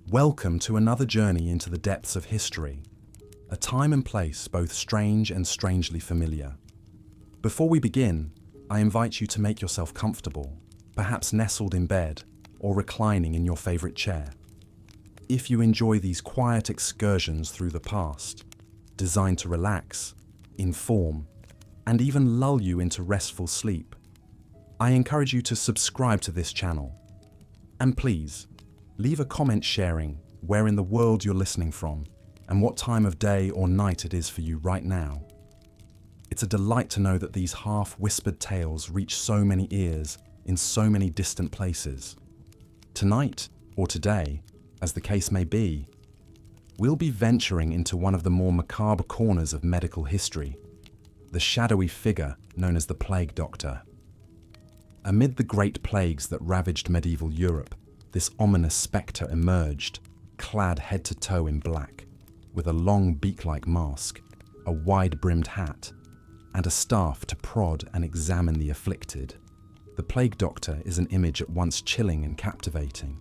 Welcome to another journey into the depths of history, a time and place both strange and strangely familiar. Before we begin, I invite you to make yourself comfortable, perhaps nestled in bed or reclining in your favorite chair. If you enjoy these quiet excursions through the past, designed to relax, inform, and even lull you into restful sleep, I encourage you to subscribe to this channel. And please, leave a comment sharing where in the world you're listening from and what time of day or night it is for you right now. It's a delight to know that these half-whispered tales reach so many ears in so many distant places. Tonight, or today, as the case may be, we'll be venturing into one of the more macabre corners of medical history, the shadowy figure known as the Plague Doctor. Amid the great plagues that ravaged medieval Europe, this ominous spectre emerged, clad head to toe in black, with a long beak-like mask, a wide-brimmed hat, and a staff to prod and examine the afflicted. The Plague Doctor is an image at once chilling and captivating,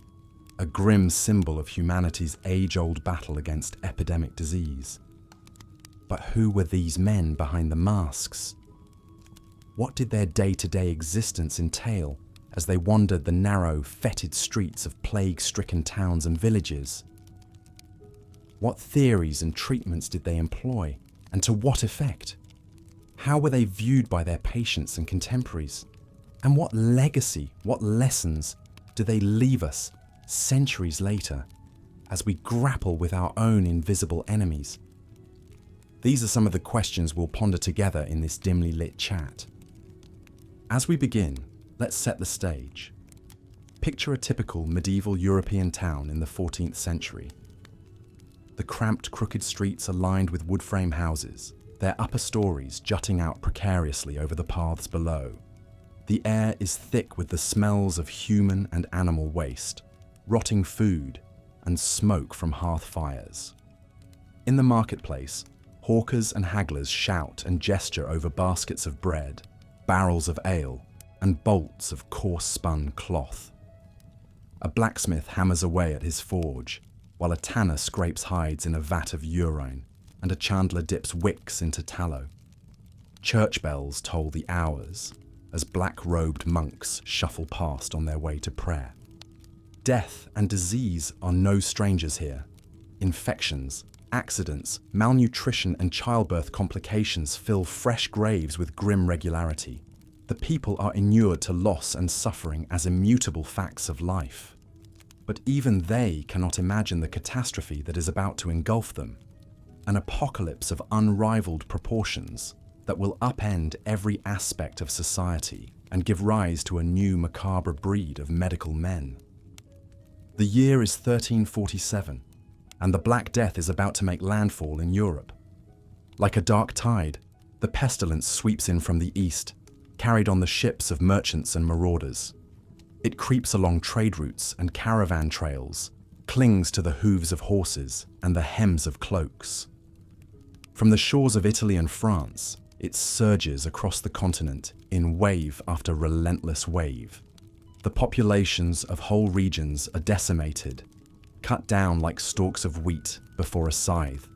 a grim symbol of humanity's age-old battle against epidemic disease. But who were these men behind the masks? What did their day-to-day existence entail as they wandered the narrow, fetid streets of plague-stricken towns and villages? What theories and treatments did they employ, and to what effect? How were they viewed by their patients and contemporaries? And what legacy, what lessons do they leave us centuries later as we grapple with our own invisible enemies? These are some of the questions we'll ponder together in this dimly lit chat. As we begin, let's set the stage. Picture a typical medieval European town in the 14th century. The cramped, crooked streets are lined with wood frame houses, their upper stories jutting out precariously over the paths below. The air is thick with the smells of human and animal waste, rotting food, and smoke from hearth fires. In the marketplace, hawkers and hagglers shout and gesture over baskets of bread, barrels of ale, and bolts of coarse-spun cloth. A blacksmith hammers away at his forge, while a tanner scrapes hides in a vat of urine, and a chandler dips wicks into tallow. Church bells toll the hours, as black-robed monks shuffle past on their way to prayer. Death and disease are no strangers here. Infections, accidents, malnutrition, and childbirth complications fill fresh graves with grim regularity. The people are inured to loss and suffering as immutable facts of life. But even they cannot imagine the catastrophe that is about to engulf them, an apocalypse of unrivaled proportions that will upend every aspect of society and give rise to a new macabre breed of medical men. The year is 1347, and the Black Death is about to make landfall in Europe. Like a dark tide, the pestilence sweeps in from the east, carried on the ships of merchants and marauders. It creeps along trade routes and caravan trails, clings to the hooves of horses and the hems of cloaks. From the shores of Italy and France, it surges across the continent in wave after relentless wave. The populations of whole regions are decimated, cut down like stalks of wheat before a scythe.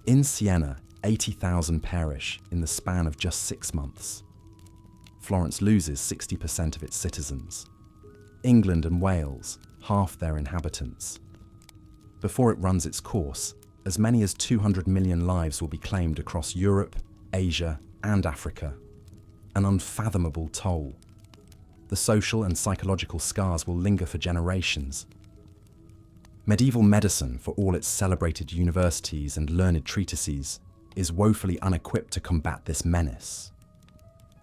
In Siena, 80,000 perish in the span of just 6 months. Florence loses 60% of its citizens. England and Wales, half their inhabitants. Before it runs its course, as many as 200 million lives will be claimed across Europe, Asia, and Africa. An unfathomable toll. The social and psychological scars will linger for generations. Medieval medicine, for all its celebrated universities and learned treatises, is woefully unequipped to combat this menace.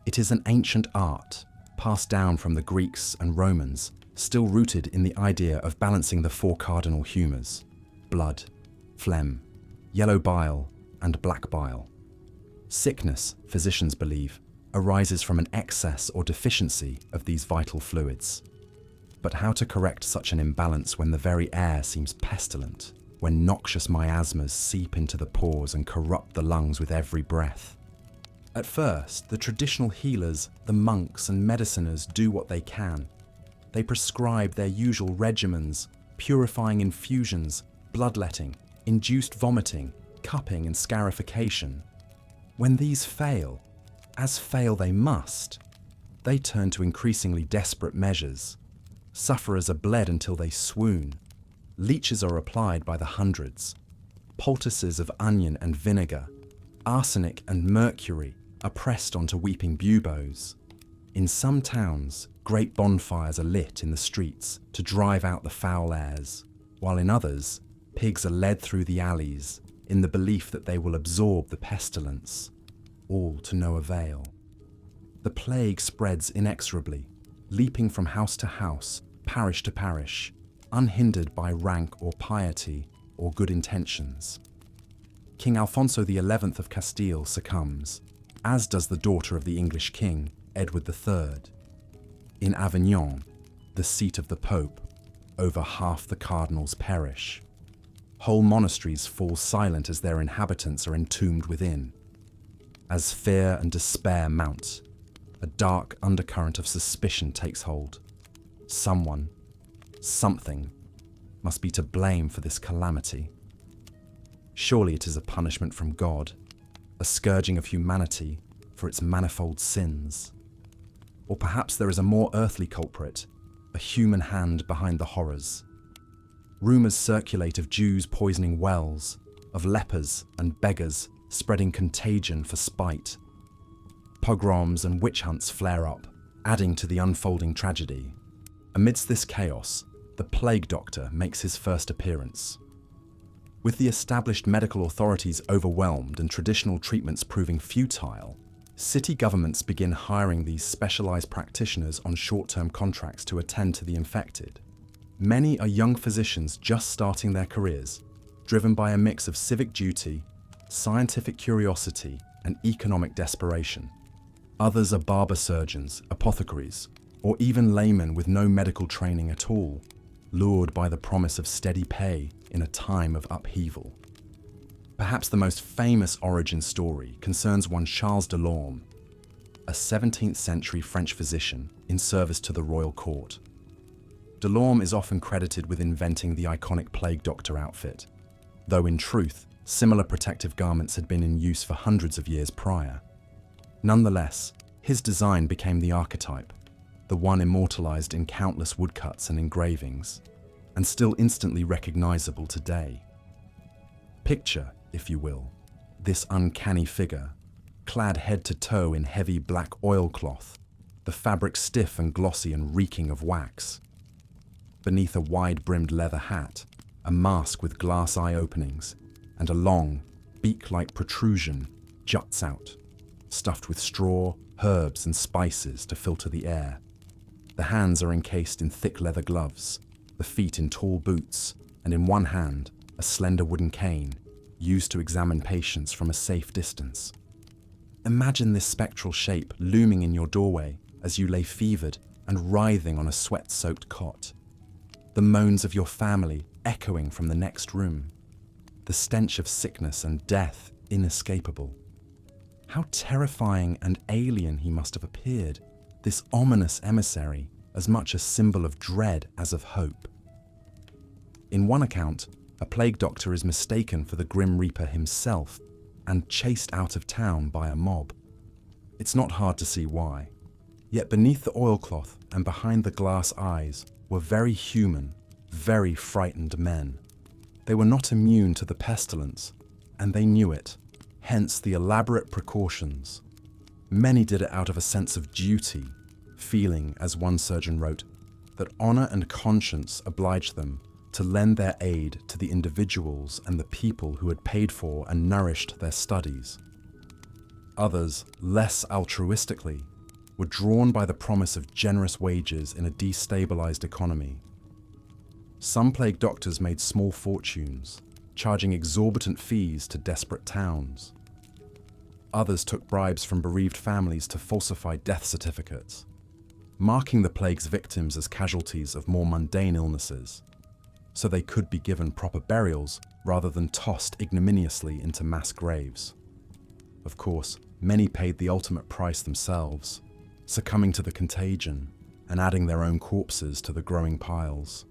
It is an ancient art, passed down from the Greeks and Romans, still rooted in the idea of balancing the 4 cardinal humours: blood, phlegm, yellow bile, and black bile. Sickness, physicians believe, arises from an excess or deficiency of these vital fluids. But how to correct such an imbalance when the very air seems pestilent, when noxious miasmas seep into the pores and corrupt the lungs with every breath? At first, the traditional healers, the monks and mediciners do what they can. They prescribe their usual regimens, purifying infusions, bloodletting, induced vomiting, cupping and scarification. When these fail, as fail they must, they turn to increasingly desperate measures. Sufferers are bled until they swoon. Leeches are applied by the hundreds. Poultices of onion and vinegar, arsenic and mercury are pressed onto weeping buboes. In some towns, great bonfires are lit in the streets to drive out the foul airs, while in others, pigs are led through the alleys in the belief that they will absorb the pestilence, all to no avail. The plague spreads inexorably, leaping from house to house, parish to parish, unhindered by rank or piety or good intentions. King Alfonso XI of Castile succumbs, as does the daughter of the English king, Edward III. In Avignon, the seat of the Pope, over half the cardinals perish. Whole monasteries fall silent as their inhabitants are entombed within. As fear and despair mount, a dark undercurrent of suspicion takes hold. Someone, something, must be to blame for this calamity. Surely it is a punishment from God, a scourging of humanity for its manifold sins. Or perhaps there is a more earthly culprit, a human hand behind the horrors. Rumours circulate of Jews poisoning wells, of lepers and beggars spreading contagion for spite. Pogroms and witch hunts flare up, adding to the unfolding tragedy. Amidst this chaos, the plague doctor makes his first appearance. With the established medical authorities overwhelmed and traditional treatments proving futile, city governments begin hiring these specialized practitioners on short-term contracts to attend to the infected. Many are young physicians just starting their careers, driven by a mix of civic duty, scientific curiosity, and economic desperation. Others are barber surgeons, apothecaries, or even laymen with no medical training at all, lured by the promise of steady pay in a time of upheaval. Perhaps the most famous origin story concerns one Charles Delorme, a 17th century French physician in service to the royal court. Delorme is often credited with inventing the iconic plague doctor outfit, though in truth, similar protective garments had been in use for hundreds of years prior. Nonetheless, his design became the archetype, the one immortalized in countless woodcuts and engravings, and still instantly recognizable today. Picture, if you will, this uncanny figure, clad head to toe in heavy black oilcloth, the fabric stiff and glossy and reeking of wax. Beneath a wide-brimmed leather hat, a mask with glass eye openings, and a long, beak-like protrusion juts out, stuffed with straw, herbs, and spices to filter the air. The hands are encased in thick leather gloves, the feet in tall boots, and in one hand, a slender wooden cane, used to examine patients from a safe distance. Imagine this spectral shape looming in your doorway as you lay fevered and writhing on a sweat-soaked cot. The moans of your family echoing from the next room. The stench of sickness and death inescapable. How terrifying and alien he must have appeared, this ominous emissary, as much a symbol of dread as of hope. In one account, a plague doctor is mistaken for the Grim Reaper himself and chased out of town by a mob. It's not hard to see why. Yet beneath the oilcloth and behind the glass eyes were very human, very frightened men. They were not immune to the pestilence, and they knew it, hence the elaborate precautions. Many did it out of a sense of duty, feeling, as one surgeon wrote, that honor and conscience obliged them to lend their aid to the individuals and the people who had paid for and nourished their studies. Others, less altruistically, were drawn by the promise of generous wages in a destabilized economy. Some plague doctors made small fortunes, charging exorbitant fees to desperate towns. Others took bribes from bereaved families to falsify death certificates, marking the plague's victims as casualties of more mundane illnesses, so they could be given proper burials rather than tossed ignominiously into mass graves. Of course, many paid the ultimate price themselves, succumbing to the contagion and adding their own corpses to the growing piles.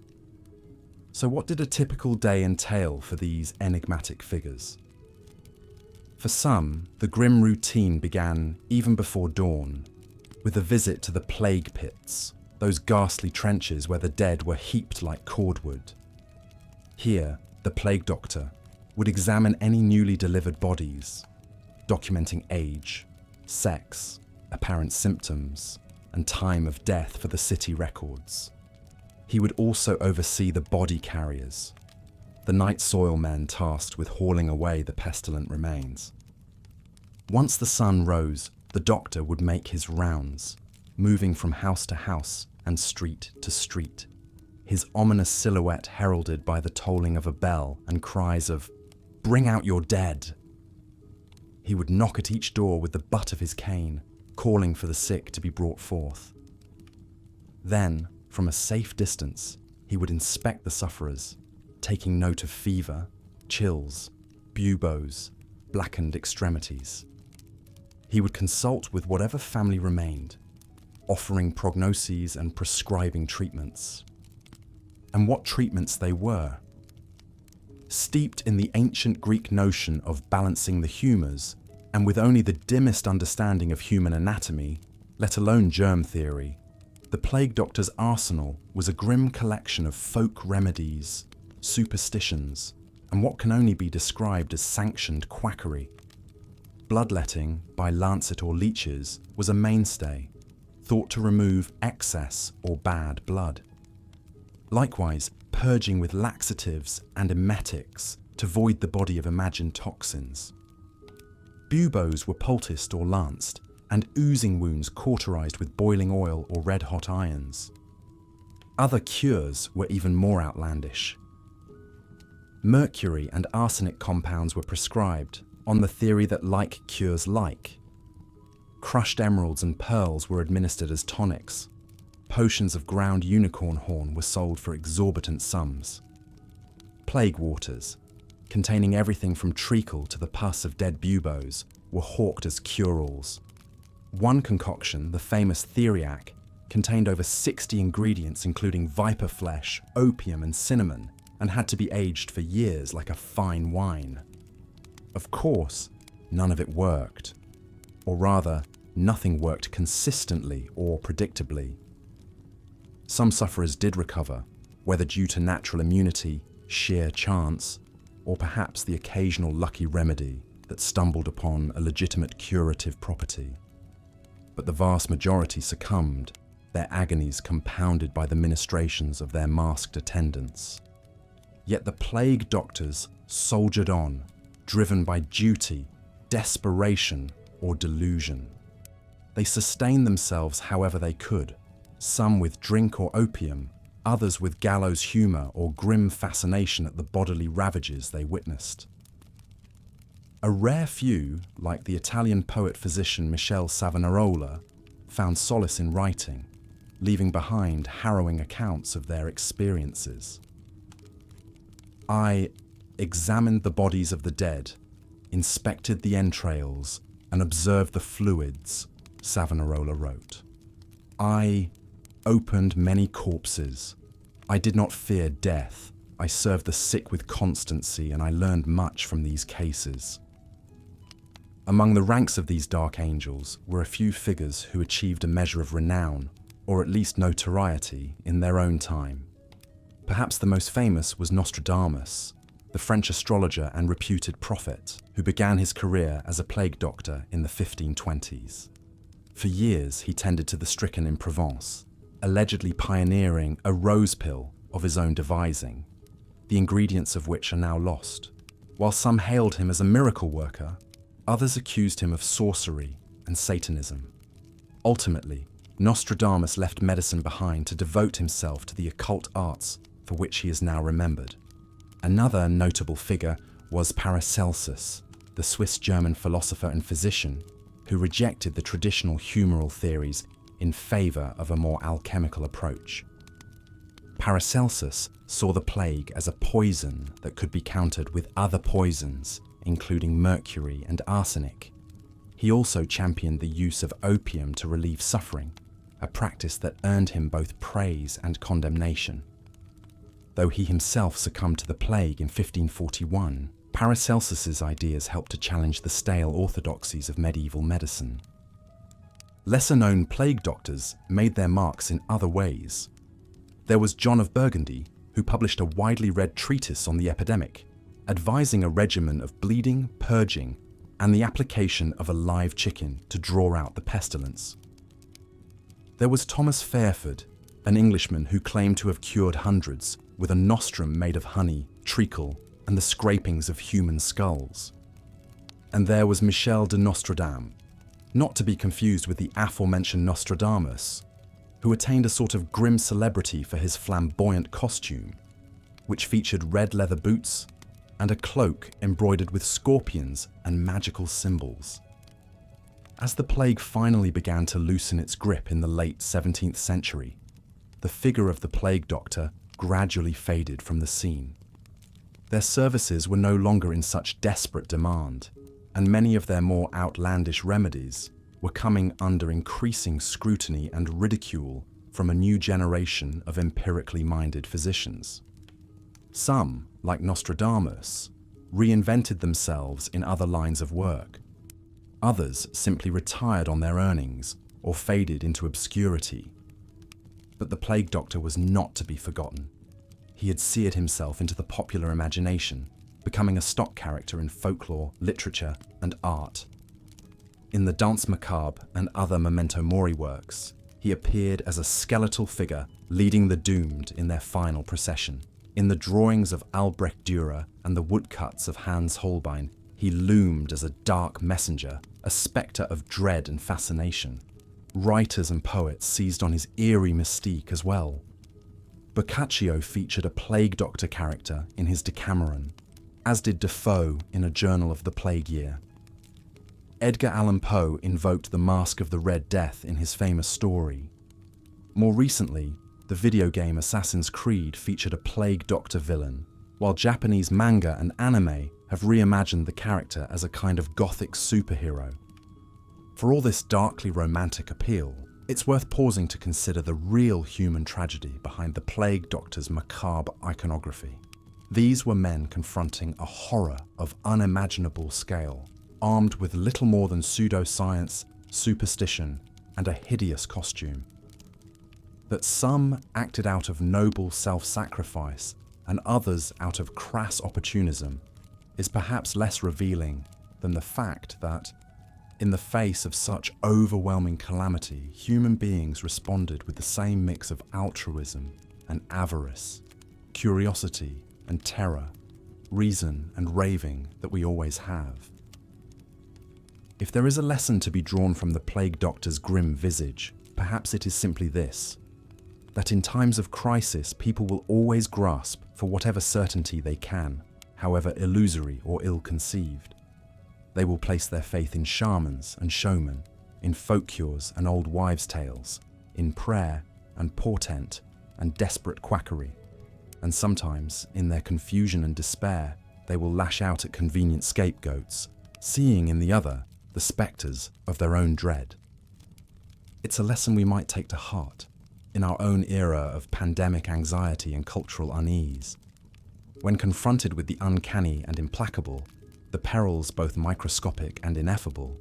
So what did a typical day entail for these enigmatic figures? For some, the grim routine began even before dawn, with a visit to the plague pits, those ghastly trenches where the dead were heaped like cordwood. Here, the plague doctor would examine any newly delivered bodies, documenting age, sex, apparent symptoms, and time of death for the city records. He would also oversee the body carriers, the night soil men tasked with hauling away the pestilent remains. Once the sun rose, the doctor would make his rounds, moving from house to house and street to street, his ominous silhouette heralded by the tolling of a bell and cries of, "Bring out your dead!" He would knock at each door with the butt of his cane, calling for the sick to be brought forth. Then, from a safe distance, he would inspect the sufferers, taking note of fever, chills, buboes, blackened extremities. He would consult with whatever family remained, offering prognoses and prescribing treatments. And what treatments they were. Steeped in the ancient Greek notion of balancing the humours, and with only the dimmest understanding of human anatomy, let alone germ theory, the plague doctor's arsenal was a grim collection of folk remedies, superstitions, and what can only be described as sanctioned quackery. Bloodletting by lancet or leeches was a mainstay, thought to remove excess or bad blood. Likewise, purging with laxatives and emetics to void the body of imagined toxins. Buboes were poulticed or lanced, and oozing wounds cauterized with boiling oil or red-hot irons. Other cures were even more outlandish. Mercury and arsenic compounds were prescribed, on the theory that like cures like. Crushed emeralds and pearls were administered as tonics. Potions of ground unicorn horn were sold for exorbitant sums. Plague waters, containing everything from treacle to the pus of dead buboes, were hawked as cure-alls. One concoction, the famous theriac, contained over 60 ingredients including viper flesh, opium and cinnamon, and had to be aged for years like a fine wine. Of course, none of it worked. Or rather, nothing worked consistently or predictably. Some sufferers did recover, whether due to natural immunity, sheer chance, or perhaps the occasional lucky remedy that stumbled upon a legitimate curative property. But the vast majority succumbed, their agonies compounded by the ministrations of their masked attendants. Yet the plague doctors soldiered on, driven by duty, desperation, or delusion. They sustained themselves however they could, some with drink or opium, others with gallows humour or grim fascination at the bodily ravages they witnessed. A rare few, like the Italian poet-physician Michele Savonarola, found solace in writing, leaving behind harrowing accounts of their experiences. I examined the bodies of the dead, inspected the entrails, and observed the fluids, Savonarola wrote. I opened many corpses. I did not fear death. I served the sick with constancy, and I learned much from these cases. Among the ranks of these dark angels were a few figures who achieved a measure of renown, or at least notoriety, in their own time. Perhaps the most famous was Nostradamus, the French astrologer and reputed prophet who began his career as a plague doctor in the 1520s. For years he tended to the stricken in Provence, allegedly pioneering a rose pill of his own devising, the ingredients of which are now lost. While some hailed him as a miracle worker, others accused him of sorcery and Satanism. Ultimately, Nostradamus left medicine behind to devote himself to the occult arts for which he is now remembered. Another notable figure was Paracelsus, the Swiss-German philosopher and physician who rejected the traditional humoral theories in favour of a more alchemical approach. Paracelsus saw the plague as a poison that could be countered with other poisons, including mercury and arsenic. He also championed the use of opium to relieve suffering, a practice that earned him both praise and condemnation. Though he himself succumbed to the plague in 1541, Paracelsus's ideas helped to challenge the stale orthodoxies of medieval medicine. Lesser-known plague doctors made their marks in other ways. There was John of Burgundy, who published a widely read treatise on the epidemic, advising a regimen of bleeding, purging, and the application of a live chicken to draw out the pestilence. There was Thomas Fairford, an Englishman who claimed to have cured hundreds with a nostrum made of honey, treacle, and the scrapings of human skulls. And there was Michel de Nostradam, not to be confused with the aforementioned Nostradamus, who attained a sort of grim celebrity for his flamboyant costume, which featured red leather boots and a cloak embroidered with scorpions and magical symbols. As the plague finally began to loosen its grip in the late 17th century, the figure of the plague doctor gradually faded from the scene. Their services were no longer in such desperate demand, and many of their more outlandish remedies were coming under increasing scrutiny and ridicule from a new generation of empirically minded physicians. Some, like Nostradamus, reinvented themselves in other lines of work. Others simply retired on their earnings or faded into obscurity. But the plague doctor was not to be forgotten. He had seared himself into the popular imagination, becoming a stock character in folklore, literature, and art. In the Danse Macabre and other Memento Mori works, he appeared as a skeletal figure leading the doomed in their final procession. In the drawings of Albrecht Dürer and the woodcuts of Hans Holbein, he loomed as a dark messenger, a spectre of dread and fascination. Writers and poets seized on his eerie mystique as well. Boccaccio featured a plague doctor character in his Decameron, as did Defoe in A Journal of the Plague Year. Edgar Allan Poe invoked the Mask of the Red Death in his famous story. More recently, the video game Assassin's Creed featured a plague doctor villain, while Japanese manga and anime have reimagined the character as a kind of gothic superhero. For all this darkly romantic appeal, it's worth pausing to consider the real human tragedy behind the plague doctor's macabre iconography. These were men confronting a horror of unimaginable scale, armed with little more than pseudoscience, superstition, and a hideous costume. That some acted out of noble self-sacrifice and others out of crass opportunism is perhaps less revealing than the fact that, in the face of such overwhelming calamity, human beings responded with the same mix of altruism and avarice, curiosity and terror, reason and raving that we always have. If there is a lesson to be drawn from the plague doctor's grim visage, perhaps it is simply this: that in times of crisis, people will always grasp for whatever certainty they can, however illusory or ill-conceived. They will place their faith in shamans and showmen, in folk cures and old wives' tales, in prayer and portent and desperate quackery. And sometimes, in their confusion and despair, they will lash out at convenient scapegoats, seeing in the other the spectres of their own dread. It's a lesson we might take to heart in our own era of pandemic anxiety and cultural unease. When confronted with the uncanny and implacable, the perils both microscopic and ineffable,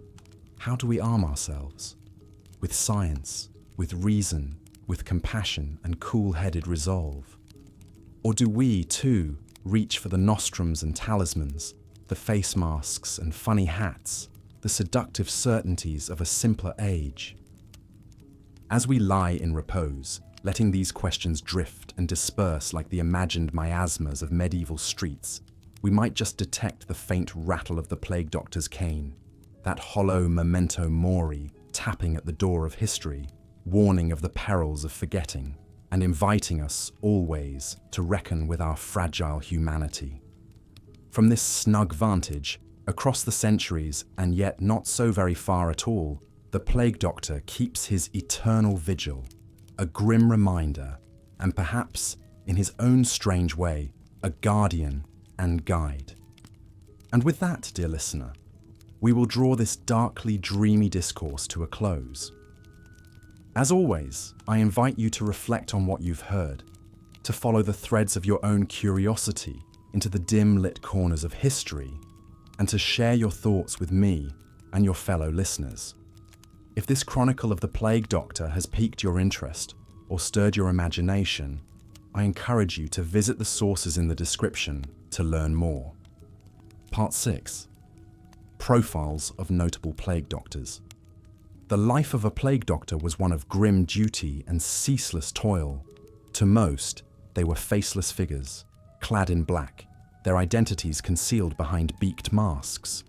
how do we arm ourselves? With science, with reason, with compassion and cool-headed resolve? Or do we, too, reach for the nostrums and talismans, the face masks and funny hats, the seductive certainties of a simpler age? As we lie in repose, letting these questions drift and disperse like the imagined miasmas of medieval streets, we might just detect the faint rattle of the plague doctor's cane, that hollow memento mori tapping at the door of history, warning of the perils of forgetting, and inviting us always to reckon with our fragile humanity. From this snug vantage, across the centuries and yet not so very far at all, the plague doctor keeps his eternal vigil, a grim reminder, and perhaps, in his own strange way, a guardian and guide. And with that, dear listener, we will draw this darkly dreamy discourse to a close. As always, I invite you to reflect on what you've heard. to follow the threads of your own curiosity into the dim-lit corners of history, and to share your thoughts with me and your fellow listeners. If this chronicle of the Plague Doctor has piqued your interest or stirred your imagination, I encourage you to visit the sources in the description to learn more. Part 6. Profiles of Notable Plague Doctors. The life of a plague doctor was one of grim duty and ceaseless toil. To most, they were faceless figures, clad in black, their identities concealed behind beaked masks.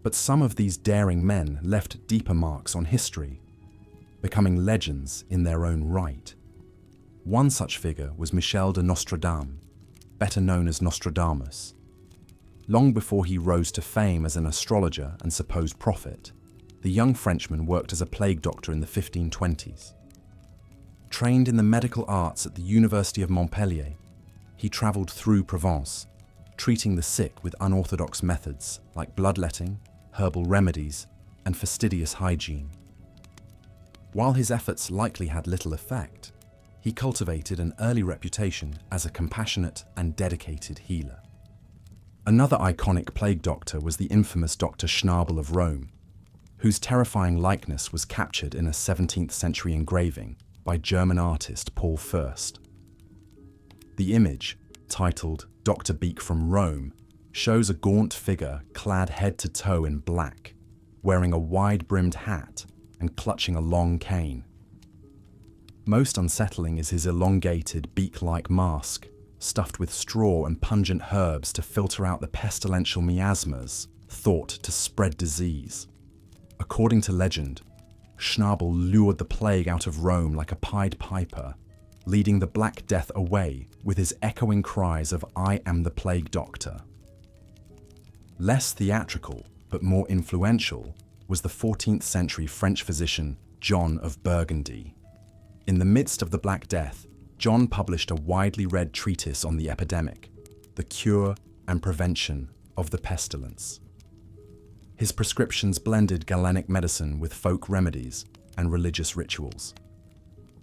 But some of these daring men left deeper marks on history, becoming legends in their own right. One such figure was Michel de Nostradam, better known as Nostradamus. Long before he rose to fame as an astrologer and supposed prophet, the young Frenchman worked as a plague doctor in the 1520s. Trained in the medical arts at the University of Montpellier, he travelled through Provence, treating the sick with unorthodox methods like bloodletting, herbal remedies, and fastidious hygiene. While his efforts likely had little effect, he cultivated an early reputation as a compassionate and dedicated healer. Another iconic plague doctor was the infamous Dr. Schnabel of Rome, whose terrifying likeness was captured in a 17th century engraving by German artist Paul Fürst. The image, titled Dr. Beak from Rome, shows a gaunt figure clad head to toe in black, wearing a wide-brimmed hat and clutching a long cane. Most unsettling is his elongated, beak-like mask, stuffed with straw and pungent herbs to filter out the pestilential miasmas thought to spread disease. According to legend, Schnabel lured the plague out of Rome like a Pied Piper, leading the Black Death away with his echoing cries of "I am the Plague Doctor." Less theatrical, but more influential, was the 14th century French physician John of Burgundy. In the midst of the Black Death, John published a widely read treatise on the epidemic, the cure and prevention of the pestilence. His prescriptions blended Galenic medicine with folk remedies and religious rituals.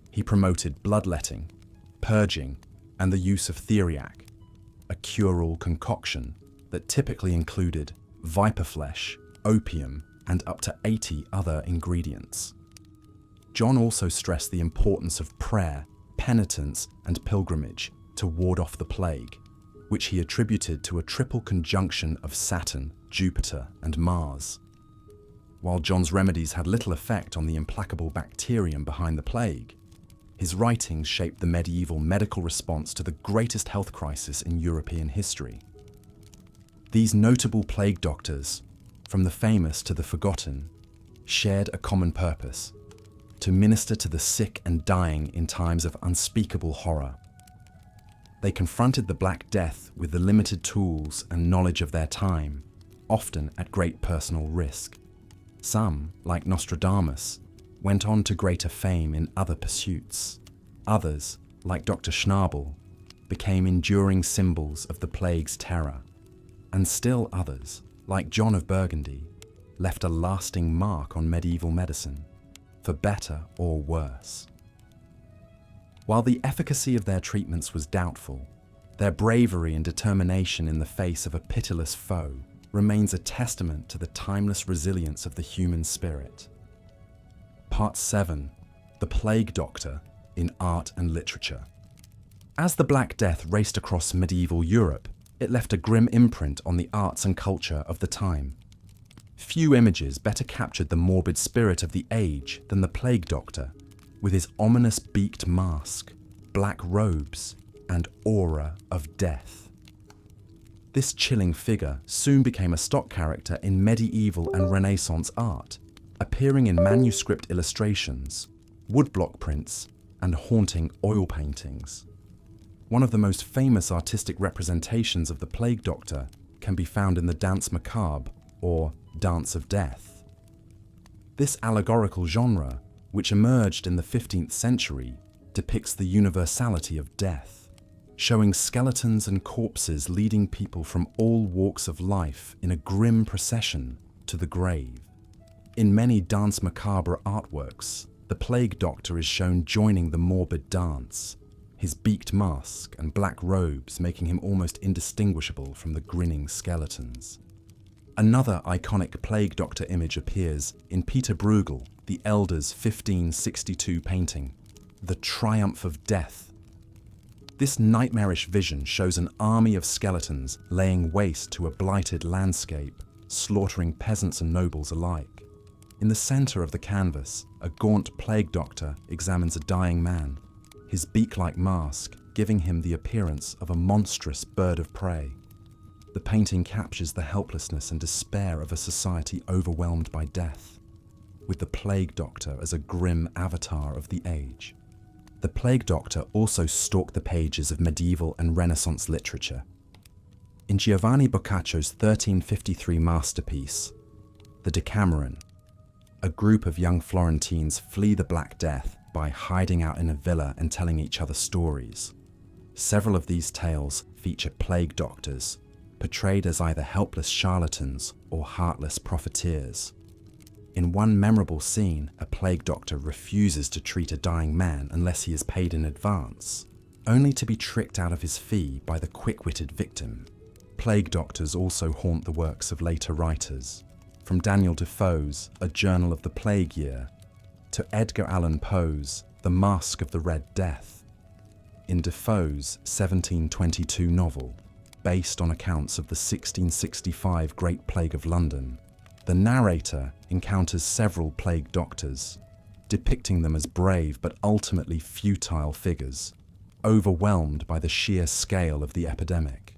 He promoted bloodletting, purging, and the use of theriac, a cure-all concoction that typically included viper flesh, opium, and up to 80 other ingredients. John also stressed the importance of prayer, penitence, and pilgrimage to ward off the plague, which he attributed to a triple conjunction of Saturn, Jupiter, and Mars. While John's remedies had little effect on the implacable bacterium behind the plague, his writings shaped the medieval medical response to the greatest health crisis in European history. These notable plague doctors, from the famous to the forgotten, shared a common purpose: to minister to the sick and dying in times of unspeakable horror. They confronted the Black Death with the limited tools and knowledge of their time, often at great personal risk. Some, like Nostradamus, went on to greater fame in other pursuits. Others, like Dr. Schnabel, became enduring symbols of the plague's terror. And still others, like John of Burgundy, left a lasting mark on medieval medicine, for better or worse. While the efficacy of their treatments was doubtful, their bravery and determination in the face of a pitiless foe remains a testament to the timeless resilience of the human spirit. Part 7. The Plague Doctor in Art and Literature. As the Black Death raced across medieval Europe, it left a grim imprint on the arts and culture of the time. Few images better captured the morbid spirit of the age than the Plague Doctor, with his ominous beaked mask, black robes, and aura of death. This chilling figure soon became a stock character in medieval and Renaissance art, appearing in manuscript illustrations, woodblock prints, and haunting oil paintings. One of the most famous artistic representations of the Plague Doctor can be found in the Danse Macabre, or Dance of Death. This allegorical genre, which emerged in the 15th century, depicts the universality of death, showing skeletons and corpses leading people from all walks of life in a grim procession to the grave. In many Danse Macabre artworks, the Plague Doctor is shown joining the morbid dance, his beaked mask and black robes making him almost indistinguishable from the grinning skeletons. Another iconic plague doctor image appears in Peter Bruegel, the Elder's 1562 painting, The Triumph of Death. This nightmarish vision shows an army of skeletons laying waste to a blighted landscape, slaughtering peasants and nobles alike. In the center of the canvas, a gaunt plague doctor examines a dying man, his beak-like mask giving him the appearance of a monstrous bird of prey. The painting captures the helplessness and despair of a society overwhelmed by death, with the plague doctor as a grim avatar of the age. The plague doctor also stalked the pages of medieval and Renaissance literature. In Giovanni Boccaccio's 1353 masterpiece, The Decameron, a group of young Florentines flee the Black Death by hiding out in a villa and telling each other stories. Several of these tales feature plague doctors, portrayed as either helpless charlatans or heartless profiteers. In one memorable scene, a plague doctor refuses to treat a dying man unless he is paid in advance, only to be tricked out of his fee by the quick-witted victim. Plague doctors also haunt the works of later writers, from Daniel Defoe's A Journal of the Plague Year to Edgar Allan Poe's The Masque of the Red Death. In Defoe's 1722 novel, based on accounts of the 1665 Great Plague of London, the narrator encounters several plague doctors, depicting them as brave but ultimately futile figures, overwhelmed by the sheer scale of the epidemic.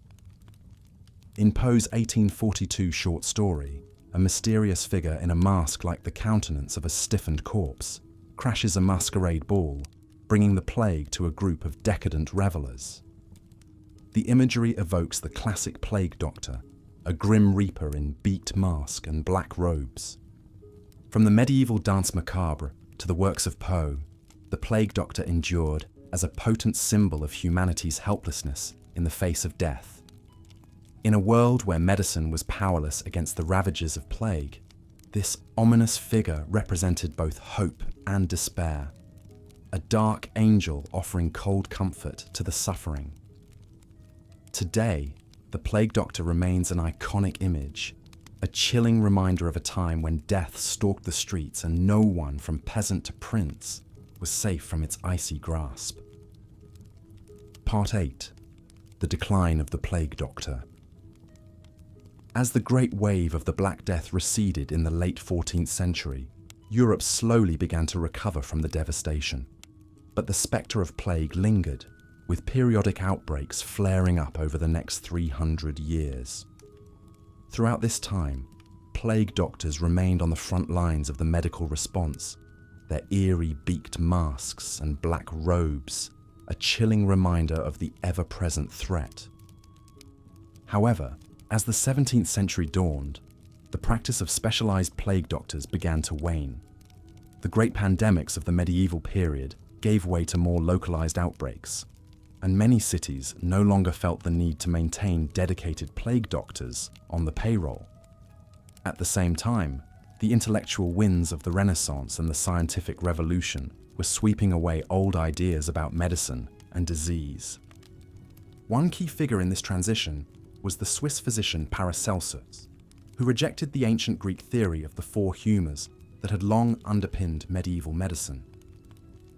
In Poe's 1842 short story, a mysterious figure in a mask like the countenance of a stiffened corpse crashes a masquerade ball, bringing the plague to a group of decadent revelers. The imagery evokes the classic plague doctor, a grim reaper in beaked mask and black robes. From the medieval Danse Macabre to the works of Poe, the plague doctor endured as a potent symbol of humanity's helplessness in the face of death. In a world where medicine was powerless against the ravages of plague, this ominous figure represented both hope and despair, a dark angel offering cold comfort to the suffering. Today, the plague doctor remains an iconic image, a chilling reminder of a time when death stalked the streets and no one, from peasant to prince, was safe from its icy grasp. Part 8. The Decline of the Plague Doctor. As the great wave of the Black Death receded in the late 14th century, Europe slowly began to recover from the devastation. But the spectre of plague lingered, with periodic outbreaks flaring up over the next 300 years. Throughout this time, plague doctors remained on the front lines of the medical response, their eerie beaked masks and black robes, a chilling reminder of the ever-present threat. However, as the 17th century dawned, the practice of specialized plague doctors began to wane. The great pandemics of the medieval period gave way to more localized outbreaks, and many cities no longer felt the need to maintain dedicated plague doctors on the payroll. At the same time, the intellectual winds of the Renaissance and the scientific revolution were sweeping away old ideas about medicine and disease. One key figure in this transition was the Swiss physician Paracelsus, who rejected the ancient Greek theory of the four humours that had long underpinned medieval medicine.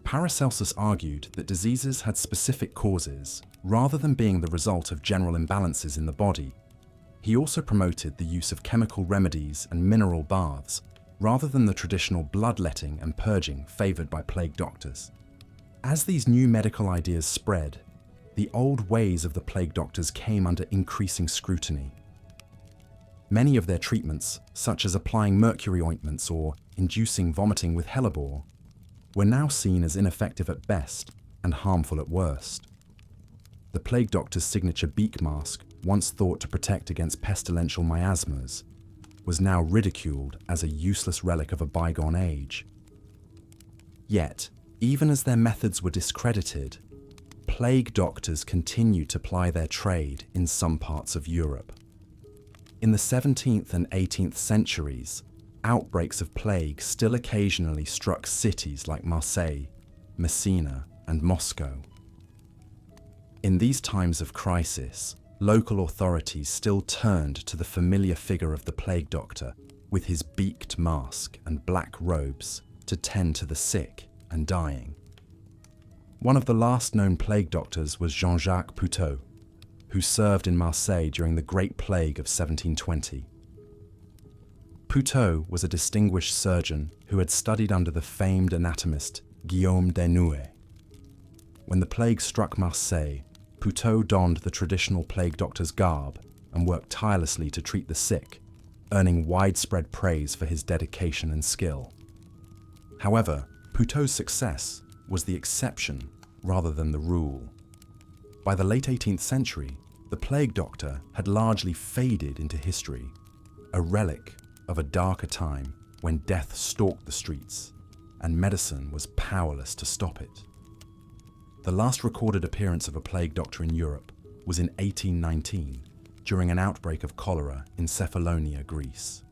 Paracelsus argued that diseases had specific causes rather than being the result of general imbalances in the body. He also promoted the use of chemical remedies and mineral baths rather than the traditional bloodletting and purging favoured by plague doctors. As these new medical ideas spread, the old ways of the plague doctors came under increasing scrutiny. Many of their treatments, such as applying mercury ointments or inducing vomiting with hellebore, were now seen as ineffective at best and harmful at worst. The plague doctor's signature beak mask, once thought to protect against pestilential miasmas, was now ridiculed as a useless relic of a bygone age. Yet, even as their methods were discredited, plague doctors continued to ply their trade in some parts of Europe. In the 17th and 18th centuries, outbreaks of plague still occasionally struck cities like Marseille, Messina, and Moscow. In these times of crisis, local authorities still turned to the familiar figure of the plague doctor with his beaked mask and black robes to tend to the sick and dying. One of the last known plague doctors was Jean-Jacques Poutot, who served in Marseille during the Great Plague of 1720. Poutot was a distinguished surgeon who had studied under the famed anatomist Guillaume Desnouettes. When the plague struck Marseille, Poutot donned the traditional plague doctor's garb and worked tirelessly to treat the sick, earning widespread praise for his dedication and skill. However, Poutot's success was the exception rather than the rule. By the late 18th century, the plague doctor had largely faded into history, a relic of a darker time when death stalked the streets and medicine was powerless to stop it. The last recorded appearance of a plague doctor in Europe was in 1819, during an outbreak of cholera in Cephalonia, Greece.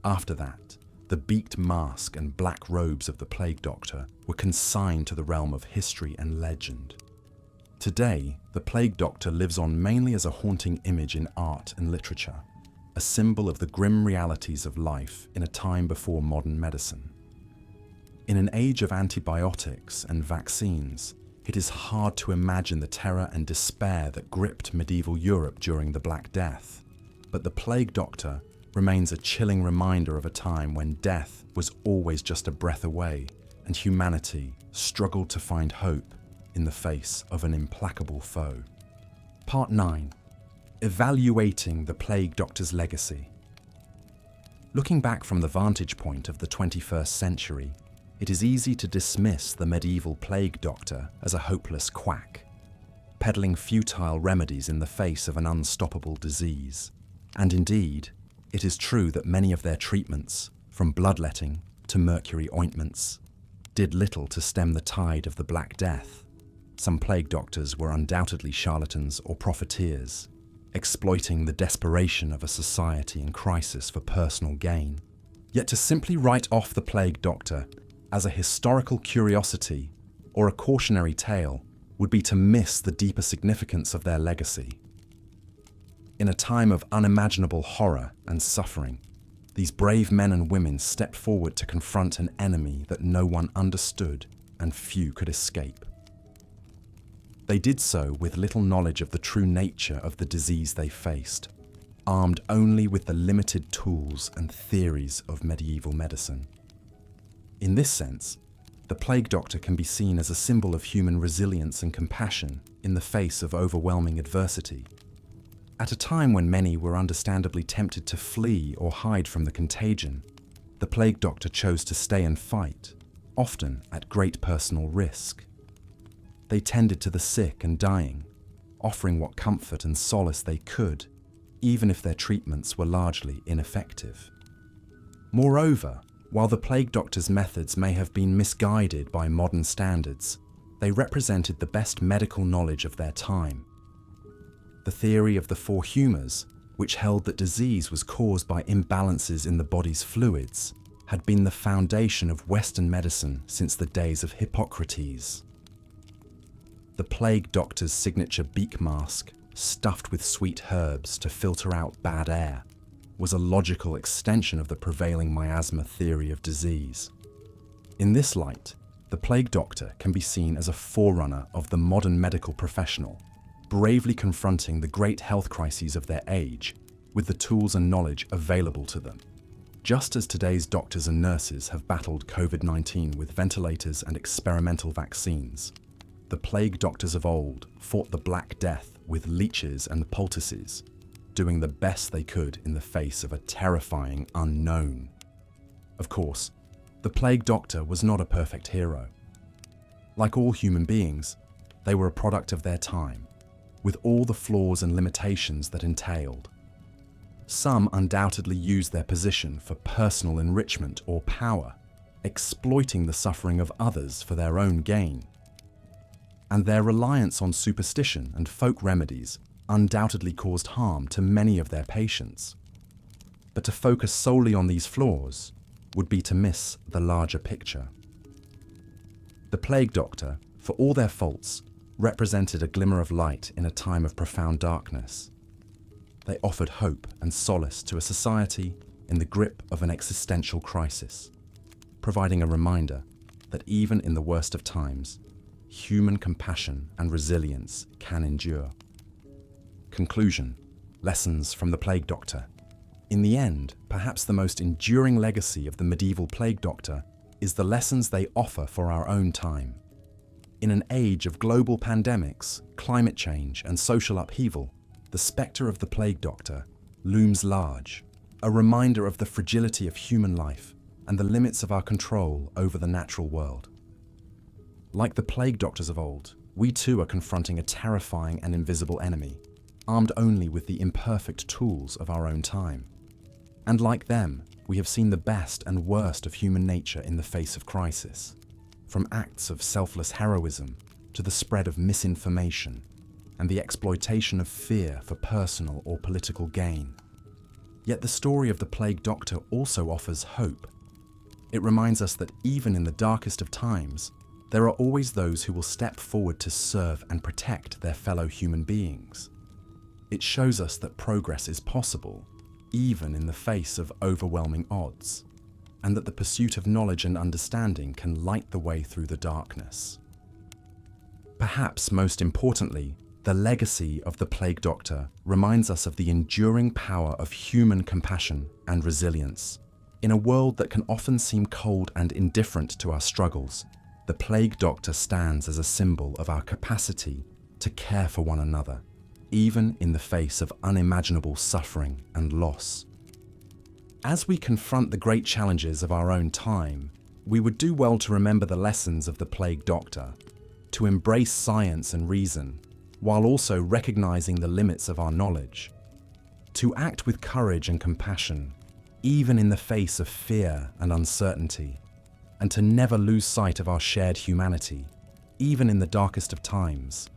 After that, the beaked mask and black robes of the plague doctor were consigned to the realm of history and legend. Today, the plague doctor lives on mainly as a haunting image in art and literature, a symbol of the grim realities of life in a time before modern medicine. In an age of antibiotics and vaccines, it is hard to imagine the terror and despair that gripped medieval Europe during the Black Death, but the plague doctor remains a chilling reminder of a time when death was always just a breath away and humanity struggled to find hope in the face of an implacable foe. Part 9. Evaluating the plague doctor's legacy. Looking back from the vantage point of the 21st century, it is easy to dismiss the medieval plague doctor as a hopeless quack, peddling futile remedies in the face of an unstoppable disease. And indeed, it is true that many of their treatments, from bloodletting to mercury ointments, did little to stem the tide of the Black Death. Some plague doctors were undoubtedly charlatans or profiteers, exploiting the desperation of a society in crisis for personal gain. Yet to simply write off the plague doctor as a historical curiosity or a cautionary tale would be to miss the deeper significance of their legacy. In a time of unimaginable horror and suffering, these brave men and women stepped forward to confront an enemy that no one understood and few could escape. They did so with little knowledge of the true nature of the disease they faced, armed only with the limited tools and theories of medieval medicine. In this sense, the plague doctor can be seen as a symbol of human resilience and compassion in the face of overwhelming adversity. At a time when many were understandably tempted to flee or hide from the contagion, the plague doctor chose to stay and fight, often at great personal risk. They tended to the sick and dying, offering what comfort and solace they could, even if their treatments were largely ineffective. Moreover, while the plague doctor's methods may have been misguided by modern standards, they represented the best medical knowledge of their time. The theory of the four humours, which held that disease was caused by imbalances in the body's fluids, had been the foundation of Western medicine since the days of Hippocrates. The plague doctor's signature beak mask, stuffed with sweet herbs to filter out bad air, was a logical extension of the prevailing miasma theory of disease. In this light, the plague doctor can be seen as a forerunner of the modern medical professional, bravely confronting the great health crises of their age with the tools and knowledge available to them. Just as today's doctors and nurses have battled COVID-19 with ventilators and experimental vaccines, the plague doctors of old fought the Black Death with leeches and poultices, doing the best they could in the face of a terrifying unknown. Of course, the plague doctor was not a perfect hero. Like all human beings, they were a product of their time, with all the flaws and limitations that entailed. Some undoubtedly used their position for personal enrichment or power, exploiting the suffering of others for their own gain. And their reliance on superstition and folk remedies undoubtedly caused harm to many of their patients. But to focus solely on these flaws would be to miss the larger picture. The plague doctor, for all their faults, represented a glimmer of light in a time of profound darkness. They offered hope and solace to a society in the grip of an existential crisis, providing a reminder that even in the worst of times, human compassion and resilience can endure. Conclusion: lessons from the Plague Doctor. In the end, perhaps the most enduring legacy of the medieval Plague Doctor is the lessons they offer for our own time. In an age of global pandemics, climate change, and social upheaval, the spectre of the Plague Doctor looms large, a reminder of the fragility of human life and the limits of our control over the natural world. Like the Plague Doctors of old, we too are confronting a terrifying and invisible enemy, armed only with the imperfect tools of our own time. And like them, we have seen the best and worst of human nature in the face of crisis, from acts of selfless heroism to the spread of misinformation and the exploitation of fear for personal or political gain. Yet the story of the Plague Doctor also offers hope. It reminds us that even in the darkest of times, there are always those who will step forward to serve and protect their fellow human beings. It shows us that progress is possible, even in the face of overwhelming odds, and that the pursuit of knowledge and understanding can light the way through the darkness. Perhaps most importantly, the legacy of the Plague Doctor reminds us of the enduring power of human compassion and resilience. In a world that can often seem cold and indifferent to our struggles, the Plague Doctor stands as a symbol of our capacity to care for one another, even in the face of unimaginable suffering and loss. As we confront the great challenges of our own time, we would do well to remember the lessons of the Plague Doctor, to embrace science and reason, while also recognizing the limits of our knowledge, to act with courage and compassion, even in the face of fear and uncertainty, and to never lose sight of our shared humanity, even in the darkest of times.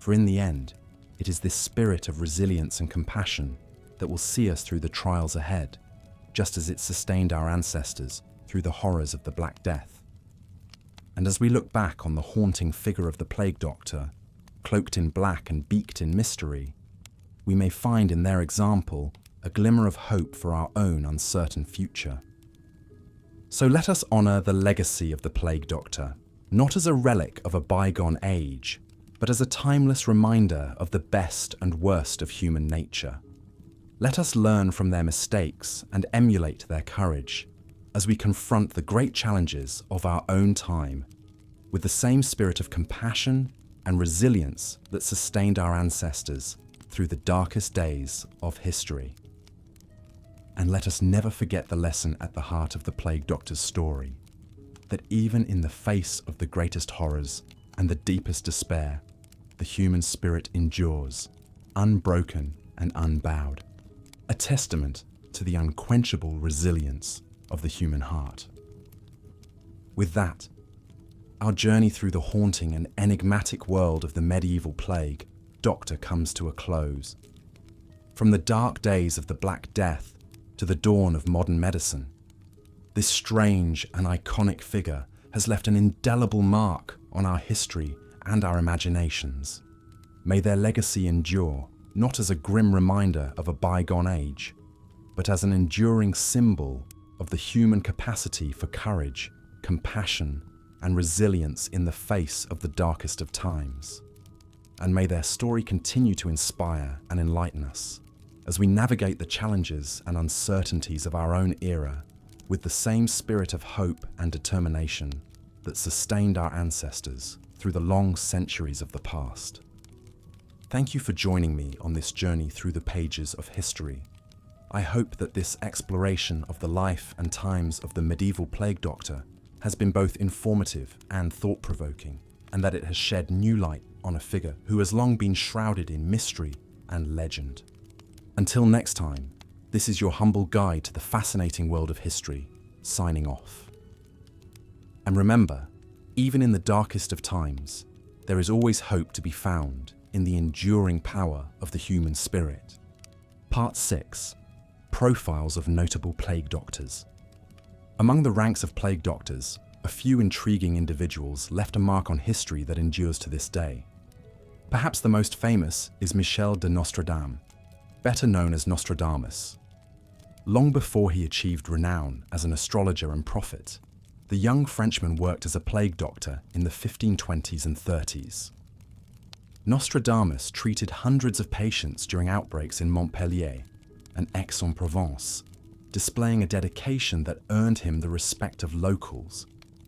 For in the end, it is this spirit of resilience and compassion that will see us through the trials ahead, just as it sustained our ancestors through the horrors of the Black Death. And as we look back on the haunting figure of the Plague Doctor, cloaked in black and beaked in mystery, we may find in their example a glimmer of hope for our own uncertain future. So let us honor the legacy of the Plague Doctor, not as a relic of a bygone age, but as a timeless reminder of the best and worst of human nature. Let us learn from their mistakes and emulate their courage as we confront the great challenges of our own time with the same spirit of compassion and resilience that sustained our ancestors through the darkest days of history. And let us never forget the lesson at the heart of the Plague Doctor's story, that even in the face of the greatest horrors and the deepest despair, the human spirit endures, unbroken and unbowed, a testament to the unquenchable resilience of the human heart. With that, our journey through the haunting and enigmatic world of the medieval Plague Doctor comes to a close. From the dark days of the Black Death to the dawn of modern medicine, this strange and iconic figure has left an indelible mark on our history and our imaginations. May their legacy endure, not as a grim reminder of a bygone age, but as an enduring symbol of the human capacity for courage, compassion, and resilience in the face of the darkest of times. And may their story continue to inspire and enlighten us as we navigate the challenges and uncertainties of our own era with the same spirit of hope and determination that sustained our ancestors through the long centuries of the past. Thank you for joining me on this journey through the pages of history. I hope that this exploration of the life and times of the medieval Plague Doctor has been both informative and thought-provoking, and that it has shed new light on a figure who has long been shrouded in mystery and legend. Until next time, this is your humble guide to the fascinating world of history, signing off. And remember, even in the darkest of times, there is always hope to be found in the enduring power of the human spirit. Part 6. Profiles of Notable Plague Doctors. Among the ranks of Plague Doctors, a few intriguing individuals left a mark on history that endures to this day. Perhaps the most famous is Michel de Nostredame, better known as Nostradamus. Long before he achieved renown as an astrologer and prophet, the young Frenchman worked as a plague doctor in the 1520s and 30s. Nostradamus treated hundreds of patients during outbreaks in Montpellier and Aix-en-Provence, displaying a dedication that earned him the respect of locals.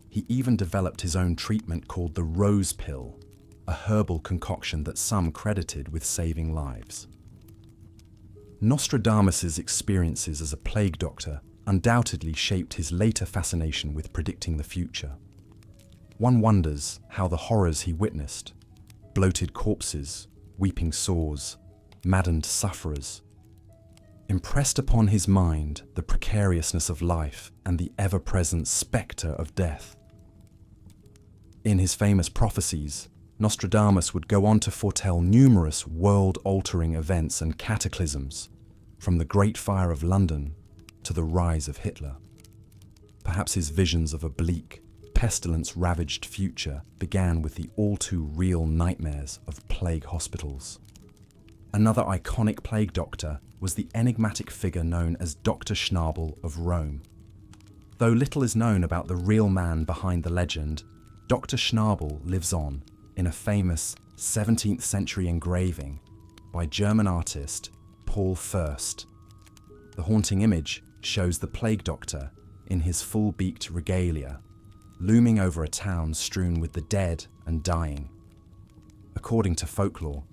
He even developed his own treatment called the rose pill, a herbal concoction that some credited with saving lives. Nostradamus's experiences as a plague doctor undoubtedly shaped his later fascination with predicting the future. One wonders how the horrors he witnessed, bloated corpses, weeping sores, maddened sufferers, impressed upon his mind the precariousness of life and the ever-present spectre of death. In his famous prophecies, Nostradamus would go on to foretell numerous world-altering events and cataclysms, from the Great Fire of London to the rise of Hitler. Perhaps his visions of a bleak, pestilence-ravaged future began with the all-too-real nightmares of plague hospitals. Another iconic plague doctor was the enigmatic figure known as Dr. Schnabel of Rome. Though little is known about the real man behind the legend, Dr. Schnabel lives on in a famous 17th century engraving by German artist Paul Fürst. The haunting image shows the plague doctor in his full-beaked regalia, looming over a town strewn with the dead and dying. According to folklore,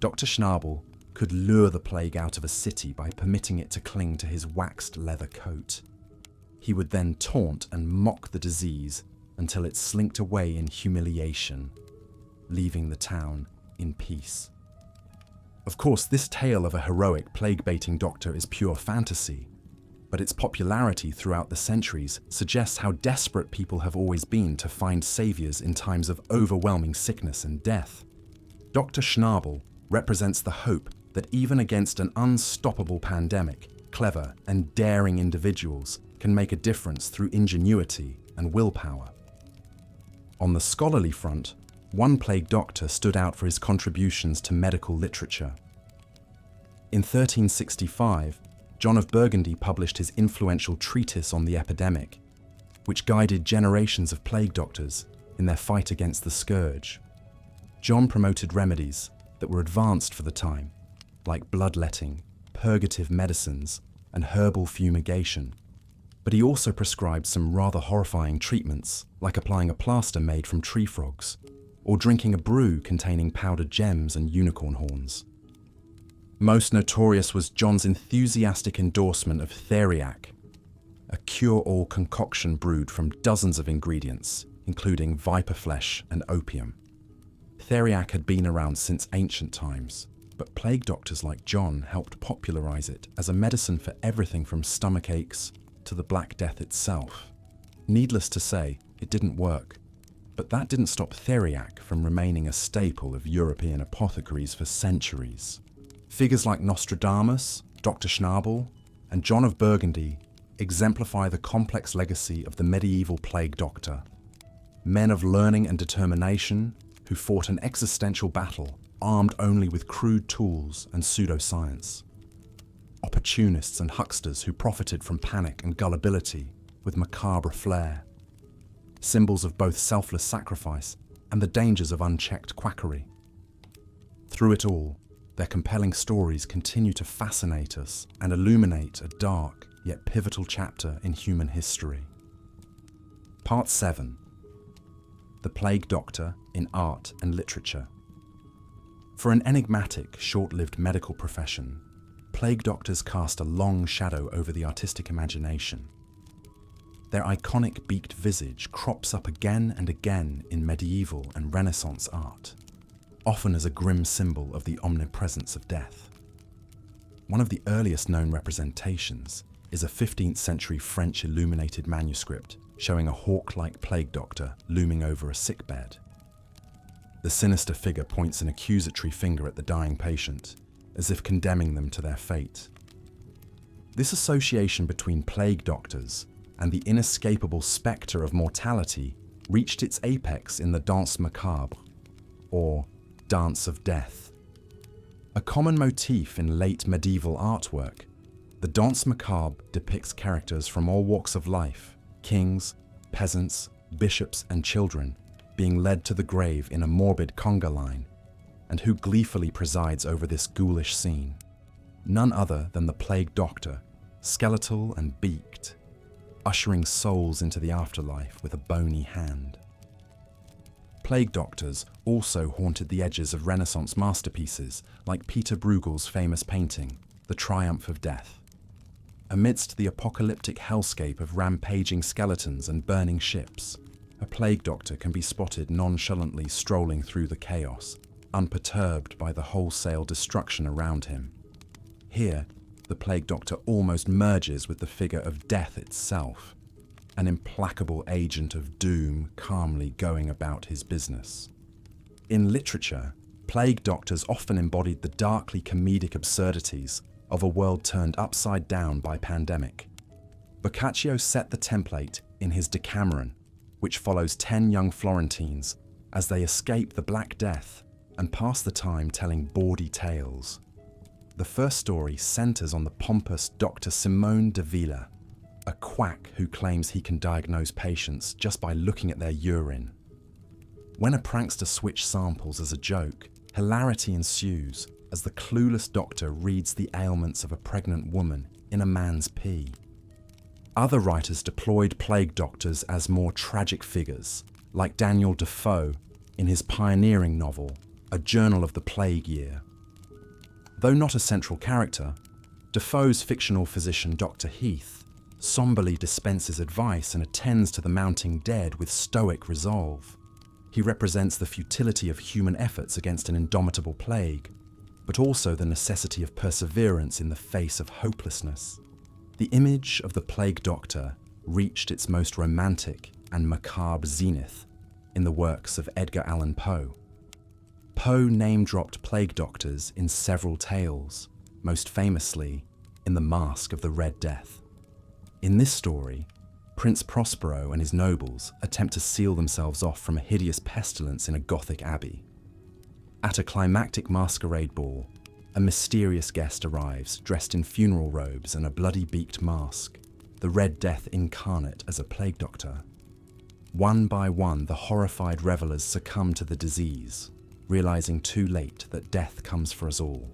Dr. Schnabel could lure the plague out of a city by permitting it to cling to his waxed leather coat. He would then taunt and mock the disease until it slinked away in humiliation, leaving the town in peace. Of course, this tale of a heroic plague-baiting doctor is pure fantasy, but its popularity throughout the centuries suggests how desperate people have always been to find saviors in times of overwhelming sickness and death. Dr. Schnabel represents the hope that even against an unstoppable pandemic, clever and daring individuals can make a difference through ingenuity and willpower. On the scholarly front, one plague doctor stood out for his contributions to medical literature. In 1365, John of Burgundy published his influential treatise on the epidemic, which guided generations of plague doctors in their fight against the scourge. John promoted remedies that were advanced for the time, like bloodletting, purgative medicines, and herbal fumigation. But he also prescribed some rather horrifying treatments, like applying a plaster made from tree frogs, or drinking a brew containing powdered gems and unicorn horns. Most notorious was John's enthusiastic endorsement of theriac, a cure-all concoction brewed from dozens of ingredients, including viper flesh and opium. Theriac had been around since ancient times, but plague doctors like John helped popularize it as a medicine for everything from stomach aches to the Black Death itself. Needless to say, it didn't work, but that didn't stop theriac from remaining a staple of European apothecaries for centuries. Figures like Nostradamus, Dr. Schnabel, and John of Burgundy exemplify the complex legacy of the medieval plague doctor. Men of learning and determination who fought an existential battle armed only with crude tools and pseudoscience. Opportunists and hucksters who profited from panic and gullibility with macabre flair. Symbols of both selfless sacrifice and the dangers of unchecked quackery. Through it all, their compelling stories continue to fascinate us and illuminate a dark yet pivotal chapter in human history. Part 7. The Plague Doctor in Art and Literature. For an enigmatic, short-lived medical profession, plague doctors cast a long shadow over the artistic imagination. Their iconic beaked visage crops up again and again in medieval and Renaissance art, often as a grim symbol of the omnipresence of death. One of the earliest known representations is a 15th century French illuminated manuscript showing a hawk-like plague doctor looming over a sickbed. The sinister figure points an accusatory finger at the dying patient, as if condemning them to their fate. This association between plague doctors and the inescapable spectre of mortality reached its apex in the Danse Macabre, or Dance of Death. A common motif in late medieval artwork, the Danse Macabre depicts characters from all walks of life, kings, peasants, bishops and children, being led to the grave in a morbid conga line, and who gleefully presides over this ghoulish scene? None other than the Plague Doctor, skeletal and beaked, ushering souls into the afterlife with a bony hand. Plague Doctors also haunted the edges of Renaissance masterpieces like Peter Bruegel's famous painting, The Triumph of Death. Amidst the apocalyptic hellscape of rampaging skeletons and burning ships, a Plague Doctor can be spotted nonchalantly strolling through the chaos, unperturbed by the wholesale destruction around him. Here, the Plague Doctor almost merges with the figure of death itself, an implacable agent of doom calmly going about his business. In literature, Plague Doctors often embodied the darkly comedic absurdities of a world turned upside down by pandemic. Boccaccio set the template in his Decameron, which follows 10 young Florentines as they escape the Black Death and pass the time telling bawdy tales. The first story centers on the pompous Dr. Simone de Villa, a quack who claims he can diagnose patients just by looking at their urine. When a prankster switches samples as a joke, hilarity ensues as the clueless doctor reads the ailments of a pregnant woman in a man's pee. Other writers deployed Plague Doctors as more tragic figures, like Daniel Defoe in his pioneering novel, A Journal of the Plague Year. Though not a central character, Defoe's fictional physician Dr. Heath somberly dispenses advice and attends to the mounting dead with stoic resolve. He represents the futility of human efforts against an indomitable plague, but also the necessity of perseverance in the face of hopelessness. The image of the Plague Doctor reached its most romantic and macabre zenith in the works of Edgar Allan Poe. Poe name-dropped Plague Doctors in several tales, most famously in The Mask of the Red Death. In this story, Prince Prospero and his nobles attempt to seal themselves off from a hideous pestilence in a Gothic abbey. At a climactic masquerade ball, a mysterious guest arrives dressed in funeral robes and a bloody beaked mask, the Red Death incarnate as a Plague Doctor. One by one, the horrified revelers succumb to the disease, realizing too late that death comes for us all.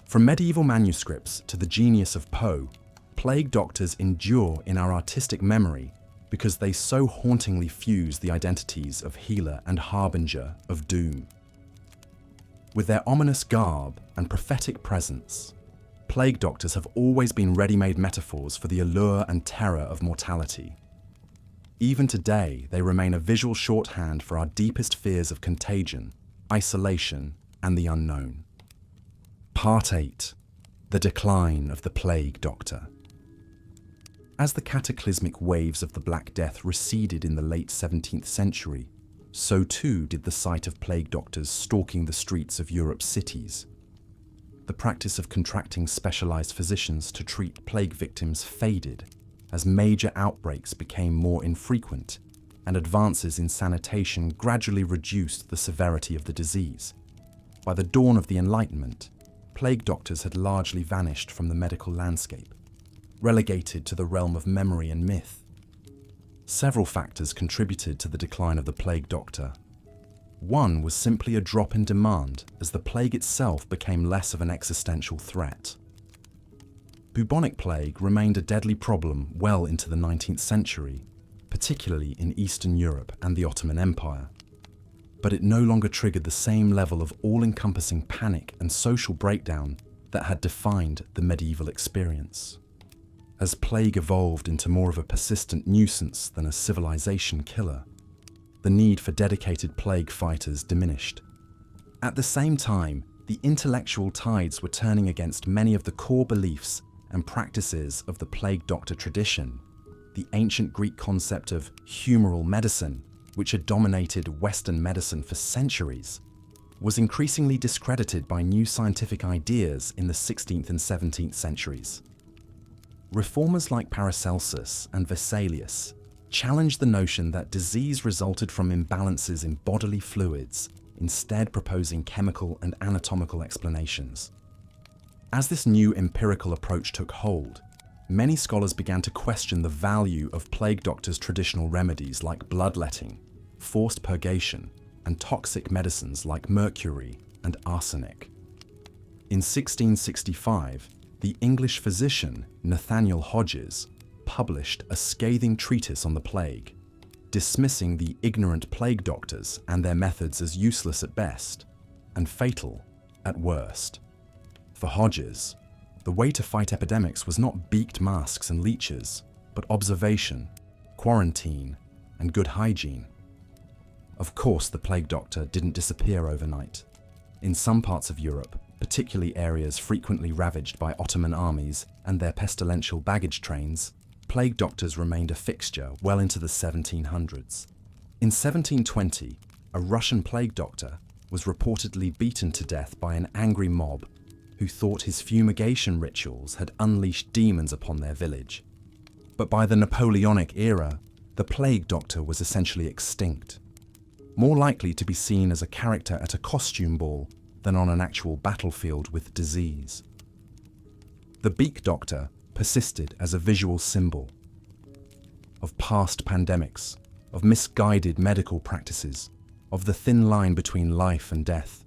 From medieval manuscripts to the genius of Poe, Plague Doctors endure in our artistic memory because they so hauntingly fuse the identities of healer and harbinger of doom. With their ominous garb and prophetic presence, Plague Doctors have always been ready-made metaphors for the allure and terror of mortality. Even today, they remain a visual shorthand for our deepest fears of contagion, isolation, and the unknown. Part 8. The Decline of the Plague Doctor. As the cataclysmic waves of the Black Death receded in the late 17th century, so too did the sight of Plague Doctors stalking the streets of Europe's cities. The practice of contracting specialized physicians to treat plague victims faded as major outbreaks became more infrequent and advances in sanitation gradually reduced the severity of the disease. By the dawn of the Enlightenment, Plague Doctors had largely vanished from the medical landscape, relegated to the realm of memory and myth. Several factors contributed to the decline of the Plague Doctor. One was simply a drop in demand as the plague itself became less of an existential threat. Bubonic plague remained a deadly problem well into the 19th century, particularly in Eastern Europe and the Ottoman Empire. But it no longer triggered the same level of all-encompassing panic and social breakdown that had defined the medieval experience. As plague evolved into more of a persistent nuisance than a civilization killer, the need for dedicated plague fighters diminished. At the same time, the intellectual tides were turning against many of the core beliefs and practices of the Plague Doctor tradition. The ancient Greek concept of humoral medicine, which had dominated Western medicine for centuries, was increasingly discredited by new scientific ideas in the 16th and 17th centuries. Reformers like Paracelsus and Vesalius challenged the notion that disease resulted from imbalances in bodily fluids, instead proposing chemical and anatomical explanations. As this new empirical approach took hold, many scholars began to question the value of plague doctors' traditional remedies like bloodletting, forced purgation, and toxic medicines like mercury and arsenic. In 1665, the English physician Nathaniel Hodges published a scathing treatise on the plague, dismissing the ignorant plague doctors and their methods as useless at best and fatal at worst. For Hodges, the way to fight epidemics was not beaked masks and leeches, but observation, quarantine, and good hygiene. Of course, the plague doctor didn't disappear overnight. In some parts of Europe, particularly areas frequently ravaged by Ottoman armies and their pestilential baggage trains, plague doctors remained a fixture well into the 1700s. In 1720, a Russian plague doctor was reportedly beaten to death by an angry mob who thought his fumigation rituals had unleashed demons upon their village. But by the Napoleonic era, the plague doctor was essentially extinct, more likely to be seen as a character at a costume ball than on an actual battlefield with disease. The beak doctor persisted as a visual symbol of past pandemics, of misguided medical practices, of the thin line between life and death.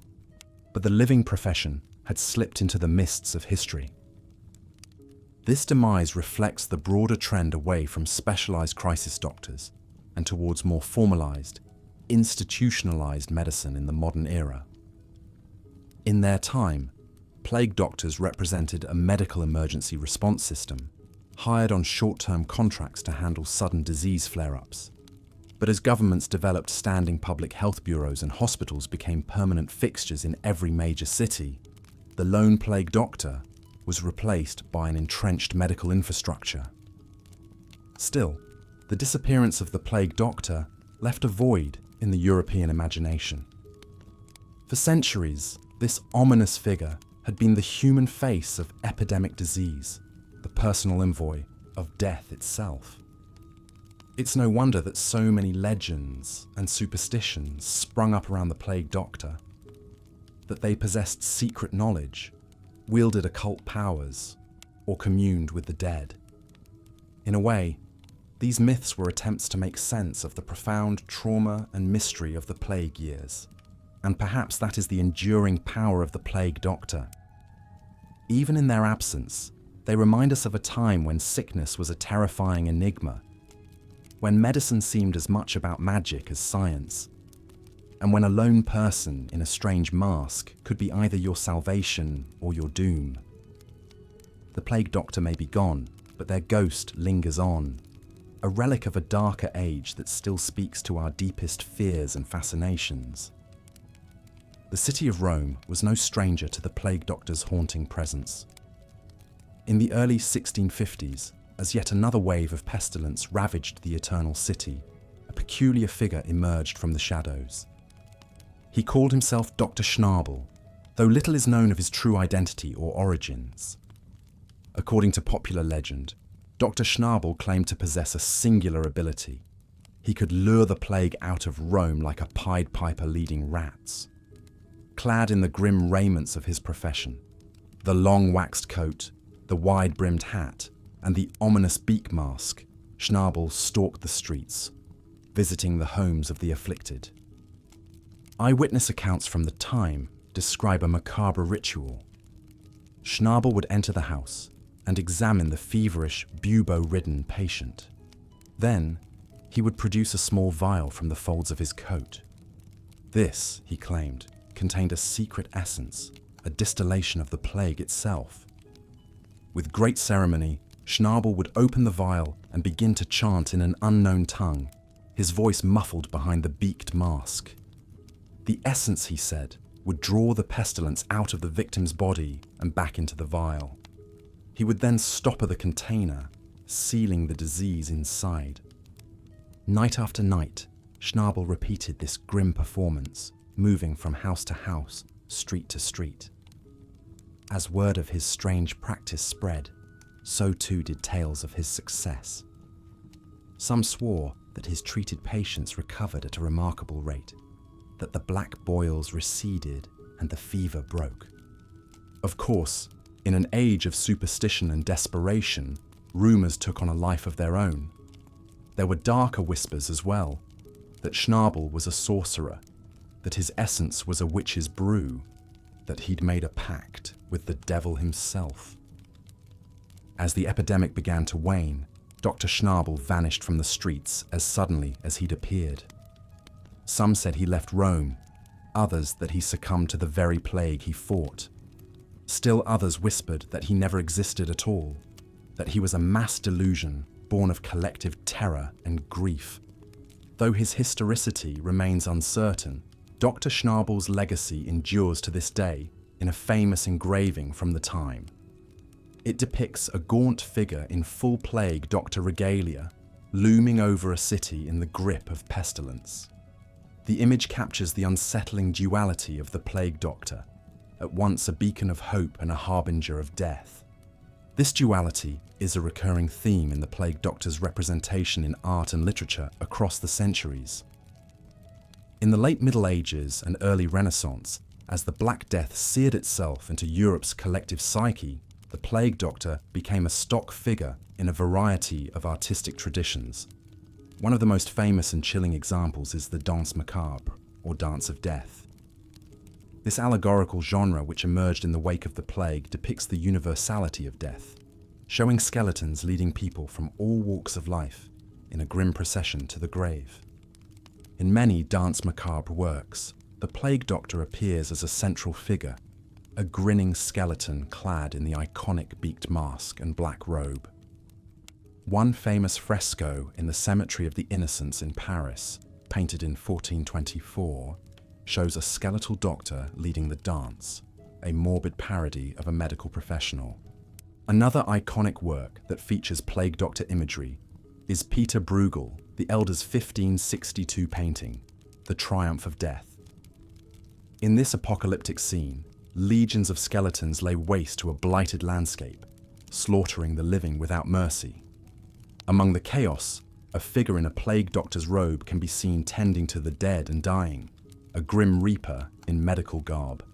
But the living profession had slipped into the mists of history. This demise reflects the broader trend away from specialized crisis doctors and towards more formalized, institutionalized medicine in the modern era. In their time, plague doctors represented a medical emergency response system, hired on short-term contracts to handle sudden disease flare-ups. But as governments developed standing public health bureaus and hospitals became permanent fixtures in every major city, the lone plague doctor was replaced by an entrenched medical infrastructure. Still, the disappearance of the plague doctor left a void in the European imagination. For centuries, this ominous figure had been the human face of epidemic disease, the personal envoy of death itself. It's no wonder that so many legends and superstitions sprung up around the plague doctor, that they possessed secret knowledge, wielded occult powers, or communed with the dead. In a way, these myths were attempts to make sense of the profound trauma and mystery of the plague years, and perhaps that is the enduring power of the plague doctor. Even in their absence, they remind us of a time when sickness was a terrifying enigma, when medicine seemed as much about magic as science, and when a lone person in a strange mask could be either your salvation or your doom. The plague doctor may be gone, but their ghost lingers on, a relic of a darker age that still speaks to our deepest fears and fascinations. The city of Rome was no stranger to the plague doctor's haunting presence. In the early 1650s, as yet another wave of pestilence ravaged the Eternal City, a peculiar figure emerged from the shadows. He called himself Dr. Schnabel, though little is known of his true identity or origins. According to popular legend, Dr. Schnabel claimed to possess a singular ability. He could lure the plague out of Rome like a Pied Piper leading rats. Clad in the grim raiments of his profession, the long waxed coat, the wide-brimmed hat, and the ominous beak mask, Schnabel stalked the streets, visiting the homes of the afflicted. Eyewitness accounts from the time describe a macabre ritual. Schnabel would enter the house and examine the feverish, bubo-ridden patient. Then, he would produce a small vial from the folds of his coat. This, he claimed, contained a secret essence, a distillation of the plague itself. With great ceremony, Schnabel would open the vial and begin to chant in an unknown tongue, his voice muffled behind the beaked mask. The essence, he said, would draw the pestilence out of the victim's body and back into the vial. He would then stopper the container, sealing the disease inside. Night after night, Schnabel repeated this grim performance, moving from house to house, street to street. As word of his strange practice spread, so too did tales of his success. Some swore that his treated patients recovered at a remarkable rate. that the black boils receded and the fever broke. Of course, in an age of superstition and desperation, rumours took on a life of their own. There were darker whispers as well, that Schnabel was a sorcerer, that his essence was a witch's brew, that he'd made a pact with the devil himself. As the epidemic began to wane, Dr. Schnabel vanished from the streets as suddenly as he'd appeared. Some said he left Rome, others that he succumbed to the very plague he fought. Still others whispered that he never existed at all, that he was a mass delusion born of collective terror and grief. Though his historicity remains uncertain, Dr. Schnabel's legacy endures to this day in a famous engraving from the time. It depicts a gaunt figure in full plague doctor regalia, looming over a city in the grip of pestilence. The image captures the unsettling duality of the plague doctor, at once a beacon of hope and a harbinger of death. This duality is a recurring theme in the plague doctor's representation in art and literature across the centuries. In the late Middle Ages and early Renaissance, as the Black Death seared itself into Europe's collective psyche, the plague doctor became a stock figure in a variety of artistic traditions. One of the most famous and chilling examples is the Danse Macabre, or Dance of Death. This allegorical genre, which emerged in the wake of the plague, depicts the universality of death, showing skeletons leading people from all walks of life in a grim procession to the grave. In many Danse Macabre works, the plague doctor appears as a central figure, a grinning skeleton clad in the iconic beaked mask and black robe. One famous fresco in the Cemetery of the Innocents in Paris, painted in 1424, shows a skeletal doctor leading the dance, a morbid parody of a medical professional. Another iconic work that features plague doctor imagery is Peter Bruegel, the Elder's 1562 painting, The Triumph of Death. In this apocalyptic scene, legions of skeletons lay waste to a blighted landscape, slaughtering the living without mercy. Among the chaos, a figure in a plague doctor's robe can be seen tending to the dead and dying, a grim reaper in medical garb.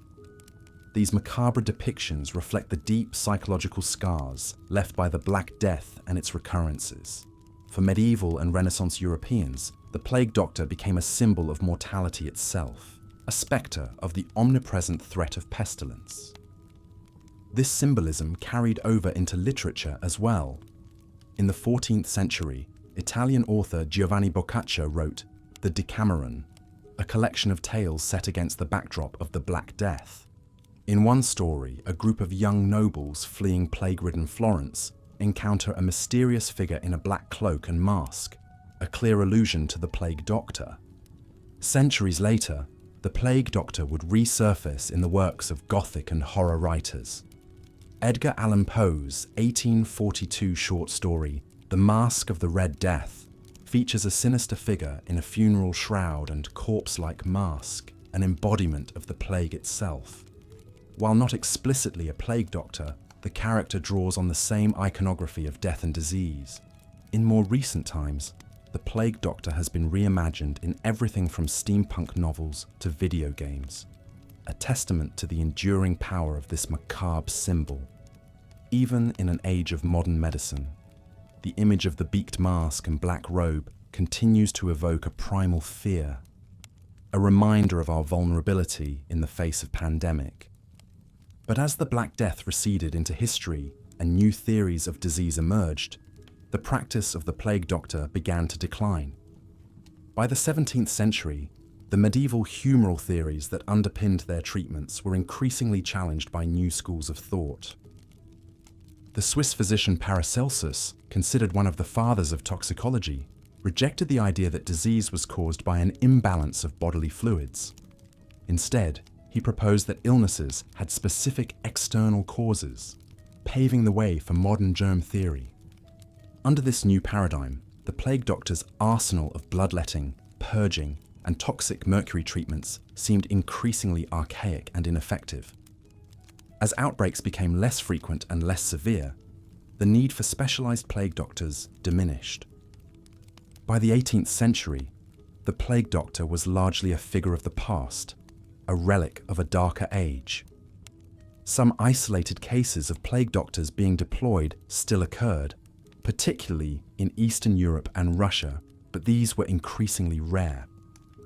These macabre depictions reflect the deep psychological scars left by the Black Death and its recurrences. For medieval and Renaissance Europeans, the plague doctor became a symbol of mortality itself, a spectre of the omnipresent threat of pestilence. This symbolism carried over into literature as well. In the 14th century, Italian author Giovanni Boccaccio wrote The Decameron, a collection of tales set against the backdrop of the Black Death. In one story, a group of young nobles fleeing plague-ridden Florence encounter a mysterious figure in a black cloak and mask, a clear allusion to the plague doctor. Centuries later, the plague doctor would resurface in the works of Gothic and horror writers. Edgar Allan Poe's 1842 short story, The Masque of the Red Death, features a sinister figure in a funeral shroud and corpse-like mask, an embodiment of the plague itself. While not explicitly a plague doctor, the character draws on the same iconography of death and disease. In more recent times, the plague doctor has been reimagined in everything from steampunk novels to video games, a testament to the enduring power of this macabre symbol. Even in an age of modern medicine, the image of the beaked mask and black robe continues to evoke a primal fear, a reminder of our vulnerability in the face of pandemic. But as the Black Death receded into history and new theories of disease emerged, the practice of the plague doctor began to decline. By the 17th century, the medieval humoral theories that underpinned their treatments were increasingly challenged by new schools of thought. The Swiss physician Paracelsus, considered one of the fathers of toxicology, rejected the idea that disease was caused by an imbalance of bodily fluids. Instead, he proposed that illnesses had specific external causes, paving the way for modern germ theory. Under this new paradigm, the plague doctor's arsenal of bloodletting, purging, and toxic mercury treatments seemed increasingly archaic and ineffective. As outbreaks became less frequent and less severe, the need for specialized plague doctors diminished. By the 18th century, the plague doctor was largely a figure of the past, a relic of a darker age. Some isolated cases of plague doctors being deployed still occurred, particularly in Eastern Europe and Russia, but these were increasingly rare.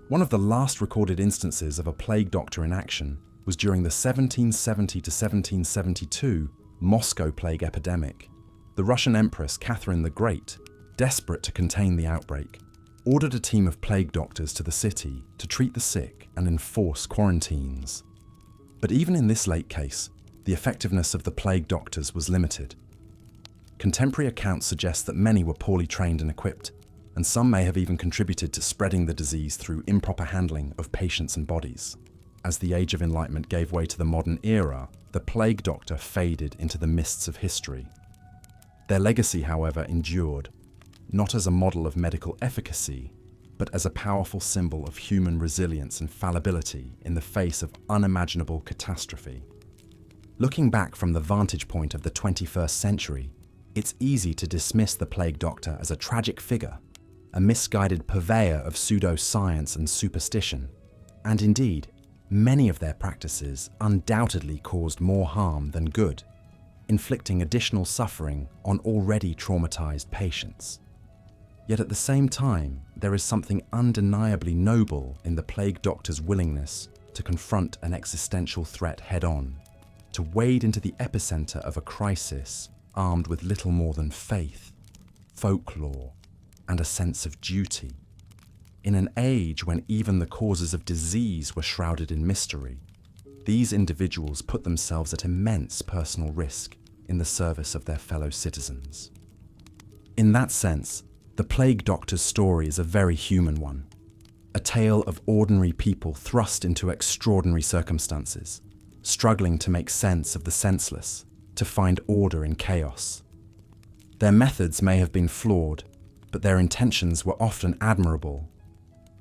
One of the last recorded instances of a plague doctor in action was during the 1770 to 1772 Moscow plague epidemic. The Russian Empress Catherine the Great, desperate to contain the outbreak, ordered a team of plague doctors to the city to treat the sick and enforce quarantines. But even in this late case, the effectiveness of the plague doctors was limited. Contemporary accounts suggest that many were poorly trained and equipped, and some may have even contributed to spreading the disease through improper handling of patients and bodies. As the Age of Enlightenment gave way to the modern era, the plague doctor faded into the mists of history. Their legacy, however, endured, not as a model of medical efficacy, but as a powerful symbol of human resilience and fallibility in the face of unimaginable catastrophe. Looking back from the vantage point of the 21st century, it's easy to dismiss the plague doctor as a tragic figure, a misguided purveyor of pseudoscience and superstition, and indeed, many of their practices undoubtedly caused more harm than good, inflicting additional suffering on already traumatized patients. Yet at the same time, there is something undeniably noble in the plague doctor's willingness to confront an existential threat head-on, to wade into the epicenter of a crisis armed with little more than faith, folklore, and a sense of duty. In an age when even the causes of disease were shrouded in mystery, these individuals put themselves at immense personal risk in the service of their fellow citizens. In that sense, the plague doctor's story is a very human one, a tale of ordinary people thrust into extraordinary circumstances, struggling to make sense of the senseless, to find order in chaos. Their methods may have been flawed, but their intentions were often admirable,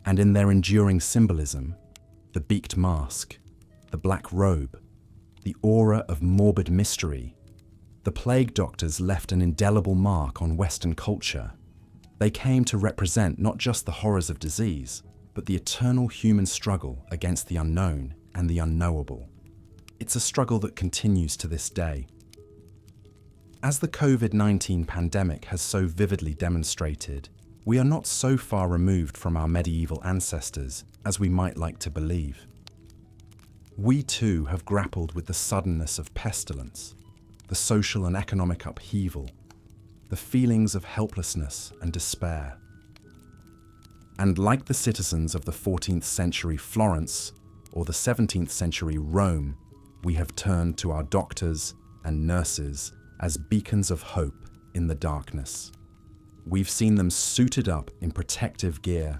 and in their enduring symbolism, the beaked mask, the black robe, the aura of morbid mystery, the plague doctors left an indelible mark on Western culture. They came to represent not just the horrors of disease, but the eternal human struggle against the unknown and the unknowable. It's a struggle that continues to this day. As the COVID-19 pandemic has so vividly demonstrated, we are not so far removed from our medieval ancestors as we might like to believe. We too have grappled with the suddenness of pestilence, the social and economic upheaval, the feelings of helplessness and despair. And like the citizens of the 14th century Florence or the 17th century Rome, we have turned to our doctors and nurses as beacons of hope in the darkness. We've seen them suited up in protective gear,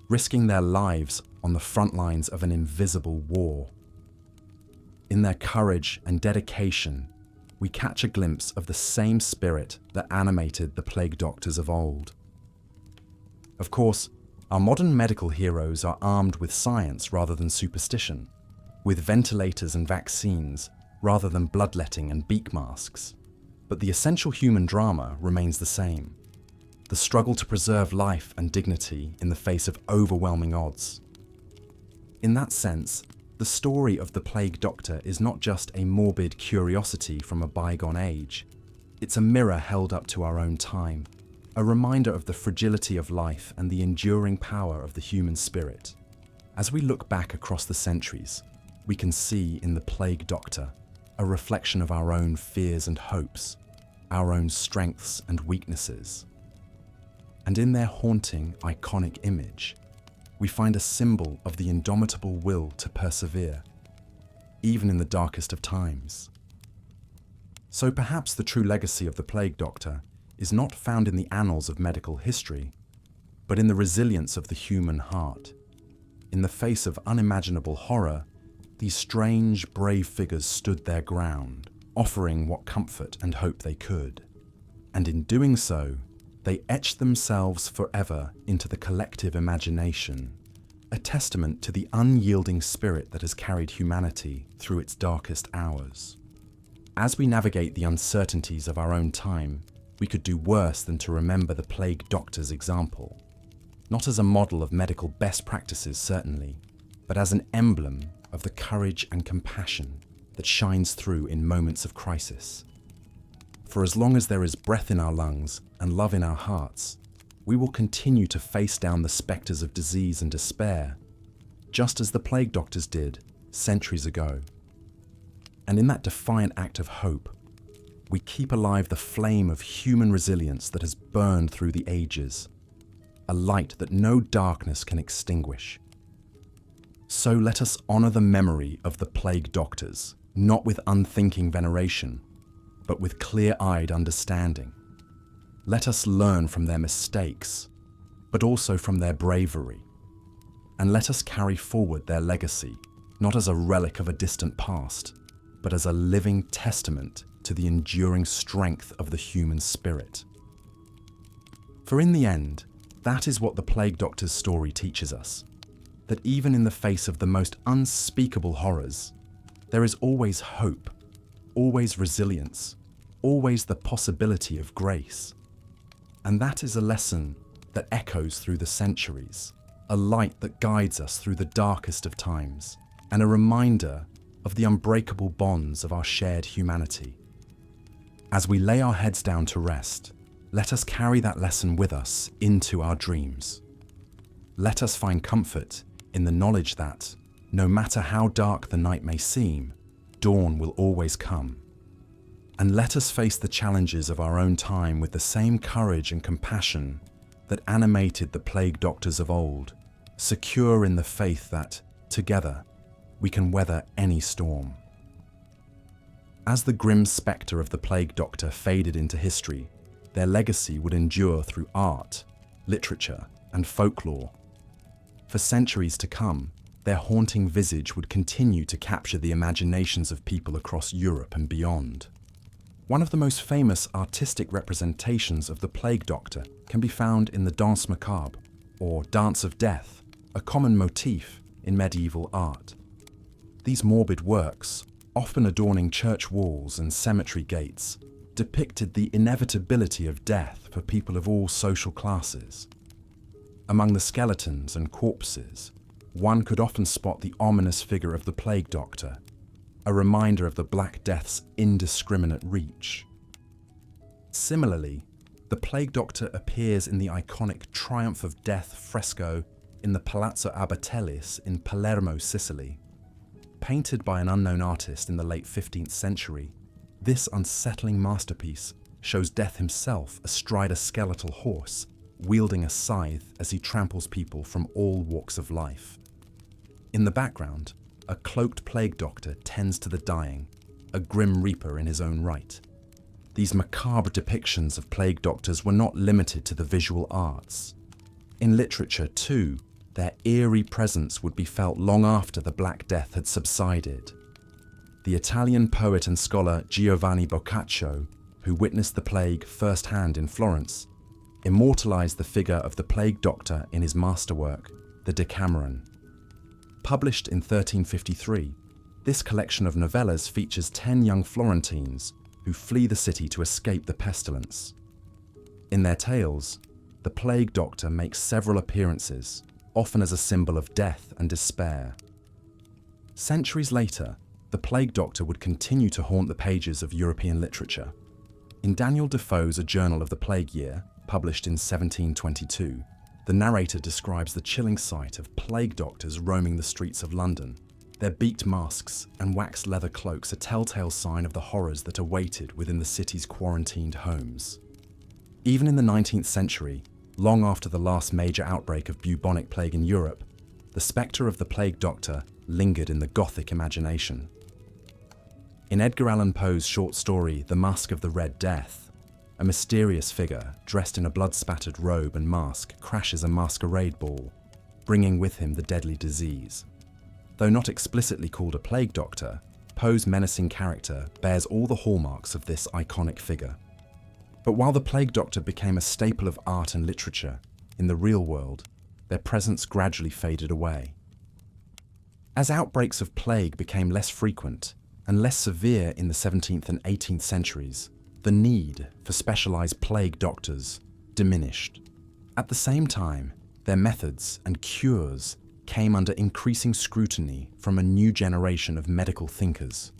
risking their lives on the front lines of an invisible war. In their courage and dedication, we catch a glimpse of the same spirit that animated the plague doctors of old. Of course, our modern medical heroes are armed with science rather than superstition, with ventilators and vaccines rather than bloodletting and beak masks. But the essential human drama remains the same: the struggle to preserve life and dignity in the face of overwhelming odds. In that sense, the story of the plague doctor is not just a morbid curiosity from a bygone age. It's a mirror held up to our own time, a reminder of the fragility of life and the enduring power of the human spirit. As we look back across the centuries, we can see in the plague doctor a reflection of our own fears and hopes, our own strengths and weaknesses. And in their haunting, iconic image, we find a symbol of the indomitable will to persevere, even in the darkest of times. So perhaps the true legacy of the plague doctor is not found in the annals of medical history, but in the resilience of the human heart. In the face of unimaginable horror, these strange, brave figures stood their ground, offering what comfort and hope they could. And in doing so, they etched themselves forever into the collective imagination, a testament to the unyielding spirit that has carried humanity through its darkest hours. As we navigate the uncertainties of our own time, we could do worse than to remember the plague doctor's example. not as a model of medical best practices certainly, but as an emblem of the courage and compassion that shines through in moments of crisis. For as long as there is breath in our lungs and love in our hearts, we will continue to face down the spectres of disease and despair, just as the plague doctors did centuries ago. And in that defiant act of hope, we keep alive the flame of human resilience that has burned through the ages, a light that no darkness can extinguish. So let us honor the memory of the plague doctors, not with unthinking veneration, but with clear-eyed understanding. Let us learn from their mistakes, but also from their bravery. And let us carry forward their legacy, not as a relic of a distant past, but as a living testament to the enduring strength of the human spirit. For in the end, that is what the plague doctor's story teaches us, that even in the face of the most unspeakable horrors, there is always hope, always resilience, always the possibility of grace. And that is a lesson that echoes through the centuries, a light that guides us through the darkest of times, and a reminder of the unbreakable bonds of our shared humanity. As we lay our heads down to rest, let us carry that lesson with us into our dreams. Let us find comfort in the knowledge that, no matter how dark the night may seem, dawn will always come. And let us face the challenges of our own time with the same courage and compassion that animated the plague doctors of old, secure in the faith that, together, we can weather any storm. As the grim spectre of the plague doctor faded into history, their legacy would endure through art, literature, and folklore. For centuries to come, their haunting visage would continue to capture the imaginations of people across Europe and beyond. One of the most famous artistic representations of the plague doctor can be found in the Danse Macabre, or Dance of Death, a common motif in medieval art. These morbid works, often adorning church walls and cemetery gates, depicted the inevitability of death for people of all social classes. Among the skeletons and corpses, one could often spot the ominous figure of the plague doctor, a reminder of the Black Death's indiscriminate reach. Similarly, the plague doctor appears in the iconic Triumph of Death fresco in the Palazzo Abatellis in Palermo, Sicily. Painted by an unknown artist in the late 15th century, this unsettling masterpiece shows Death himself astride a skeletal horse, wielding a scythe as he tramples people from all walks of life. In the background, a cloaked plague doctor tends to the dying, a grim reaper in his own right. These macabre depictions of plague doctors were not limited to the visual arts. In literature, too, their eerie presence would be felt long after the Black Death had subsided. The Italian poet and scholar Giovanni Boccaccio, who witnessed the plague firsthand in Florence, immortalized the figure of the plague doctor in his masterwork, the Decameron. Published in 1353, this collection of novellas features 10 young Florentines who flee the city to escape the pestilence. In their tales, the plague doctor makes several appearances, often as a symbol of death and despair. Centuries later, the plague doctor would continue to haunt the pages of European literature. In Daniel Defoe's A Journal of the Plague Year, published in 1722, the narrator describes the chilling sight of plague doctors roaming the streets of London. Their beaked masks and waxed leather cloaks a telltale sign of the horrors that awaited within the city's quarantined homes. Even in the 19th century, long after the last major outbreak of bubonic plague in Europe, the spectre of the plague doctor lingered in the Gothic imagination. In Edgar Allan Poe's short story The Masque of the Red Death, a mysterious figure dressed in a blood-spattered robe and mask crashes a masquerade ball, bringing with him the deadly disease. Though not explicitly called a plague doctor, Poe's menacing character bears all the hallmarks of this iconic figure. But while the plague doctor became a staple of art and literature, in the real world, their presence gradually faded away. As outbreaks of plague became less frequent and less severe in the 17th and 18th centuries, the need for specialized plague doctors diminished. At the same time, Their methods and cures came under increasing scrutiny from a new generation of medical thinkers.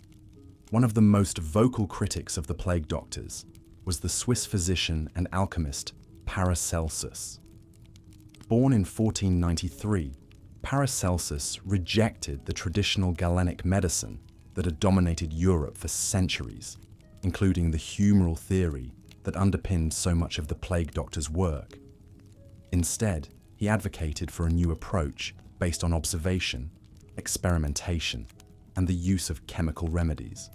One of the most vocal critics of the plague doctors was the Swiss physician and alchemist Paracelsus. Born in 1493, Paracelsus rejected the traditional Galenic medicine that had dominated Europe for centuries, including the humoral theory that underpinned so much of the plague doctor's work. Instead, he advocated for a new approach based on observation, experimentation, and the use of chemical remedies.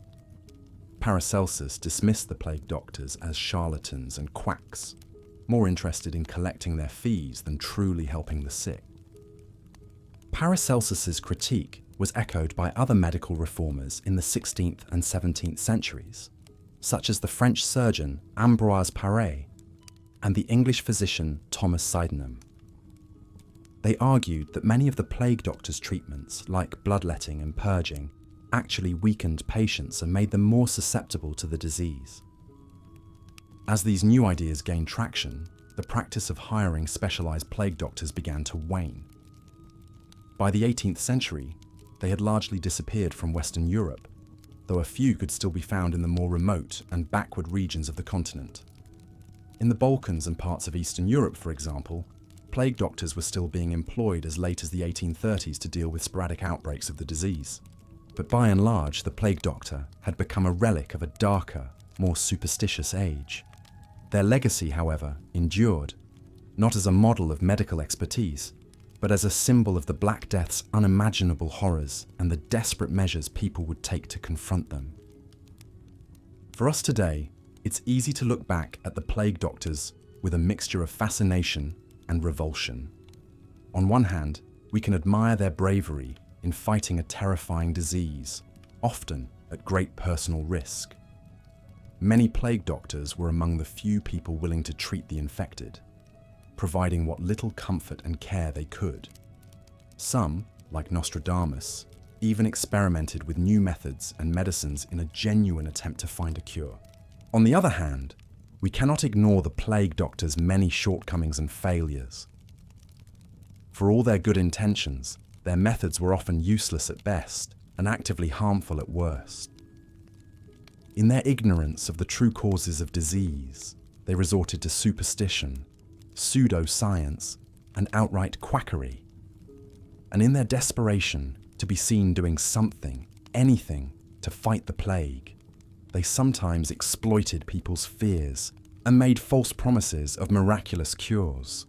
Paracelsus dismissed the plague doctors as charlatans and quacks, more interested in collecting their fees than truly helping the sick. Paracelsus's critique was echoed by other medical reformers in the 16th and 17th centuries, such as the French surgeon Ambroise Paré and the English physician Thomas Sydenham. They argued that many of the plague doctor's treatments, like bloodletting and purging, actually weakened patients and made them more susceptible to the disease. As these new ideas gained traction, the practice of hiring specialized plague doctors began to wane. By the 18th century, they had largely disappeared from Western Europe, though a few could still be found in the more remote and backward regions of the continent. In the Balkans and parts of Eastern Europe, for example, plague doctors were still being employed as late as the 1830s to deal with sporadic outbreaks of the disease. But by and large, the plague doctor had become a relic of a darker, more superstitious age. Their legacy, however, endured, not as a model of medical expertise, but as a symbol of the Black Death's unimaginable horrors and the desperate measures people would take to confront them. For us today, it's easy to look back at the plague doctors with a mixture of fascination and revulsion. On one hand, we can admire their bravery in fighting a terrifying disease, often at great personal risk. Many plague doctors were among the few people willing to treat the infected, providing what little comfort and care they could. Some, like Nostradamus, even experimented with new methods and medicines in a genuine attempt to find a cure. On the other hand, we cannot ignore the plague doctors' many shortcomings and failures. For all their good intentions, their methods were often useless at best and actively harmful at worst. In their ignorance of the true causes of disease, they resorted to superstition, pseudoscience, and outright quackery. And in their desperation to be seen doing something, anything, to fight the plague, they sometimes exploited people's fears and made false promises of miraculous cures.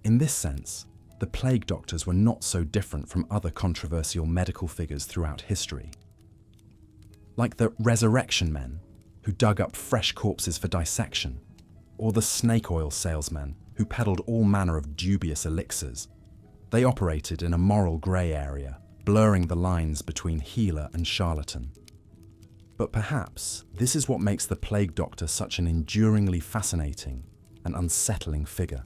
In this sense, the plague doctors were not so different from other controversial medical figures throughout history. Like the resurrection men, who dug up fresh corpses for dissection, or the snake oil salesmen who peddled all manner of dubious elixirs, they operated in a moral grey area, blurring the lines between healer and charlatan. But perhaps this is what makes the plague doctor such an enduringly fascinating and unsettling figure.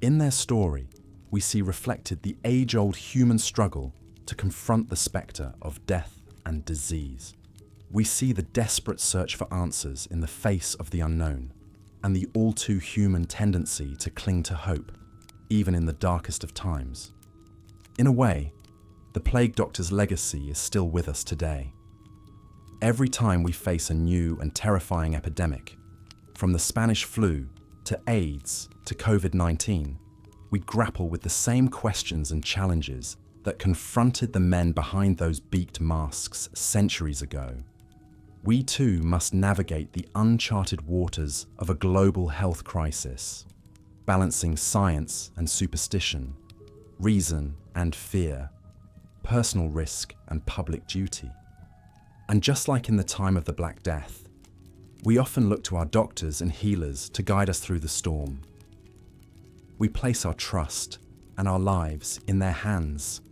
In their story, we see reflected the age-old human struggle to confront the spectre of death and disease. We see the desperate search for answers in the face of the unknown, and the all-too-human tendency to cling to hope, even in the darkest of times. In a way, the plague doctor's legacy is still with us today. Every time we face a new and terrifying epidemic, from the Spanish flu to AIDS to COVID-19, we grapple with the same questions and challenges that confronted the men behind those beaked masks centuries ago. We too must navigate the uncharted waters of a global health crisis, balancing science and superstition, reason and fear, personal risk and public duty. And just like in the time of the Black Death, we often look to our doctors and healers to guide us through the storm. We place our trust and our lives in their hands,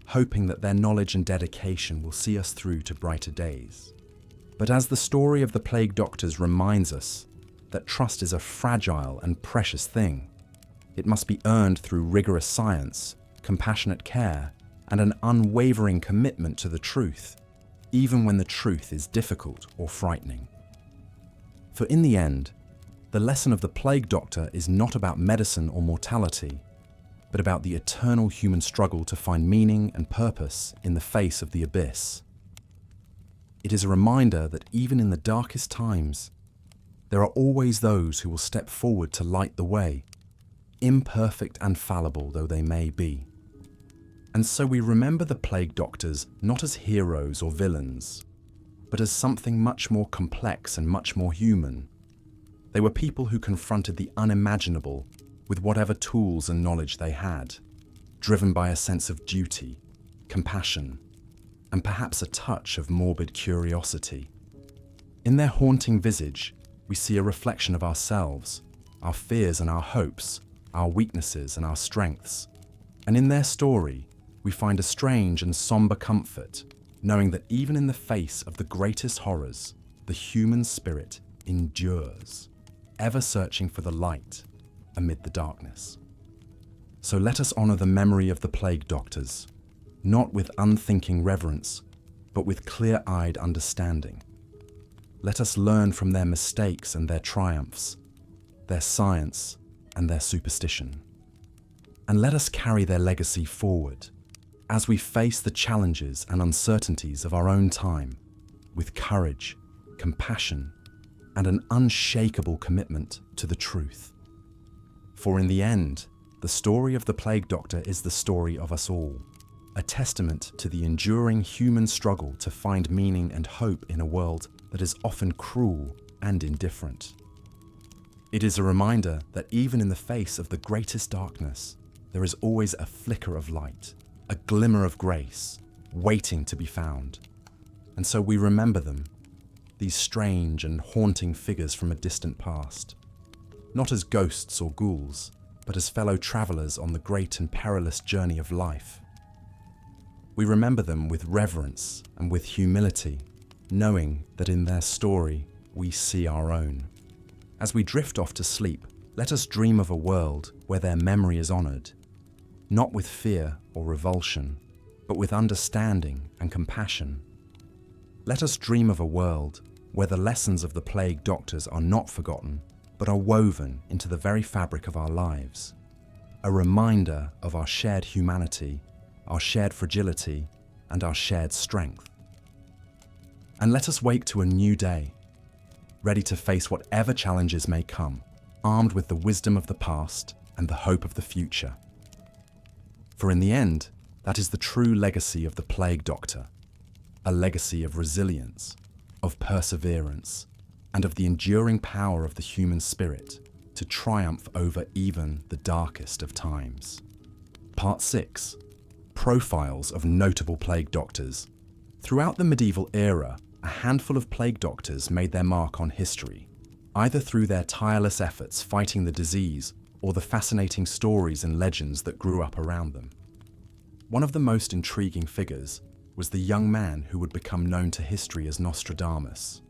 hoping that their knowledge and dedication will see us through to brighter days. But as the story of the plague doctors reminds us that trust is a fragile and precious thing, it must be earned through rigorous science, compassionate care, and an unwavering commitment to the truth, even when the truth is difficult or frightening. For in the end, The lesson of the Plague Doctor is not about medicine or mortality, but about the eternal human struggle to find meaning and purpose in the face of the abyss. It is a reminder that even in the darkest times, there are always those who will step forward to light the way, imperfect and fallible though they may be. And so we remember the Plague Doctors not as heroes or villains, but as something much more complex and much more human. They were people who confronted the unimaginable with whatever tools and knowledge they had, driven by a sense of duty, compassion, and perhaps a touch of morbid curiosity. In their haunting visage, we see a reflection of ourselves, our fears and our hopes, our weaknesses and our strengths. And in their story, we find a strange and somber comfort, knowing that even in the face of the greatest horrors, the human spirit endures, ever searching for the light amid the darkness. So let us honor the memory of the Plague Doctors, not with unthinking reverence, but with clear-eyed understanding. Let us learn from their mistakes and their triumphs, their science and their superstition. And let us carry their legacy forward as we face the challenges and uncertainties of our own time with courage, compassion, and an unshakable commitment to the truth. For in the end, the story of the Plague Doctor is the story of us all, a testament to the enduring human struggle to find meaning and hope in a world that is often cruel and indifferent. It is a reminder that even in the face of the greatest darkness, there is always a flicker of light, a glimmer of grace, waiting to be found. And so we remember them, these strange and haunting figures from a distant past, not as ghosts or ghouls, but as fellow travelers on the great and perilous journey of life. We remember them with reverence and with humility, knowing that in their story we see our own. As we drift off to sleep, let us dream of a world where their memory is honored, not with fear or revulsion, but with understanding and compassion. Let us dream of a world where the lessons of the Plague Doctors are not forgotten, but are woven into the very fabric of our lives, a reminder of our shared humanity, our shared fragility, and our shared strength. And let us wake to a new day, ready to face whatever challenges may come, armed with the wisdom of the past and the hope of the future. For in the end, that is the true legacy of the Plague Doctor, a legacy of resilience, of perseverance, and of the enduring power of the human spirit to triumph over even the darkest of times. Part 6. Profiles of notable Plague Doctors. Throughout the medieval era, a handful of Plague Doctors made their mark on history, either through their tireless efforts fighting the disease or the fascinating stories and legends that grew up around them. One of the most intriguing figures was the young man who would become known to history as Nostradamus.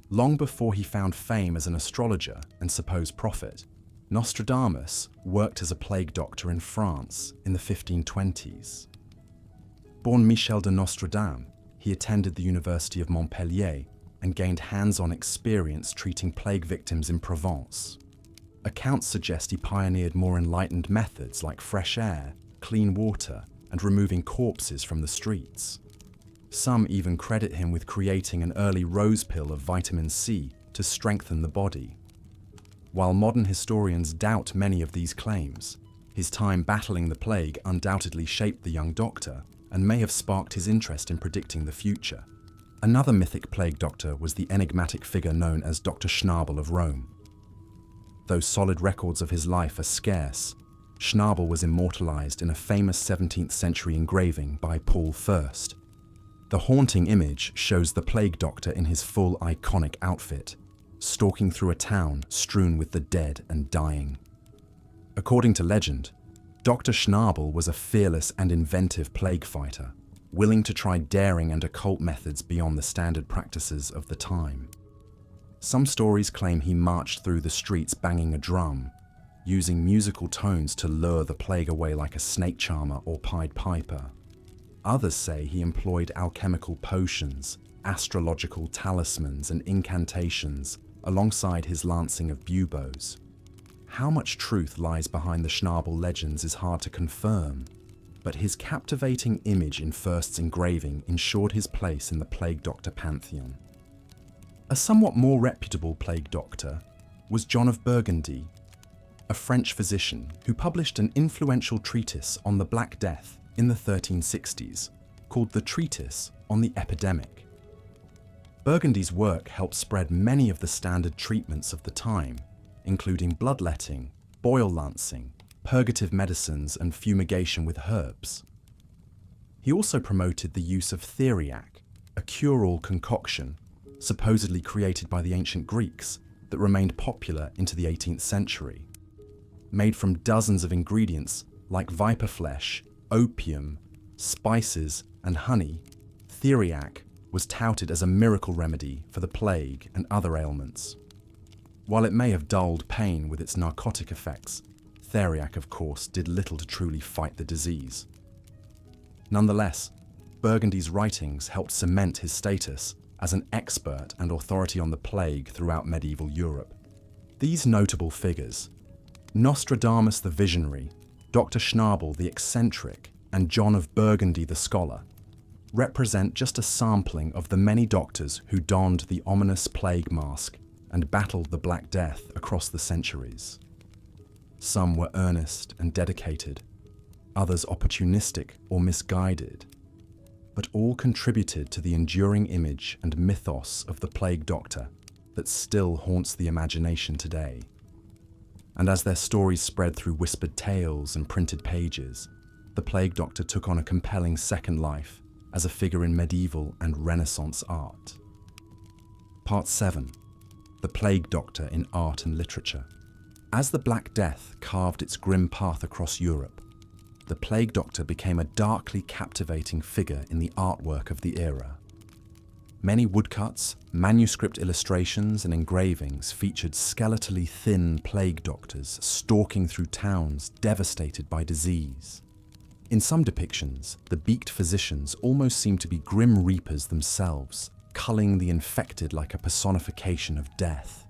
Long before he found fame as an astrologer and supposed prophet, Nostradamus worked as a plague doctor in France in the 1520s. Born Michel de Nostradam, he attended the University of Montpellier and gained hands-on experience treating plague victims in Provence. Accounts suggest he pioneered more enlightened methods like fresh air, clean water, and removing corpses from the streets. Some even credit him with creating an early rose pill of vitamin C to strengthen the body. While modern historians doubt many of these claims, his time battling the plague undoubtedly shaped the young doctor and may have sparked his interest in predicting the future. Another mythic plague doctor was the enigmatic figure known as Dr. Schnabel of Rome. Though solid records of his life are scarce, Schnabel was immortalized in a famous 17th century engraving by Paul Fürst. The haunting image shows the plague doctor in his full iconic outfit, stalking through a town strewn with the dead and dying. According to legend, Dr. Schnabel was a fearless and inventive plague fighter, willing to try daring and occult methods beyond the standard practices of the time. Some stories claim he marched through the streets banging a drum, using musical tones to lure the plague away like a snake charmer or Pied Piper. Others say he employed alchemical potions, astrological talismans, and incantations, alongside his lancing of buboes. How much truth lies behind the Schnabel legends is hard to confirm, but his captivating image in Fürst's engraving ensured his place in the plague doctor pantheon. A somewhat more reputable plague doctor was John of Burgundy, a French physician who published an influential treatise on the Black Death in the 1360s, called the Treatise on the Epidemic. Burgundy's work helped spread many of the standard treatments of the time, including bloodletting, boil lancing, purgative medicines, and fumigation with herbs. He also promoted the use of theriac, a cure-all concoction supposedly created by the ancient Greeks that remained popular into the 18th century. Made from dozens of ingredients like viper flesh, opium, spices, and honey, theriac was touted as a miracle remedy for the plague and other ailments. While it may have dulled pain with its narcotic effects, theriac, of course, did little to truly fight the disease. Nonetheless, Burgundy's writings helped cement his status as an expert and authority on the plague throughout medieval Europe. These notable figures, Nostradamus the visionary, Dr. Schnabel the eccentric, and John of Burgundy the scholar, represent just a sampling of the many doctors who donned the ominous plague mask and battled the Black Death across the centuries. Some were earnest and dedicated, others opportunistic or misguided, but all contributed to the enduring image and mythos of the plague doctor that still haunts the imagination today. And as their stories spread through whispered tales and printed pages, the plague doctor took on a compelling second life as a figure in medieval and Renaissance art. Part 7. The Plague Doctor in Art and Literature. As the Black Death carved its grim path across Europe, the plague doctor became a darkly captivating figure in the artwork of the era. Many woodcuts, manuscript illustrations, and engravings featured skeletally thin plague doctors stalking through towns devastated by disease. In some depictions, the beaked physicians almost seemed to be grim reapers themselves, culling the infected like a personification of death.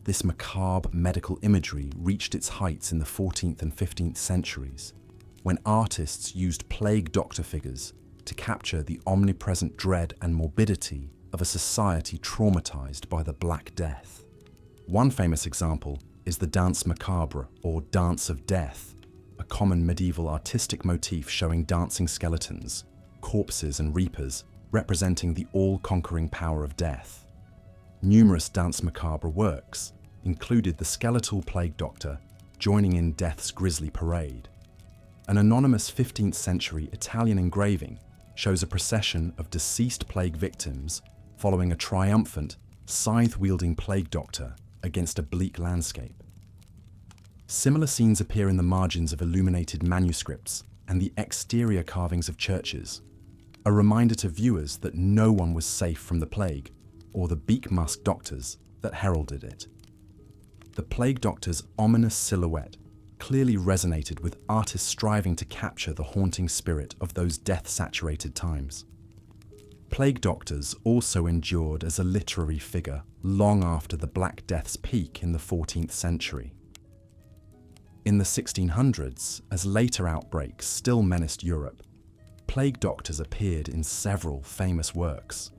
This macabre medical imagery reached its heights in the 14th and 15th centuries, when artists used plague doctor figures to capture the omnipresent dread and morbidity of a society traumatized by the Black Death. One famous example is the Danse Macabre, or Dance of Death, a common medieval artistic motif showing dancing skeletons, corpses, and reapers representing the all-conquering power of death. Numerous Danse Macabre works included the skeletal plague doctor joining in death's grisly parade. An anonymous 15th century Italian engraving shows a procession of deceased plague victims following a triumphant, scythe-wielding plague doctor against a bleak landscape. Similar scenes appear in the margins of illuminated manuscripts and the exterior carvings of churches, a reminder to viewers that no one was safe from the plague or the beak-masked doctors that heralded it. The plague doctor's ominous silhouette clearly resonated with artists striving to capture the haunting spirit of those death-saturated times. Plague doctors also endured as a literary figure long after the Black Death's peak in the 14th century. In the 1600s, as later outbreaks still menaced Europe, plague doctors appeared in several famous works.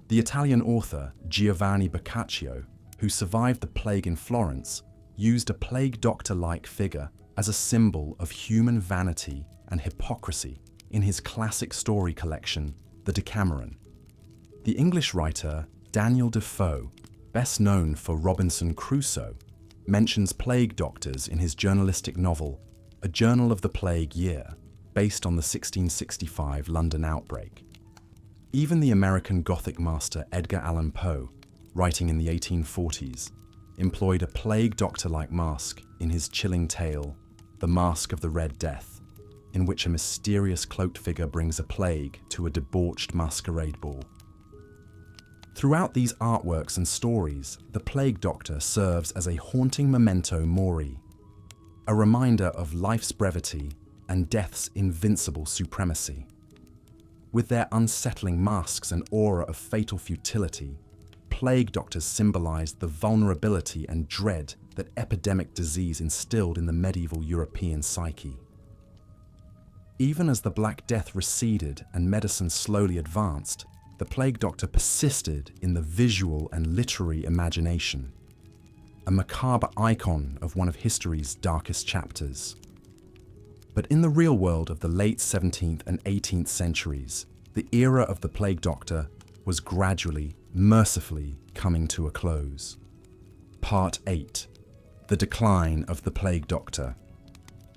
The Italian author Giovanni Boccaccio, who survived the plague in Florence, used a plague doctor-like figure as a symbol of human vanity and hypocrisy in his classic story collection, The Decameron. The English writer Daniel Defoe, best known for Robinson Crusoe, mentions plague doctors in his journalistic novel, A Journal of the Plague Year, based on the 1665 London outbreak. Even the American Gothic master Edgar Allan Poe, writing in the 1840s, employed a plague doctor-like mask in his chilling tale, The Mask of the Red Death, in which a mysterious cloaked figure brings a plague to a debauched masquerade ball. Throughout these artworks and stories, the plague doctor serves as a haunting memento mori, a reminder of life's brevity and death's invincible supremacy. With their unsettling masks and aura of fatal futility, plague doctors symbolized the vulnerability and dread that epidemic disease instilled in the medieval European psyche. Even as the Black Death receded and medicine slowly advanced, the plague doctor persisted in the visual and literary imagination, a macabre icon of one of history's darkest chapters. But in the real world of the late 17th and 18th centuries, the era of the plague doctor was gradually, mercifully coming to a close. Part 8. The Decline of the Plague Doctor.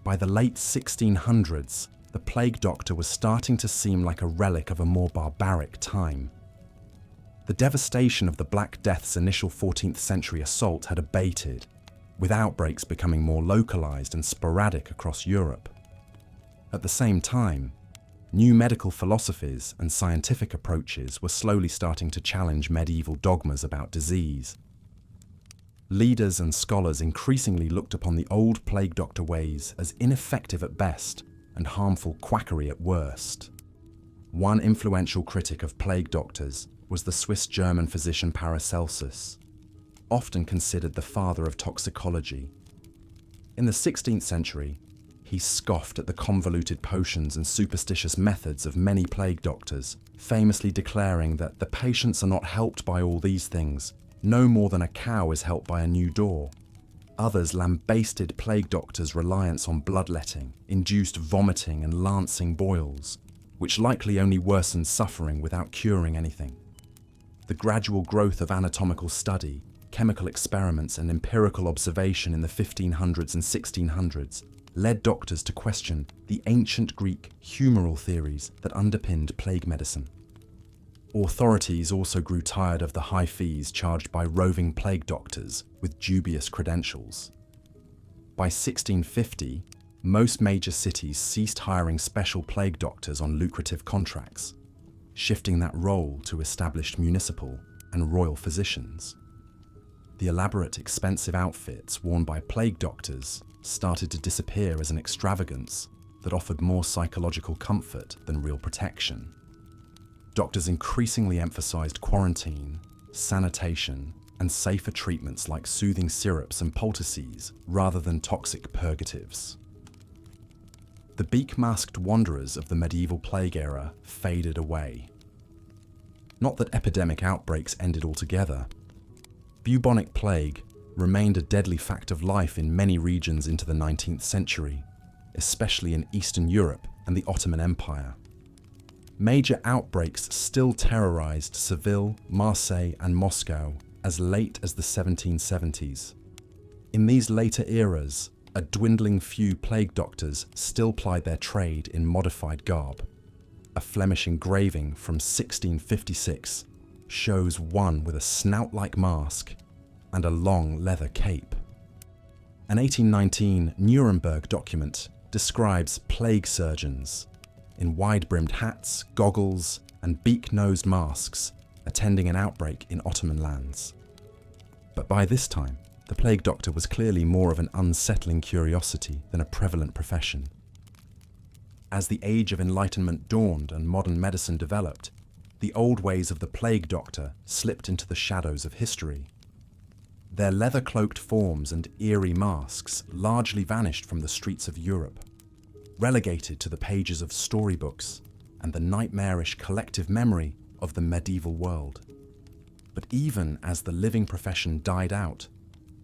By the late 1600s, the plague doctor was starting to seem like a relic of a more barbaric time. The devastation of the Black Death's initial 14th century assault had abated, with outbreaks becoming more localized and sporadic across Europe. At the same time, new medical philosophies and scientific approaches were slowly starting to challenge medieval dogmas about disease. Leaders and scholars increasingly looked upon the old plague doctor ways as ineffective at best and harmful quackery at worst. One influential critic of plague doctors was the Swiss-German physician Paracelsus, often considered the father of toxicology. In the 16th century, he scoffed at the convoluted potions and superstitious methods of many plague doctors, famously declaring that the patients are not helped by all these things, no more than a cow is helped by a new door. Others lambasted plague doctors' reliance on bloodletting, induced vomiting and lancing boils, which likely only worsened suffering without curing anything. The gradual growth of anatomical study, chemical experiments and empirical observation in the 1500s and 1600s led doctors to question the ancient Greek humoral theories that underpinned plague medicine. Authorities also grew tired of the high fees charged by roving plague doctors with dubious credentials. By 1650, most major cities ceased hiring special plague doctors on lucrative contracts, shifting that role to established municipal and royal physicians. The elaborate, expensive outfits worn by plague doctors started to disappear as an extravagance that offered more psychological comfort than real protection. Doctors increasingly emphasized quarantine, sanitation, and safer treatments like soothing syrups and poultices rather than toxic purgatives. The beak-masked wanderers of the medieval plague era faded away. Not that epidemic outbreaks ended altogether. Bubonic plague remained a deadly fact of life in many regions into the 19th century, especially in Eastern Europe and the Ottoman Empire. Major outbreaks still terrorized Seville, Marseille, and Moscow as late as the 1770s. In these later eras, a dwindling few plague doctors still plied their trade in modified garb. A Flemish engraving from 1656 shows one with a snout-like mask and a long leather cape. An 1819 Nuremberg document describes plague surgeons in wide-brimmed hats, goggles, and beak-nosed masks attending an outbreak in Ottoman lands. But by this time, the plague doctor was clearly more of an unsettling curiosity than a prevalent profession. As the Age of Enlightenment dawned and modern medicine developed, the old ways of the plague doctor slipped into the shadows of history. Their leather-cloaked forms and eerie masks largely vanished from the streets of Europe, relegated to the pages of storybooks and the nightmarish collective memory of the medieval world. But even as the living profession died out,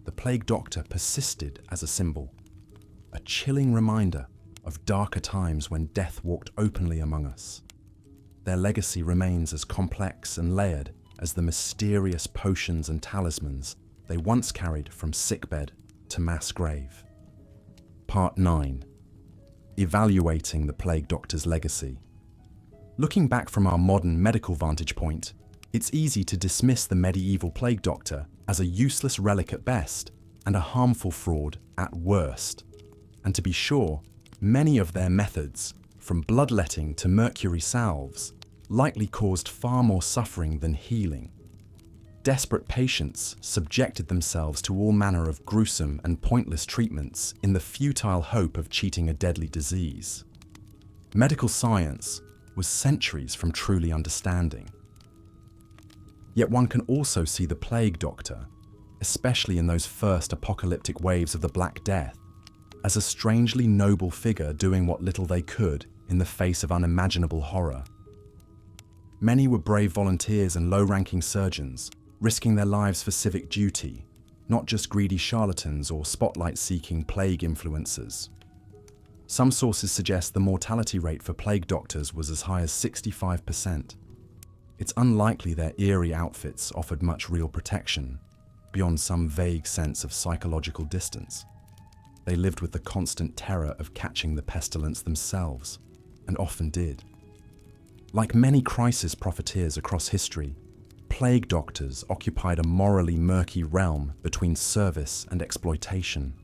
the plague doctor persisted as a symbol, a chilling reminder of darker times when death walked openly among us. Their legacy remains as complex and layered as the mysterious potions and talismans they once carried from sickbed to mass grave. Part 9. Evaluating the plague doctor's legacy. Looking back from our modern medical vantage point, it's easy to dismiss the medieval plague doctor as a useless relic at best and a harmful fraud at worst. And to be sure, many of their methods, from bloodletting to mercury salves, likely caused far more suffering than healing. Desperate patients subjected themselves to all manner of gruesome and pointless treatments in the futile hope of cheating a deadly disease. Medical science was centuries from truly understanding. Yet one can also see the Plague Doctor, especially in those first apocalyptic waves of the Black Death, as a strangely noble figure doing what little they could in the face of unimaginable horror. Many were brave volunteers and low-ranking surgeons, risking their lives for civic duty, not just greedy charlatans or spotlight-seeking plague influencers. Some sources suggest the mortality rate for plague doctors was as high as 65%. It's unlikely their eerie outfits offered much real protection, beyond some vague sense of psychological distance. They lived with the constant terror of catching the pestilence themselves, and often did. Like many crisis profiteers across history, plague doctors occupied a morally murky realm between service and exploitation.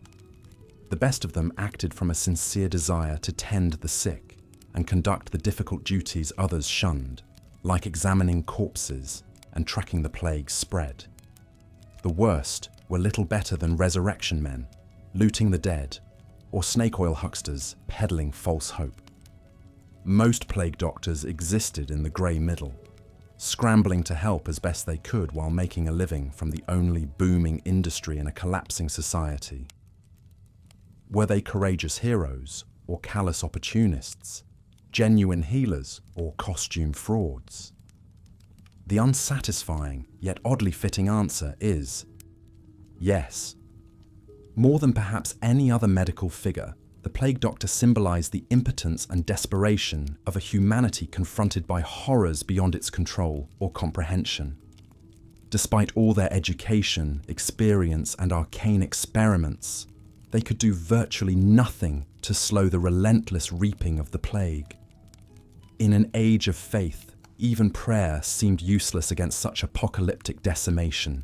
The best of them acted from a sincere desire to tend the sick and conduct the difficult duties others shunned, like examining corpses and tracking the plague's spread. The worst were little better than resurrection men, looting the dead, or snake oil hucksters peddling false hope. Most plague doctors existed in the grey middle, scrambling to help as best they could while making a living from the only booming industry in a collapsing society. Were they courageous heroes or callous opportunists, genuine healers or costume frauds? The unsatisfying yet oddly fitting answer is yes. More than perhaps any other medical figure, the plague doctor symbolized the impotence and desperation of a humanity confronted by horrors beyond its control or comprehension. Despite all their education, experience, and arcane experiments, they could do virtually nothing to slow the relentless reaping of the plague. In an age of faith, even prayer seemed useless against such apocalyptic decimation.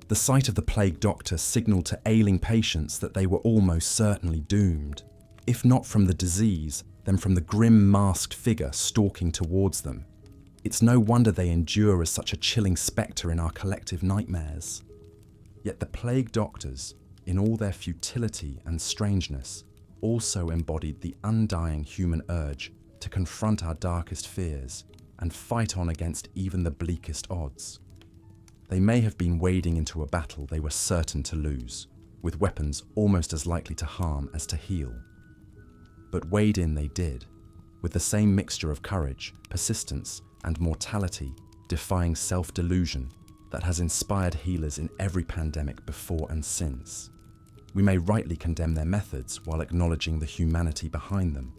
The sight of the plague doctor signaled to ailing patients that they were almost certainly doomed, if not from the disease, then from the grim masked figure stalking towards them. It's no wonder they endure as such a chilling spectre in our collective nightmares. Yet the plague doctors, in all their futility and strangeness, also embodied the undying human urge to confront our darkest fears and fight on against even the bleakest odds. They may have been wading into a battle they were certain to lose, with weapons almost as likely to harm as to heal. But wade in they did, with the same mixture of courage, persistence, and mortality, defying self-delusion that has inspired healers in every pandemic before and since. We may rightly condemn their methods while acknowledging the humanity behind them.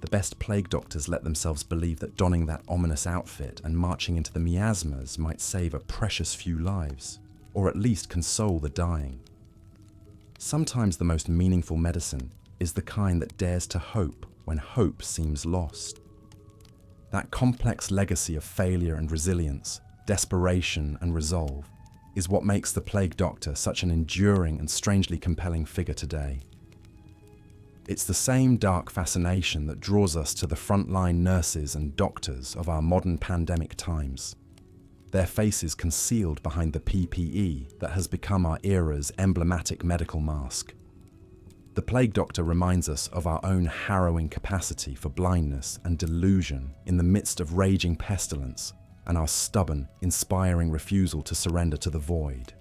The best plague doctors let themselves believe that donning that ominous outfit and marching into the miasmas might save a precious few lives, or at least console the dying. Sometimes the most meaningful medicine is the kind that dares to hope when hope seems lost. That complex legacy of failure and resilience, desperation and resolve, is what makes the plague doctor such an enduring and strangely compelling figure today. It's the same dark fascination that draws us to the frontline nurses and doctors of our modern pandemic times, their faces concealed behind the PPE that has become our era's emblematic medical mask. The plague doctor reminds us of our own harrowing capacity for blindness and delusion in the midst of raging pestilence and our stubborn, inspiring refusal to surrender to the void.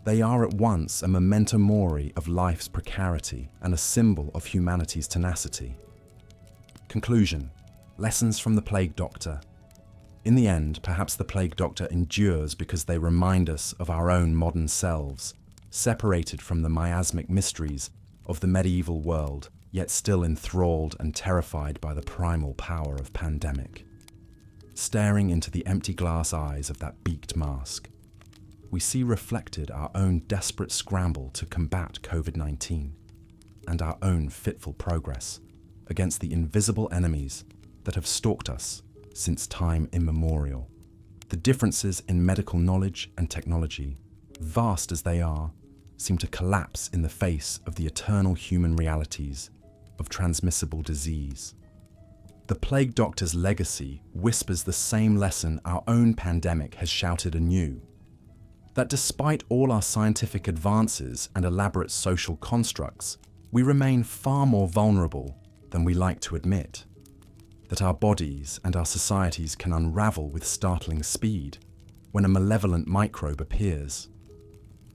They are at once a memento mori of life's precarity and a symbol of humanity's tenacity. Conclusion: lessons from the plague doctor. In the end, perhaps the plague doctor endures because they remind us of our own modern selves, separated from the miasmic mysteries of the medieval world, yet still enthralled and terrified by the primal power of pandemic. Staring into the empty glass eyes of that beaked mask, we see reflected our own desperate scramble to combat COVID-19 and our own fitful progress against the invisible enemies that have stalked us since time immemorial. The differences in medical knowledge and technology, vast as they are, seem to collapse in the face of the eternal human realities of transmissible disease. The plague doctor's legacy whispers the same lesson our own pandemic has shouted anew: that despite all our scientific advances and elaborate social constructs, we remain far more vulnerable than we like to admit. That our bodies and our societies can unravel with startling speed, when a malevolent microbe appears,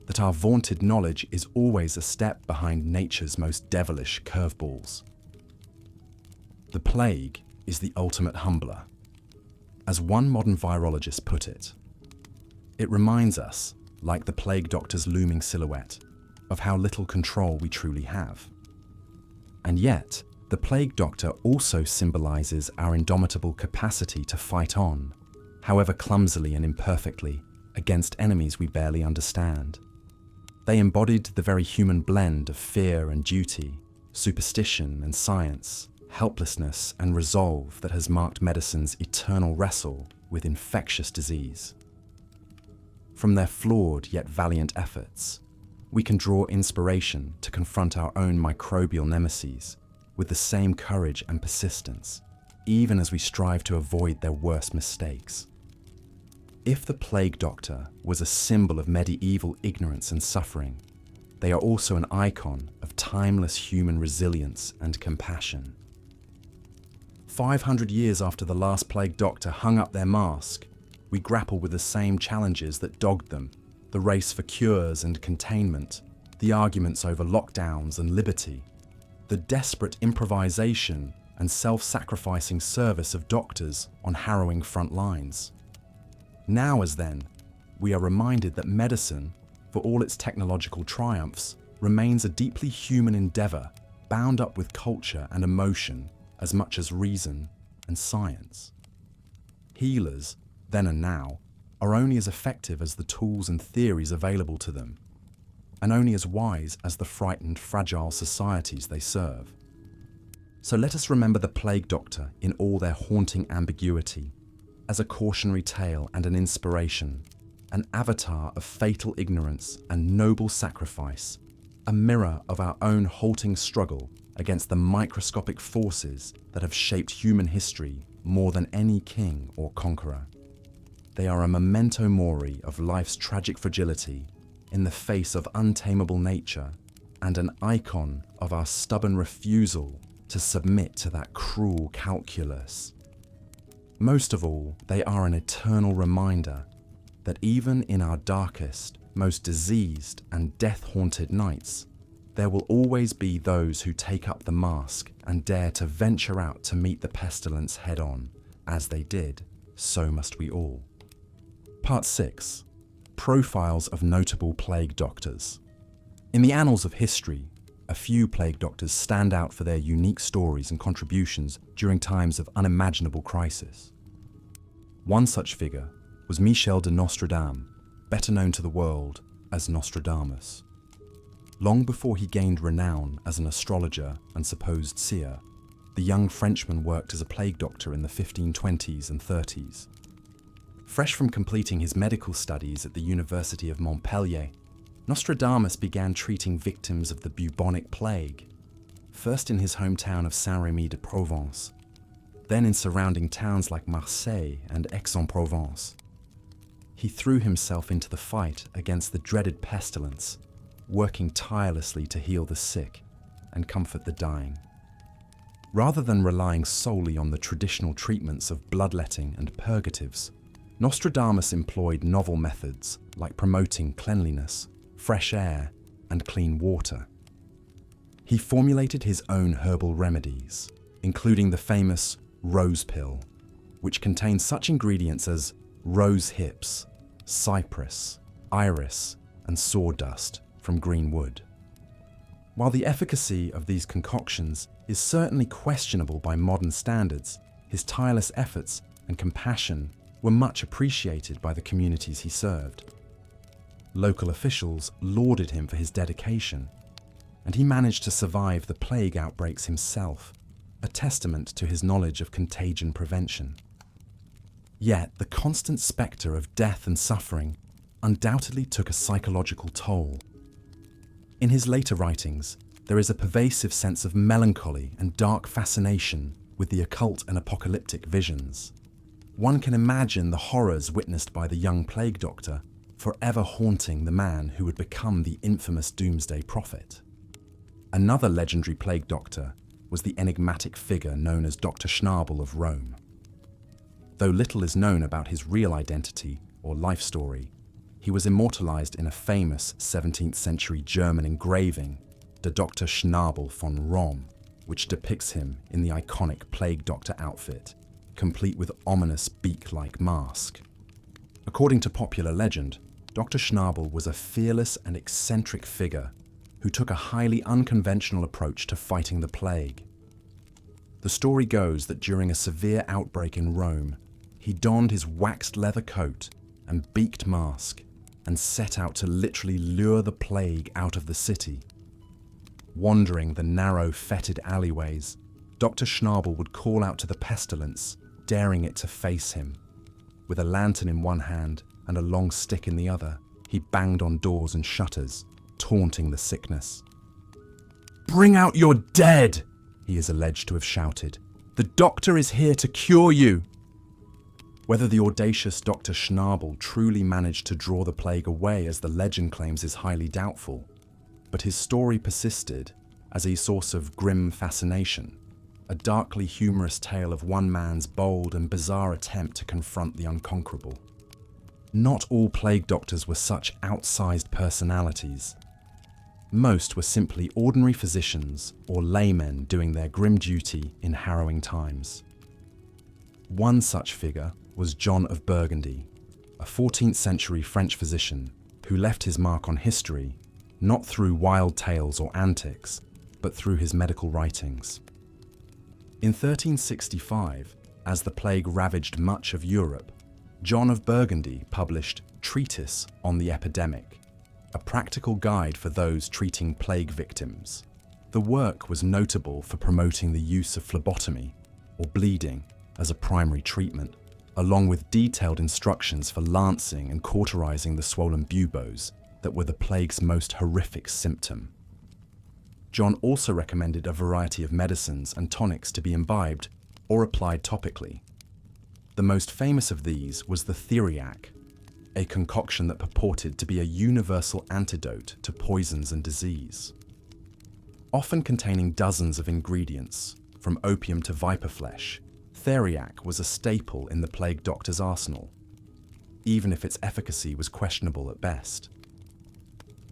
that our vaunted knowledge is always a step behind nature's most devilish curveballs. The plague is the ultimate humbler. As one modern virologist put it, it reminds us, like the plague doctor's looming silhouette, of how little control we truly have. And yet, the plague doctor also symbolizes our indomitable capacity to fight on, however clumsily and imperfectly, against enemies we barely understand. They embodied the very human blend of fear and duty, superstition and science, helplessness and resolve that has marked medicine's eternal wrestle with infectious disease. From their flawed yet valiant efforts, we can draw inspiration to confront our own microbial nemeses with the same courage and persistence, even as we strive to avoid their worst mistakes. If the plague doctor was a symbol of medieval ignorance and suffering, they are also an icon of timeless human resilience and compassion. 500 years after the last plague doctor hung up their mask, we grapple with the same challenges that dogged them: the race for cures and containment, the arguments over lockdowns and liberty, the desperate improvisation and self-sacrificing service of doctors on harrowing front lines. Now as then, we are reminded that medicine, for all its technological triumphs, remains a deeply human endeavor, bound up with culture and emotion as much as reason and science. Healers, then and now, are only as effective as the tools and theories available to them, and only as wise as the frightened, fragile societies they serve. So let us remember the plague doctor in all their haunting ambiguity, as a cautionary tale and an inspiration, an avatar of fatal ignorance and noble sacrifice, a mirror of our own halting struggle against the microscopic forces that have shaped human history more than any king or conqueror. They are a memento mori of life's tragic fragility in the face of untamable nature, and an icon of our stubborn refusal to submit to that cruel calculus. Most of all, they are an eternal reminder that even in our darkest, most diseased and death-haunted nights, there will always be those who take up the mask and dare to venture out to meet the pestilence head-on. As they did, so must we all. Part 6. Profiles of notable plague doctors. In the annals of history, a few plague doctors stand out for their unique stories and contributions during times of unimaginable crisis. One such figure was Michel de Nostredame, better known to the world as Nostradamus. Long before he gained renown as an astrologer and supposed seer, the young Frenchman worked as a plague doctor in the 1520s and 30s. Fresh from completing his medical studies at the University of Montpellier, Nostradamus began treating victims of the bubonic plague, first in his hometown of Saint-Rémy-de-Provence, then in surrounding towns like Marseille and Aix-en-Provence. He threw himself into the fight against the dreaded pestilence, working tirelessly to heal the sick and comfort the dying. Rather than relying solely on the traditional treatments of bloodletting and purgatives, Nostradamus employed novel methods like promoting cleanliness, fresh air, and clean water. He formulated his own herbal remedies, including the famous rose pill, which contains such ingredients as rose hips, cypress, iris, and sawdust from green wood. While the efficacy of these concoctions is certainly questionable by modern standards, his tireless efforts and compassion were much appreciated by the communities he served. Local officials lauded him for his dedication, and he managed to survive the plague outbreaks himself, a testament to his knowledge of contagion prevention. Yet the constant spectre of death and suffering undoubtedly took a psychological toll. In his later writings, there is a pervasive sense of melancholy and dark fascination with the occult and apocalyptic visions. One can imagine the horrors witnessed by the young plague doctor forever haunting the man who would become the infamous doomsday prophet. Another legendary plague doctor was the enigmatic figure known as Dr. Schnabel of Rome. Though little is known about his real identity, or life story, he was immortalized in a famous 17th century German engraving, Der Dr. Schnabel von Rom, which depicts him in the iconic plague doctor outfit, complete with ominous beak-like mask. According to popular legend, Dr. Schnabel was a fearless and eccentric figure who took a highly unconventional approach to fighting the plague. The story goes that during a severe outbreak in Rome, he donned his waxed leather coat and beaked mask and set out to literally lure the plague out of the city. Wandering the narrow, fetid alleyways, Dr. Schnabel would call out to the pestilence, daring it to face him. With a lantern in one hand and a long stick in the other, he banged on doors and shutters, taunting the sickness. "Bring out your dead!" he is alleged to have shouted. "The doctor is here to cure you!" Whether the audacious Dr. Schnabel truly managed to draw the plague away, as the legend claims, is highly doubtful, but his story persisted as a source of grim fascination, a darkly humorous tale of one man's bold and bizarre attempt to confront the unconquerable. Not all plague doctors were such outsized personalities. Most were simply ordinary physicians or laymen doing their grim duty in harrowing times. One such figure was John of Burgundy, a 14th century French physician who left his mark on history not through wild tales or antics, but through his medical writings. In 1365, as the plague ravaged much of Europe, John of Burgundy published Treatise on the Epidemic, a practical guide for those treating plague victims. The work was notable for promoting the use of phlebotomy, or bleeding, as a primary treatment, along with detailed instructions for lancing and cauterizing the swollen buboes that were the plague's most horrific symptom. John also recommended a variety of medicines and tonics to be imbibed or applied topically. The most famous of these was the theriac, a concoction that purported to be a universal antidote to poisons and disease. Often containing dozens of ingredients, from opium to viper flesh, theriac was a staple in the plague doctor's arsenal, even if its efficacy was questionable at best.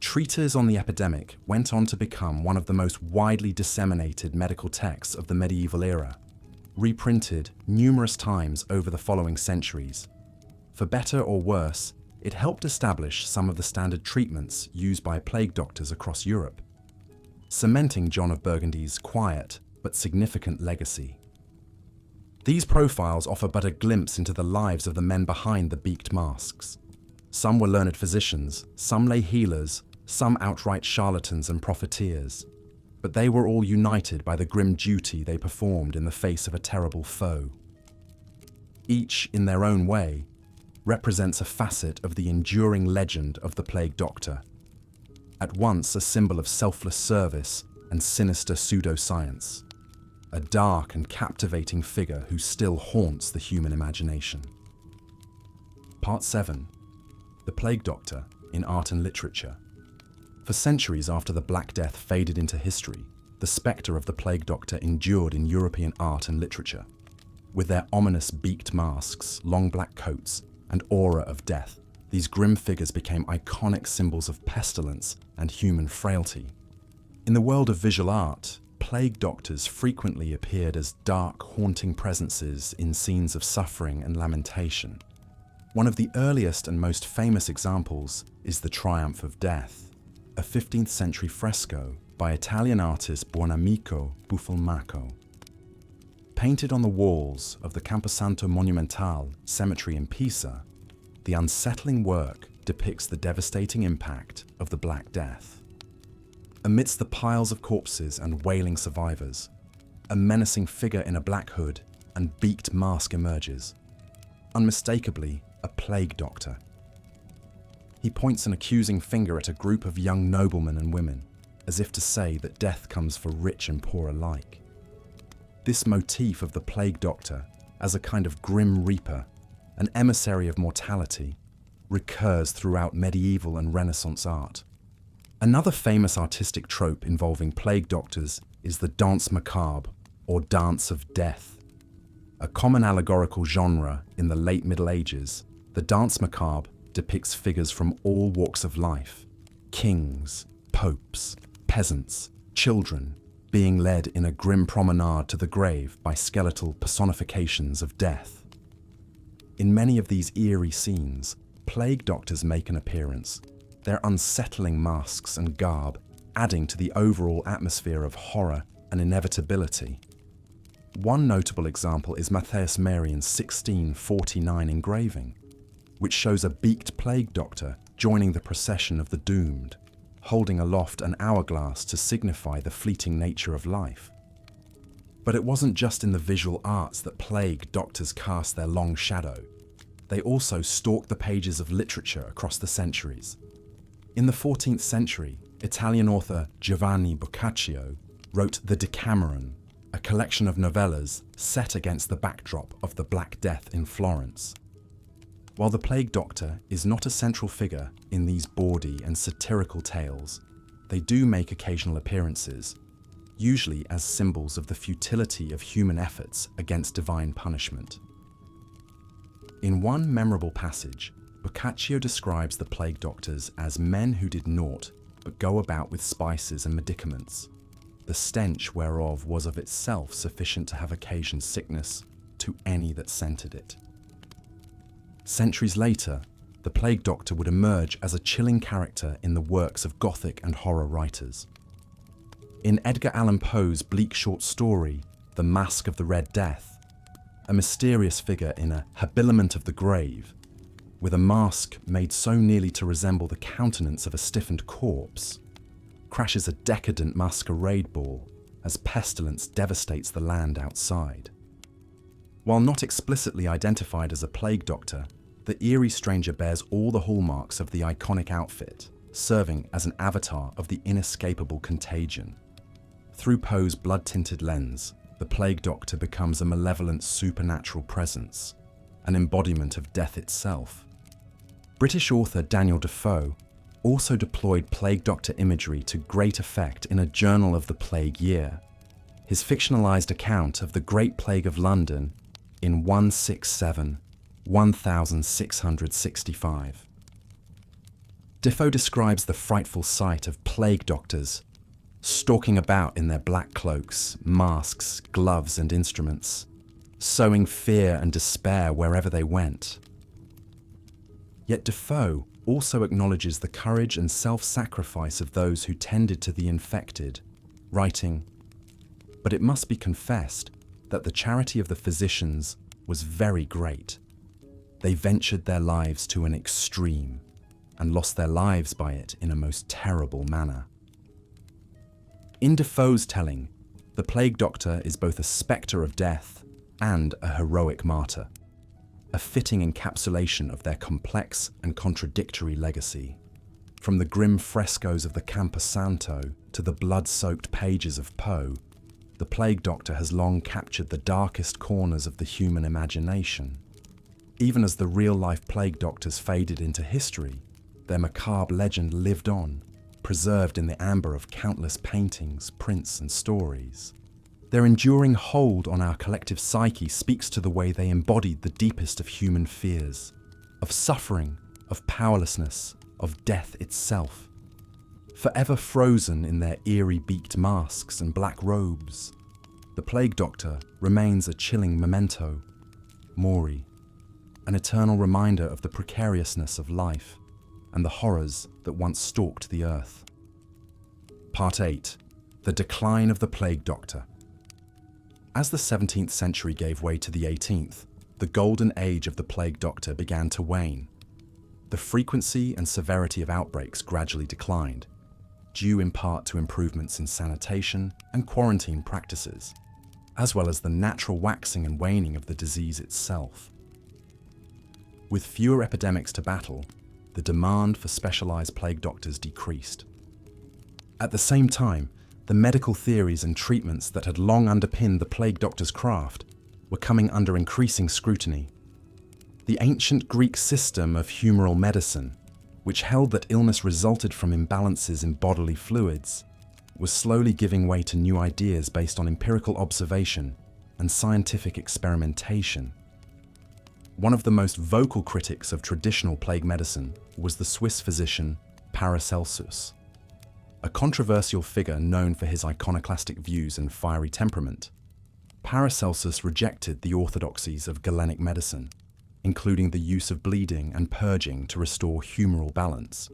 Treatise on the Epidemic went on to become one of the most widely disseminated medical texts of the medieval era, reprinted numerous times over the following centuries. For better or worse, it helped establish some of the standard treatments used by plague doctors across Europe, cementing John of Burgundy's quiet but significant legacy. These profiles offer but a glimpse into the lives of the men behind the beaked masks. Some were learned physicians, some lay healers, some outright charlatans and profiteers, but they were all united by the grim duty they performed in the face of a terrible foe. Each, in their own way, represents a facet of the enduring legend of the plague doctor, at once a symbol of selfless service and sinister pseudoscience, a dark and captivating figure who still haunts the human imagination. Part 7. The Plague Doctor in Art and Literature. For centuries after the Black Death faded into history, the spectre of the Plague Doctor endured in European art and literature. With their ominous beaked masks, long black coats, and aura of death, these grim figures became iconic symbols of pestilence and human frailty. In the world of visual art, plague doctors frequently appeared as dark, haunting presences in scenes of suffering and lamentation. One of the earliest and most famous examples is The Triumph of Death, a 15th century fresco by Italian artist Buonamico Buffalmacco. Painted on the walls of the Camposanto Monumentale cemetery in Pisa, the unsettling work depicts the devastating impact of the Black Death. Amidst the piles of corpses and wailing survivors, a menacing figure in a black hood and beaked mask emerges, unmistakably a plague doctor. He points an accusing finger at a group of young noblemen and women, as if to say that death comes for rich and poor alike. This motif of the plague doctor as a kind of grim reaper, an emissary of mortality, recurs throughout medieval and Renaissance art. Another famous artistic trope involving plague doctors is the danse macabre, or dance of death, a common allegorical genre in the late Middle Ages The Danse Macabre depicts figures from all walks of life: kings, popes, peasants, children, being led in a grim promenade to the grave by skeletal personifications of death. In many of these eerie scenes, plague doctors make an appearance, their unsettling masks and garb adding to the overall atmosphere of horror and inevitability. One notable example is Matthias Merian's 1649 engraving, which shows a beaked plague doctor joining the procession of the doomed, holding aloft an hourglass to signify the fleeting nature of life. But it wasn't just in the visual arts that plague doctors cast their long shadow. They also stalked the pages of literature across the centuries. In the 14th century, Italian author Giovanni Boccaccio wrote the Decameron, a collection of novellas set against the backdrop of the Black Death in Florence. While the plague doctor is not a central figure in these bawdy and satirical tales, they do make occasional appearances, usually as symbols of the futility of human efforts against divine punishment. In one memorable passage, Boccaccio describes the plague doctors as men who did naught but go about with spices and medicaments, the stench whereof was of itself sufficient to have occasioned sickness to any that scented it. Centuries later, the plague doctor would emerge as a chilling character in the works of Gothic and horror writers. In Edgar Allan Poe's bleak short story, The Masque of the Red Death, a mysterious figure in a habiliment of the grave, with a mask made so nearly to resemble the countenance of a stiffened corpse, crashes a decadent masquerade ball as pestilence devastates the land outside. While not explicitly identified as a plague doctor, the eerie stranger bears all the hallmarks of the iconic outfit, serving as an avatar of the inescapable contagion. Through Poe's blood-tinted lens, the plague doctor becomes a malevolent supernatural presence, an embodiment of death itself. British author Daniel Defoe also deployed plague doctor imagery to great effect in A Journal of the Plague Year, his fictionalized account of the Great Plague of London in 1665. Defoe describes the frightful sight of plague doctors stalking about in their black cloaks, masks, gloves and instruments, sowing fear and despair wherever they went. Yet Defoe also acknowledges the courage and self-sacrifice of those who tended to the infected, writing, "But it must be confessed that the charity of the physicians was very great. They ventured their lives to an extreme, and lost their lives by it in a most terrible manner." In Defoe's telling, the plague doctor is both a spectre of death and a heroic martyr, a fitting encapsulation of their complex and contradictory legacy. From the grim frescoes of the Camposanto to the blood-soaked pages of Poe, the plague doctor has long captured the darkest corners of the human imagination. Even as the real-life plague doctors faded into history, their macabre legend lived on, preserved in the amber of countless paintings, prints, and stories. Their enduring hold on our collective psyche speaks to the way they embodied the deepest of human fears, of suffering, of powerlessness, of death itself. Forever frozen in their eerie beaked masks and black robes, the plague doctor remains a chilling memento mori, an eternal reminder of the precariousness of life and the horrors that once stalked the earth. Part 8. The Decline of the Plague Doctor. As the 17th century gave way to the 18th, the golden age of the plague doctor began to wane. The frequency and severity of outbreaks gradually declined, due in part to improvements in sanitation and quarantine practices, as well as the natural waxing and waning of the disease itself. With fewer epidemics to battle, the demand for specialized plague doctors decreased. At the same time, the medical theories and treatments that had long underpinned the plague doctor's craft were coming under increasing scrutiny. The ancient Greek system of humoral medicine, which held that illness resulted from imbalances in bodily fluids, was slowly giving way to new ideas based on empirical observation and scientific experimentation. One of the most vocal critics of traditional plague medicine was the Swiss physician Paracelsus. A controversial figure known for his iconoclastic views and fiery temperament, Paracelsus rejected the orthodoxies of Galenic medicine, including the use of bleeding and purging to restore humoral balance.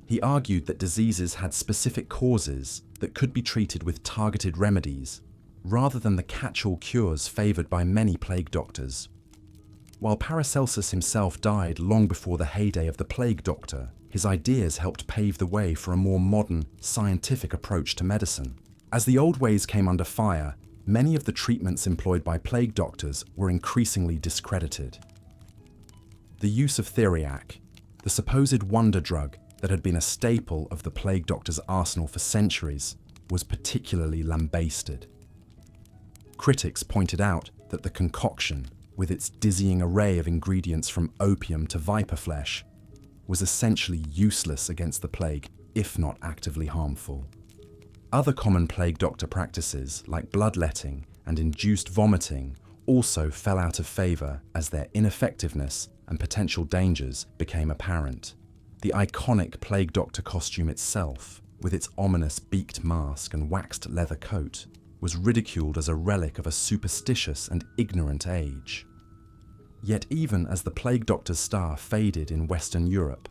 He argued that diseases had specific causes that could be treated with targeted remedies, rather than the catch-all cures favoured by many plague doctors. While Paracelsus himself died long before the heyday of the plague doctor, his ideas helped pave the way for a more modern, scientific approach to medicine. As the old ways came under fire, many of the treatments employed by plague doctors were increasingly discredited. The use of theriac, the supposed wonder drug that had been a staple of the plague doctor's arsenal for centuries, was particularly lambasted. Critics pointed out that the concoction, with its dizzying array of ingredients from opium to viper flesh, was essentially useless against the plague, if not actively harmful. Other common plague doctor practices, like bloodletting and induced vomiting, also fell out of favour as their ineffectiveness and potential dangers became apparent. The iconic plague doctor costume itself, with its ominous beaked mask and waxed leather coat, was ridiculed as a relic of a superstitious and ignorant age. Yet even as the plague doctor's star faded in Western Europe,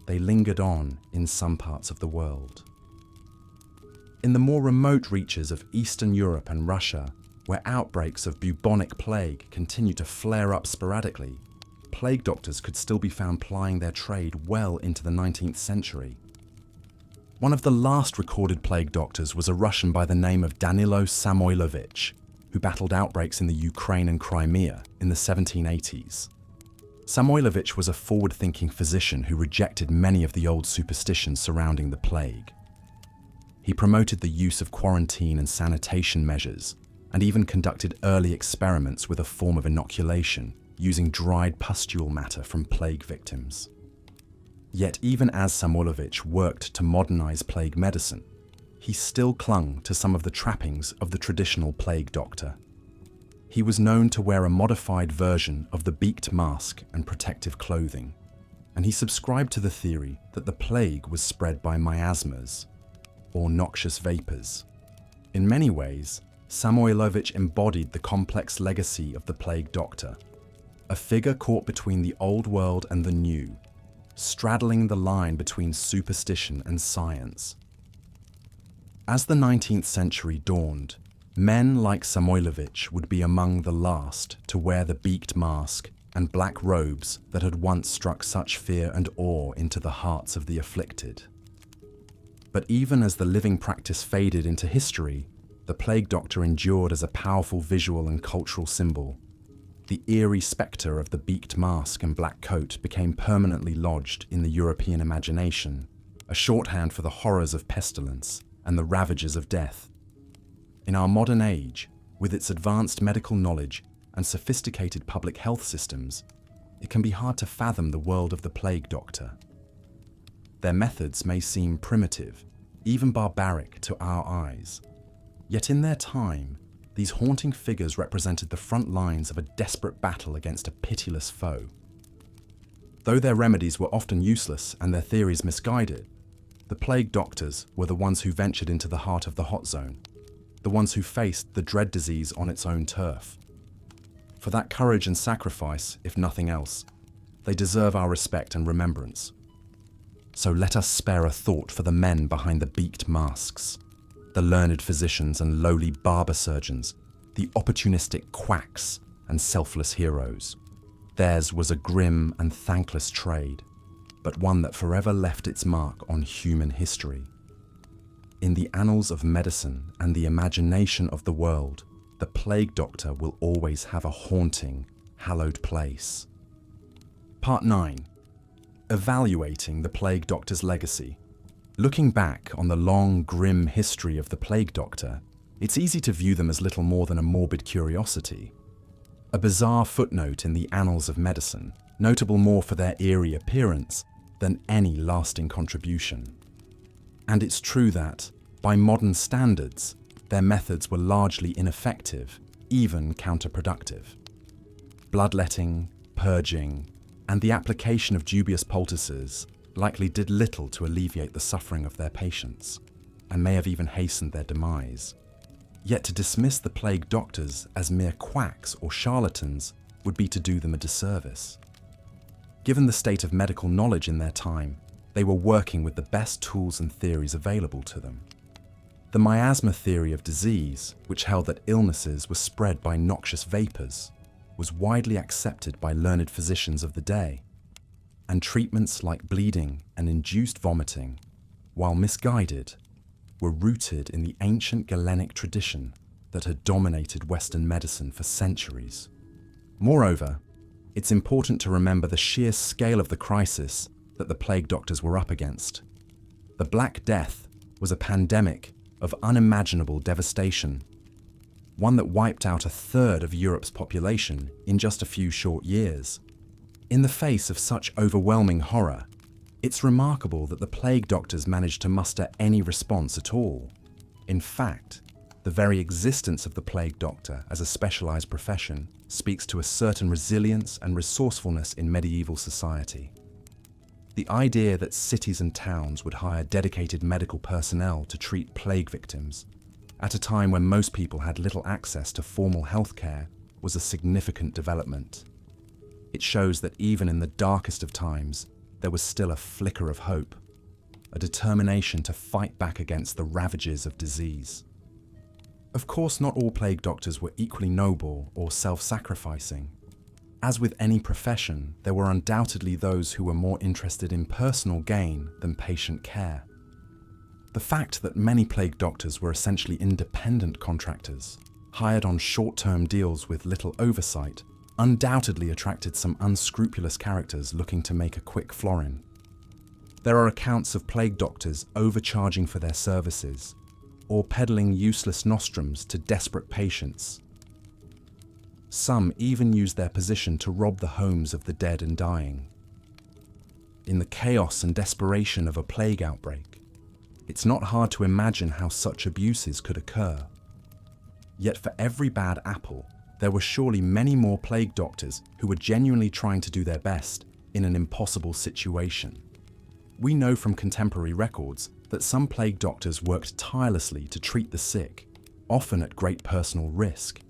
they lingered on in some parts of the world. In the more remote reaches of Eastern Europe and Russia, where outbreaks of bubonic plague continued to flare up sporadically, plague doctors could still be found plying their trade well into the 19th century. One of the last recorded plague doctors was a Russian by the name of Danilo Samoilovich, who battled outbreaks in the Ukraine and Crimea in the 1780s. Samoilovich was a forward-thinking physician who rejected many of the old superstitions surrounding the plague. He promoted the use of quarantine and sanitation measures, and even conducted early experiments with a form of inoculation using dried pustule matter from plague victims. Yet even as Samoilovich worked to modernize plague medicine, he still clung to some of the trappings of the traditional plague doctor. He was known to wear a modified version of the beaked mask and protective clothing, and he subscribed to the theory that the plague was spread by miasmas, or noxious vapors. In many ways, Samoilovich embodied the complex legacy of the plague doctor, a figure caught between the old world and the new, straddling the line between superstition and science. As the 19th century dawned, men like Samoilovich would be among the last to wear the beaked mask and black robes that had once struck such fear and awe into the hearts of the afflicted. But even as the living practice faded into history, the plague doctor endured as a powerful visual and cultural symbol. The eerie spectre of the beaked mask and black coat became permanently lodged in the European imagination, a shorthand for the horrors of pestilence and the ravages of death. In our modern age, with its advanced medical knowledge and sophisticated public health systems, it can be hard to fathom the world of the plague doctor. Their methods may seem primitive, even barbaric to our eyes. Yet in their time, these haunting figures represented the front lines of a desperate battle against a pitiless foe. Though their remedies were often useless and their theories misguided, the plague doctors were the ones who ventured into the heart of the hot zone, the ones who faced the dread disease on its own turf. For that courage and sacrifice, if nothing else, they deserve our respect and remembrance. So let us spare a thought for the men behind the beaked masks, the learned physicians and lowly barber surgeons, the opportunistic quacks and selfless heroes. Theirs was a grim and thankless trade, but one that forever left its mark on human history. In the annals of medicine and the imagination of the world, the plague doctor will always have a haunting, hallowed place. Part 9. Evaluating the plague doctor's legacy. Looking back on the long, grim history of the plague doctor, it's easy to view them as little more than a morbid curiosity. A bizarre footnote in the annals of medicine, notable more for their eerie appearance than any lasting contribution. And it's true that, by modern standards, their methods were largely ineffective, even counterproductive. Bloodletting, purging, and the application of dubious poultices likely did little to alleviate the suffering of their patients, and may have even hastened their demise. Yet to dismiss the plague doctors as mere quacks or charlatans would be to do them a disservice. Given the state of medical knowledge in their time, they were working with the best tools and theories available to them. The miasma theory of disease, which held that illnesses were spread by noxious vapors, was widely accepted by learned physicians of the day, and treatments like bleeding and induced vomiting, while misguided, were rooted in the ancient Galenic tradition that had dominated Western medicine for centuries. Moreover, it's important to remember the sheer scale of the crisis that the plague doctors were up against. The Black Death was a pandemic of unimaginable devastation, one that wiped out 1/3 of Europe's population in just a few short years. In the face of such overwhelming horror, it's remarkable that the plague doctors managed to muster any response at all. In fact, the very existence of the plague doctor as a specialized profession speaks to a certain resilience and resourcefulness in medieval society. The idea that cities and towns would hire dedicated medical personnel to treat plague victims at a time when most people had little access to formal health care was a significant development. It shows that even in the darkest of times, there was still a flicker of hope, a determination to fight back against the ravages of disease. Of course, not all plague doctors were equally noble or self-sacrificing. As with any profession, there were undoubtedly those who were more interested in personal gain than patient care. The fact that many plague doctors were essentially independent contractors, hired on short-term deals with little oversight, undoubtedly attracted some unscrupulous characters looking to make a quick florin. There are accounts of plague doctors overcharging for their services, or peddling useless nostrums to desperate patients. Some even used their position to rob the homes of the dead and dying. In the chaos and desperation of a plague outbreak, it's not hard to imagine how such abuses could occur. Yet for every bad apple, there were surely many more plague doctors who were genuinely trying to do their best in an impossible situation. We know from contemporary records that some plague doctors worked tirelessly to treat the sick, often at great personal risk.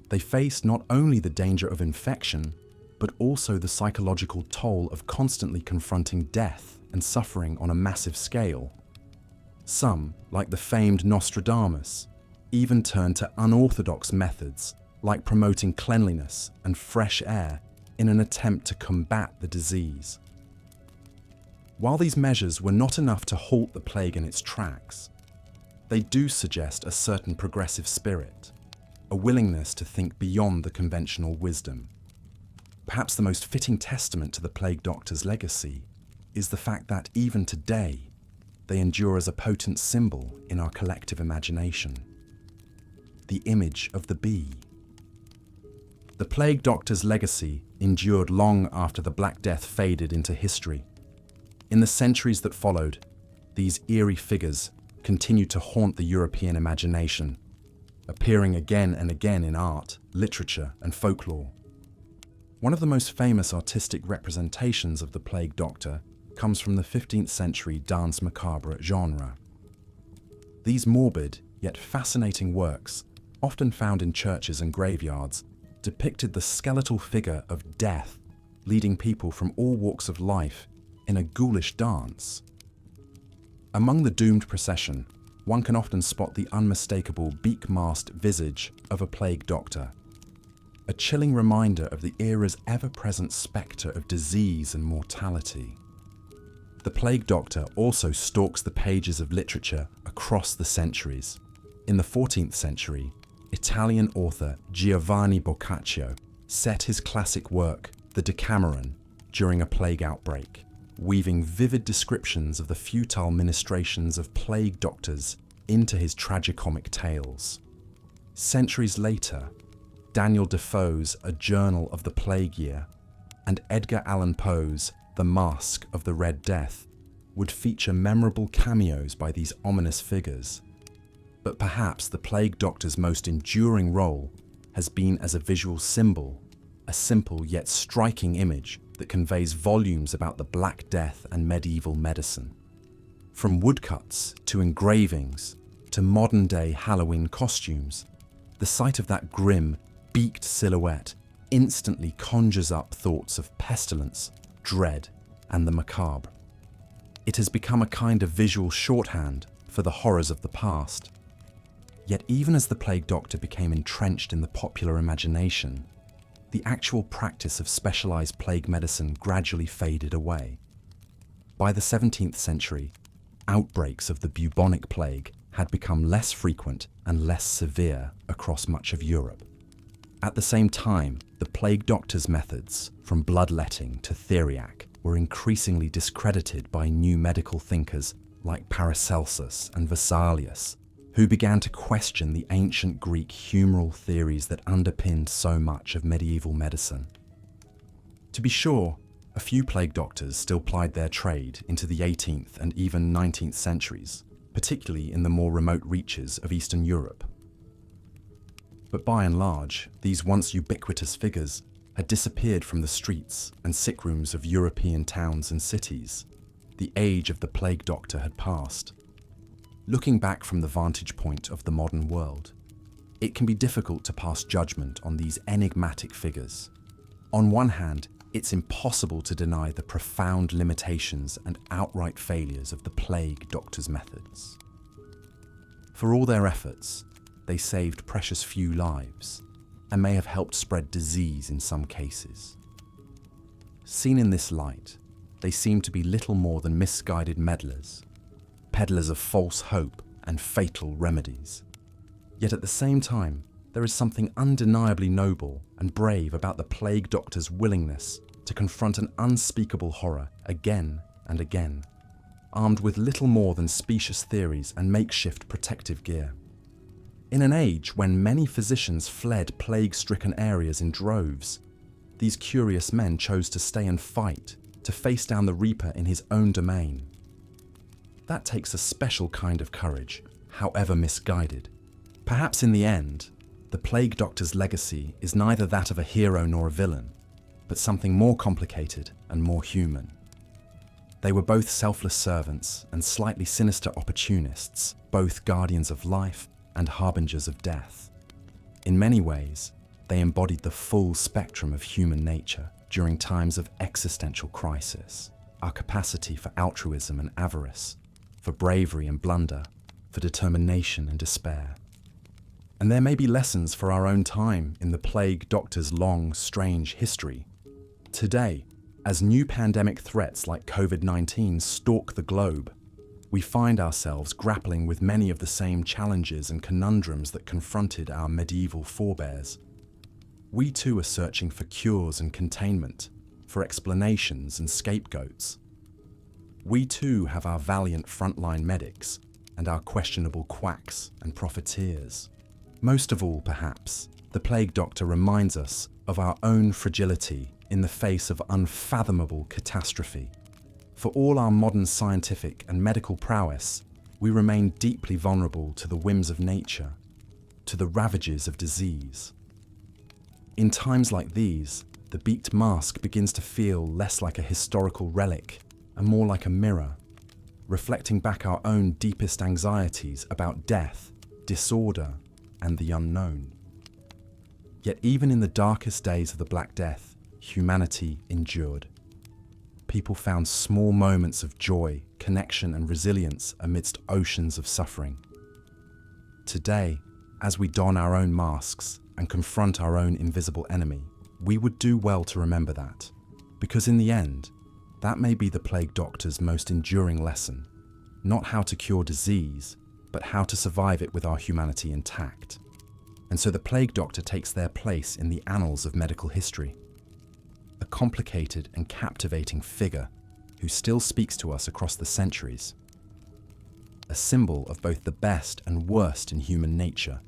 They faced not only the danger of infection, but also the psychological toll of constantly confronting death and suffering on a massive scale. Some, like the famed Nostradamus, even turned to unorthodox methods like promoting cleanliness and fresh air in an attempt to combat the disease. While these measures were not enough to halt the plague in its tracks, they do suggest a certain progressive spirit, a willingness to think beyond the conventional wisdom. Perhaps the most fitting testament to the plague doctor's legacy is the fact that even today, they endure as a potent symbol in our collective imagination. The image of the bee. The plague doctor's legacy endured long after the Black Death faded into history. In the centuries that followed, these eerie figures continued to haunt the European imagination, appearing again and again in art, literature, and folklore. One of the most famous artistic representations of the plague doctor comes from the 15th century danse macabre genre. These morbid, yet fascinating works, often found in churches and graveyards, depicted the skeletal figure of death, leading people from all walks of life in a ghoulish dance. Among the doomed procession, one can often spot the unmistakable beak-masked visage of a plague doctor, a chilling reminder of the era's ever-present spectre of disease and mortality. The plague doctor also stalks the pages of literature across the centuries. In the 14th century, Italian author Giovanni Boccaccio set his classic work, The Decameron, during a plague outbreak, weaving vivid descriptions of the futile ministrations of plague doctors into his tragicomic tales. Centuries later, Daniel Defoe's A Journal of the Plague Year and Edgar Allan Poe's The Masque of the Red Death would feature memorable cameos by these ominous figures. But perhaps the plague doctor's most enduring role has been as a visual symbol, a a simple yet striking image that conveys volumes about the Black Death and medieval medicine. From woodcuts to engravings to modern-day Halloween costumes, the sight of that grim, beaked silhouette instantly conjures up thoughts of pestilence, dread, and the macabre. It has become a kind of visual shorthand for the horrors of the past. Yet even as the Plague Doctor became entrenched in the popular imagination, the actual practice of specialized plague medicine gradually faded away. By the 17th century, outbreaks of the bubonic plague had become less frequent and less severe across much of Europe. At the same time, the Plague Doctor's methods, from bloodletting to theriac, were increasingly discredited by new medical thinkers like Paracelsus and Vesalius, who began to question the ancient Greek humoral theories that underpinned so much of medieval medicine. To be sure, a few plague doctors still plied their trade into the 18th and even 19th centuries, particularly in the more remote reaches of Eastern Europe. But by and large, these once ubiquitous figures had disappeared from the streets and sick rooms of European towns and cities. The age of the plague doctor had passed. Looking back from the vantage point of the modern world, it can be difficult to pass judgment on these enigmatic figures. On one hand, it's impossible to deny the profound limitations and outright failures of the plague doctor's methods. For all their efforts, they saved precious few lives and may have helped spread disease in some cases. Seen in this light, they seem to be little more than misguided meddlers, peddlers of false hope and fatal remedies. Yet at the same time, there is something undeniably noble and brave about the plague doctor's willingness to confront an unspeakable horror again and again, armed with little more than specious theories and makeshift protective gear. In an age when many physicians fled plague-stricken areas in droves, these curious men chose to stay and fight, to face down the Reaper in his own domain. That takes a special kind of courage, however misguided. Perhaps in the end, the Plague Doctor's legacy is neither that of a hero nor a villain, but something more complicated and more human. They were both selfless servants and slightly sinister opportunists, both guardians of life and harbingers of death. In many ways, they embodied the full spectrum of human nature during times of existential crisis, our capacity for altruism and avarice, for bravery and blunder, for determination and despair. And there may be lessons for our own time in the Plague Doctor's long, strange history. Today, as new pandemic threats like COVID-19 stalk the globe, we find ourselves grappling with many of the same challenges and conundrums that confronted our medieval forebears. We too are searching for cures and containment, for explanations and scapegoats. We too have our valiant frontline medics and our questionable quacks and profiteers. Most of all, perhaps, the Plague Doctor reminds us of our own fragility in the face of unfathomable catastrophe. For all our modern scientific and medical prowess, we remain deeply vulnerable to the whims of nature, to the ravages of disease. In times like these, the beaked mask begins to feel less like a historical relic and more like a mirror, reflecting back our own deepest anxieties about death, disorder, and the unknown. Yet even in the darkest days of the Black Death, humanity endured. People found small moments of joy, connection, and resilience amidst oceans of suffering. Today, as we don our own masks and confront our own invisible enemy, we would do well to remember that, because in the end, that may be the Plague Doctor's most enduring lesson, not how to cure disease, but how to survive it with our humanity intact. And so the Plague Doctor takes their place in the annals of medical history. A complicated and captivating figure who still speaks to us across the centuries. A symbol of both the best and worst in human nature,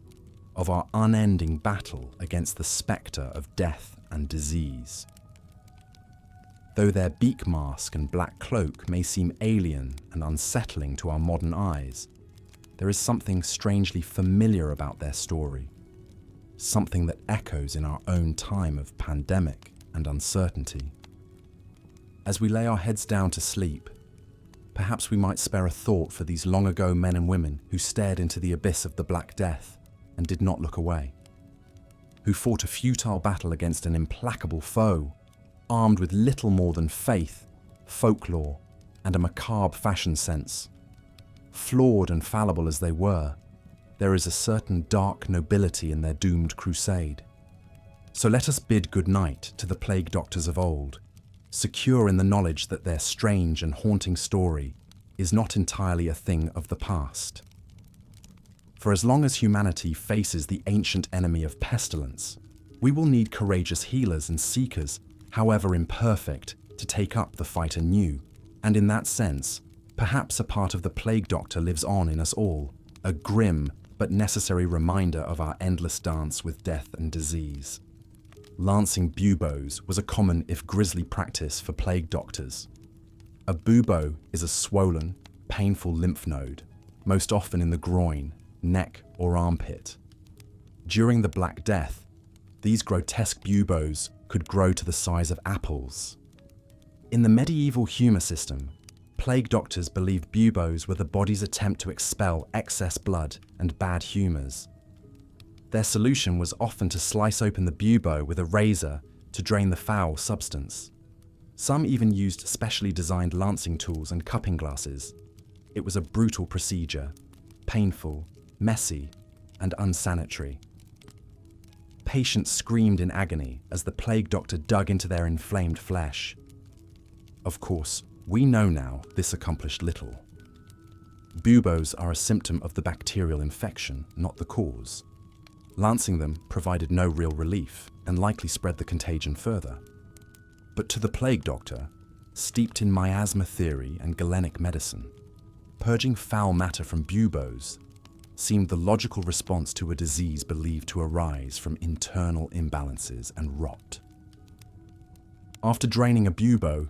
of our unending battle against the spectre of death and disease. Though their beak mask and black cloak may seem alien and unsettling to our modern eyes, there is something strangely familiar about their story. something that echoes in our own time of pandemic and uncertainty. As we lay our heads down to sleep, perhaps we might spare a thought for these long-ago men and women who stared into the abyss of the Black Death and did not look away, who fought a futile battle against an implacable foe, armed with little more than faith, folklore, and a macabre fashion sense. Flawed and fallible as they were, there is a certain dark nobility in their doomed crusade. So let us bid good night to the plague doctors of old, secure in the knowledge that their strange and haunting story is not entirely a thing of the past. For as long as humanity faces the ancient enemy of pestilence, we will need courageous healers and seekers, however imperfect, to take up the fight anew. And in that sense, perhaps a part of the plague doctor lives on in us all, a grim but necessary reminder of our endless dance with death and disease. Lancing buboes was a common if grisly practice for plague doctors. A bubo is a swollen, painful lymph node, most often in the groin, neck, or armpit. During the Black Death, these grotesque buboes could grow to the size of apples. In the medieval humour system, plague doctors believed buboes were the body's attempt to expel excess blood and bad humours. Their solution was often to slice open the bubo with a razor to drain the foul substance. Some even used specially designed lancing tools and cupping glasses. It was a brutal procedure, painful, messy, and unsanitary. Patients screamed in agony as the plague doctor dug into their inflamed flesh. Of course, we know now this accomplished little. Buboes are a symptom of the bacterial infection, not the cause. Lancing them provided no real relief and likely spread the contagion further. But to the plague doctor, steeped in miasma theory and Galenic medicine, purging foul matter from buboes seemed the logical response to a disease believed to arise from internal imbalances and rot. After draining a bubo,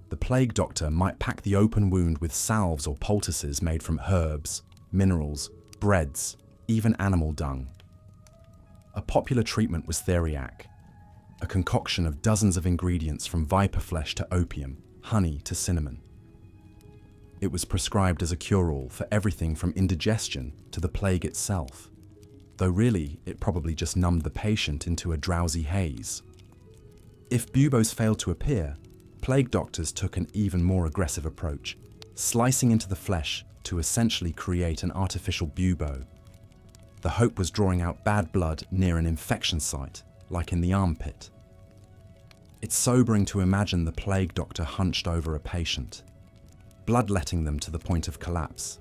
the plague doctor might pack the open wound with salves or poultices made from herbs, minerals, breads, even animal dung. A popular treatment was theriac, a concoction of dozens of ingredients from viper flesh to opium, honey to cinnamon. It was prescribed as a cure-all for everything from indigestion to the plague itself, though really it probably just numbed the patient into a drowsy haze. If buboes failed to appear, plague doctors took an even more aggressive approach, slicing into the flesh to essentially create an artificial bubo. The hope was drawing out bad blood near an infection site, like in the armpit. It's sobering to imagine the plague doctor hunched over a patient, bloodletting them to the point of collapse,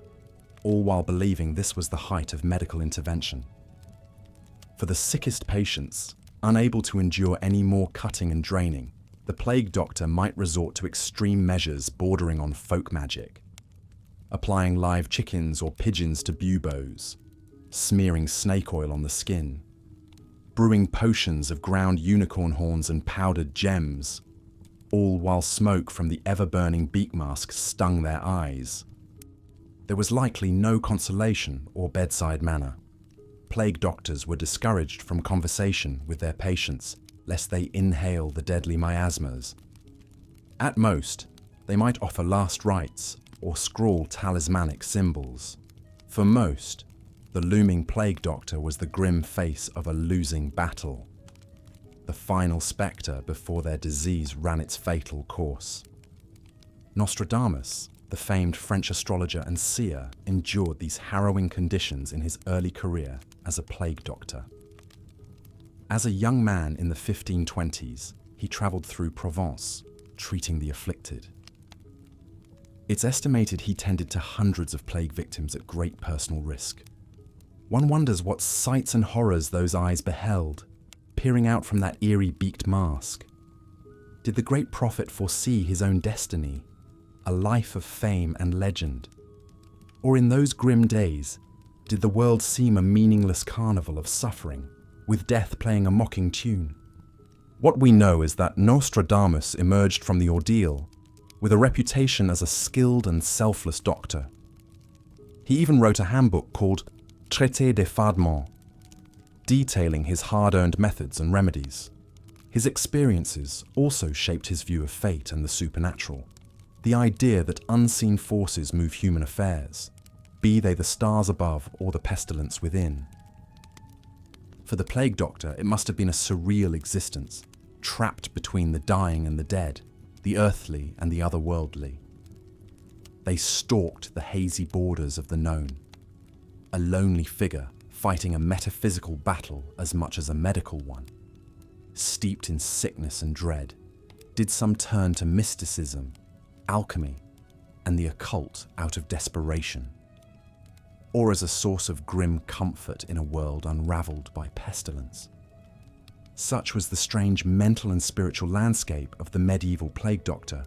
all while believing this was the height of medical intervention. For the sickest patients, unable to endure any more cutting and draining, the plague doctor might resort to extreme measures bordering on folk magic, applying live chickens or pigeons to buboes, smearing snake oil on the skin, brewing potions of ground unicorn horns and powdered gems, all while smoke from the ever-burning beak mask stung their eyes. There was likely no consolation or bedside manner. Plague doctors were discouraged from conversation with their patients lest they inhale the deadly miasmas. At most, they might offer last rites or scrawl talismanic symbols. For most, the looming plague doctor was the grim face of a losing battle, the final spectre before their disease ran its fatal course. Nostradamus, the famed French astrologer and seer, endured these harrowing conditions in his early career as a plague doctor. As a young man in the 1520s, he travelled through Provence, treating the afflicted. It's estimated he tended to hundreds of plague victims at great personal risk. One wonders what sights and horrors those eyes beheld, peering out from that eerie beaked mask. Did the great prophet foresee his own destiny, a life of fame and legend? Or in those grim days, did the world seem a meaningless carnival of suffering, with death playing a mocking tune? What we know is that Nostradamus emerged from the ordeal with a reputation as a skilled and selfless doctor. He even wrote a handbook called Traité des Fardements, detailing his hard-earned methods and remedies. His experiences also shaped his view of fate and the supernatural, the idea that unseen forces move human affairs, be they the stars above or the pestilence within. For the Plague Doctor, it must have been a surreal existence, trapped between the dying and the dead, the earthly and the otherworldly. They stalked the hazy borders of the known, a lonely figure fighting a metaphysical battle as much as a medical one. Steeped in sickness and dread, did some turn to mysticism, alchemy, and the occult out of desperation? Or as a source of grim comfort in a world unraveled by pestilence? Such was the strange mental and spiritual landscape of the medieval Plague Doctor,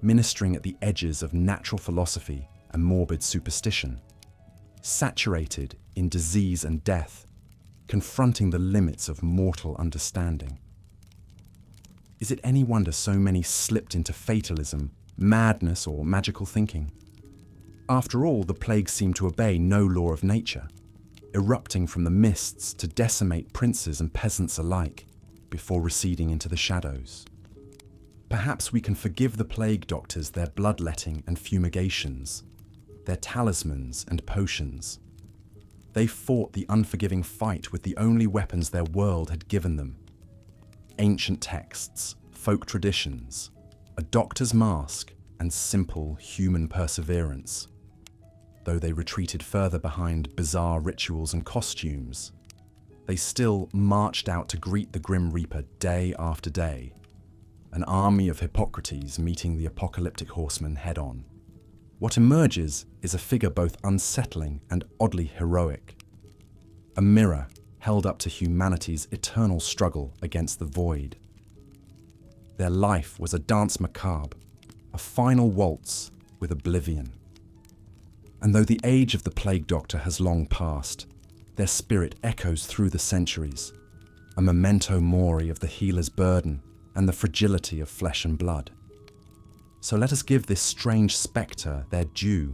ministering at the edges of natural philosophy and morbid superstition, saturated in disease and death, confronting the limits of mortal understanding. Is it any wonder so many slipped into fatalism, madness, or magical thinking? After all, the plague seemed to obey no law of nature, erupting from the mists to decimate princes and peasants alike before receding into the shadows. Perhaps we can forgive the Plague Doctors their bloodletting and fumigations, their talismans and potions. They fought the unforgiving fight with the only weapons their world had given them: ancient texts, folk traditions, a doctor's mask, and simple human perseverance. Though they retreated further behind bizarre rituals and costumes, they still marched out to greet the Grim Reaper day after day, an army of Hippocrates meeting the apocalyptic horsemen head-on. What emerges is a figure both unsettling and oddly heroic, a mirror held up to humanity's eternal struggle against the void. Their life was a danse macabre, a final waltz with oblivion. And though the age of the Plague Doctor has long passed, their spirit echoes through the centuries, a memento mori of the healer's burden and the fragility of flesh and blood. So let us give this strange spectre their due,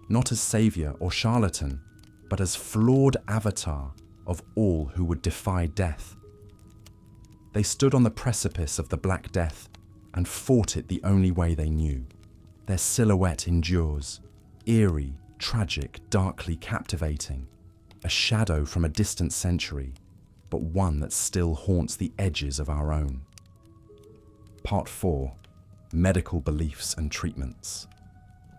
not as saviour or charlatan, but as flawed avatar of all who would defy death. They stood on the precipice of the Black Death and fought it the only way they knew. Their silhouette endures, eerie, tragic, darkly captivating, a shadow from a distant century, but one that still haunts the edges of our own. Part 4. Medical Beliefs and Treatments.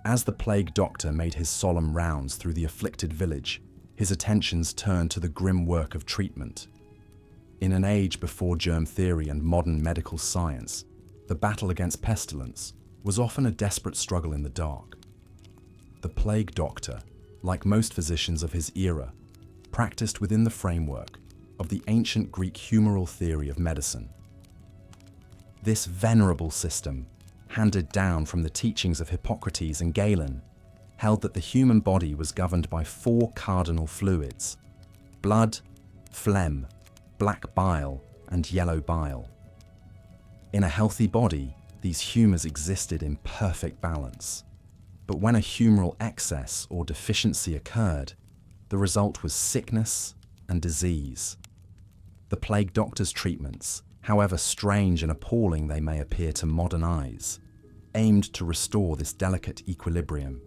As the Plague Doctor made his solemn rounds through the afflicted village, his attentions turned to the grim work of treatment. In an age before germ theory and modern medical science, the battle against pestilence was often a desperate struggle in the dark. The Plague Doctor, like most physicians of his era, practiced within the framework of the ancient Greek humoral theory of medicine. This venerable system, handed down from the teachings of Hippocrates and Galen, held that the human body was governed by 4 cardinal fluids: blood, phlegm, black bile, and yellow bile. In a healthy body, these humours existed in perfect balance. But when a humoral excess or deficiency occurred, the result was sickness and disease. The Plague Doctor's treatments, however strange and appalling they may appear to modern eyes, aimed to restore this delicate equilibrium.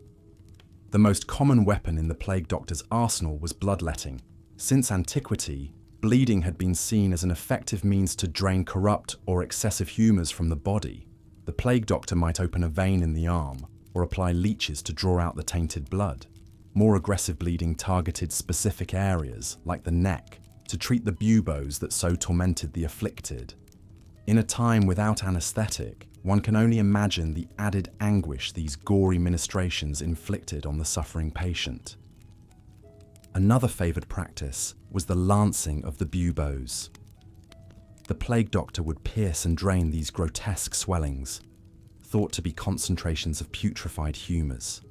The most common weapon in the Plague Doctor's arsenal was bloodletting. Since antiquity, bleeding had been seen as an effective means to drain corrupt or excessive humours from the body. The Plague Doctor might open a vein in the arm, or apply leeches to draw out the tainted blood. More aggressive bleeding targeted specific areas, like the neck, to treat the buboes that so tormented the afflicted. In a time without anaesthetic, one can only imagine the added anguish these gory ministrations inflicted on the suffering patient. Another favoured practice was the lancing of the buboes. The Plague Doctor would pierce and drain these grotesque swellings, thought to be concentrations of putrefied humours.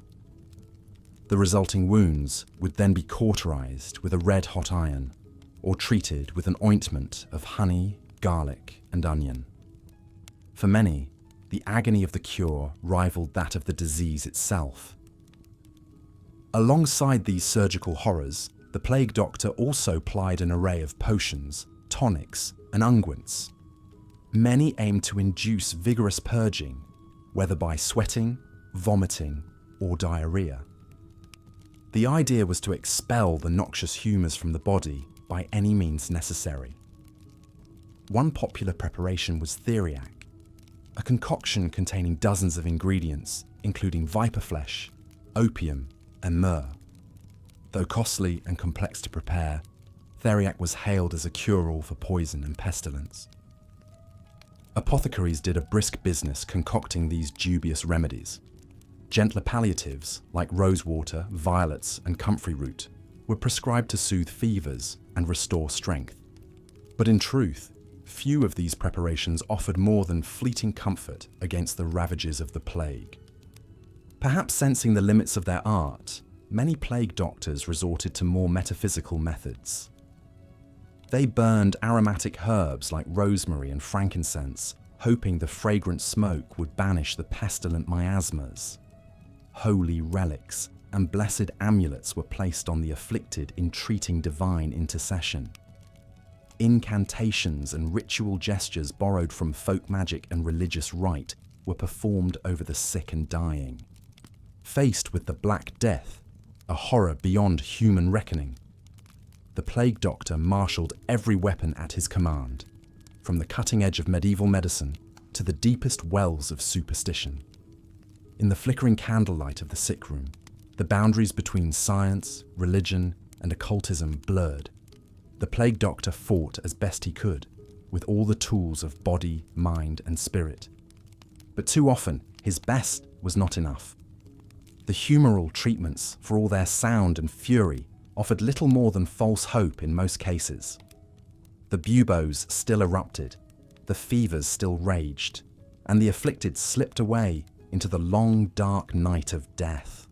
The resulting wounds would then be cauterized with a red-hot iron, or treated with an ointment of honey, garlic, and onion. For many, the agony of the cure rivaled that of the disease itself. Alongside these surgical horrors, The plague doctor also plied an array of potions, tonics, and unguents. Many aimed to induce vigorous purging, whether by sweating, vomiting, or diarrhea. The idea was to expel the noxious humours from the body by any means necessary. One popular preparation was theriac, a concoction containing dozens of ingredients, including viper flesh, opium, and myrrh. Though costly and complex to prepare, theriac was hailed as a cure-all for poison and pestilence. Apothecaries did a brisk business concocting these dubious remedies. Gentler palliatives, like rosewater, violets, and comfrey root, were prescribed to soothe fevers and restore strength. But in truth, few of these preparations offered more than fleeting comfort against the ravages of the plague. Perhaps sensing the limits of their art, many plague doctors resorted to more metaphysical methods. They burned aromatic herbs like rosemary and frankincense, hoping the fragrant smoke would banish the pestilent miasmas. Holy relics and blessed amulets were placed on the afflicted, entreating divine intercession. Incantations and ritual gestures borrowed from folk magic and religious rite were performed over the sick and dying. Faced with the Black Death, a horror beyond human reckoning, the plague doctor marshalled every weapon at his command, from the cutting edge of medieval medicine to the deepest wells of superstition. In the flickering candlelight of the sick room, the boundaries between science, religion, and occultism blurred. The plague doctor fought as best he could, with all the tools of body, mind, and spirit. But too often, his best was not enough. The humoral treatments, for all their sound and fury, offered little more than false hope in most cases. The buboes still erupted, the fevers still raged, and the afflicted slipped away into the long, dark night of death.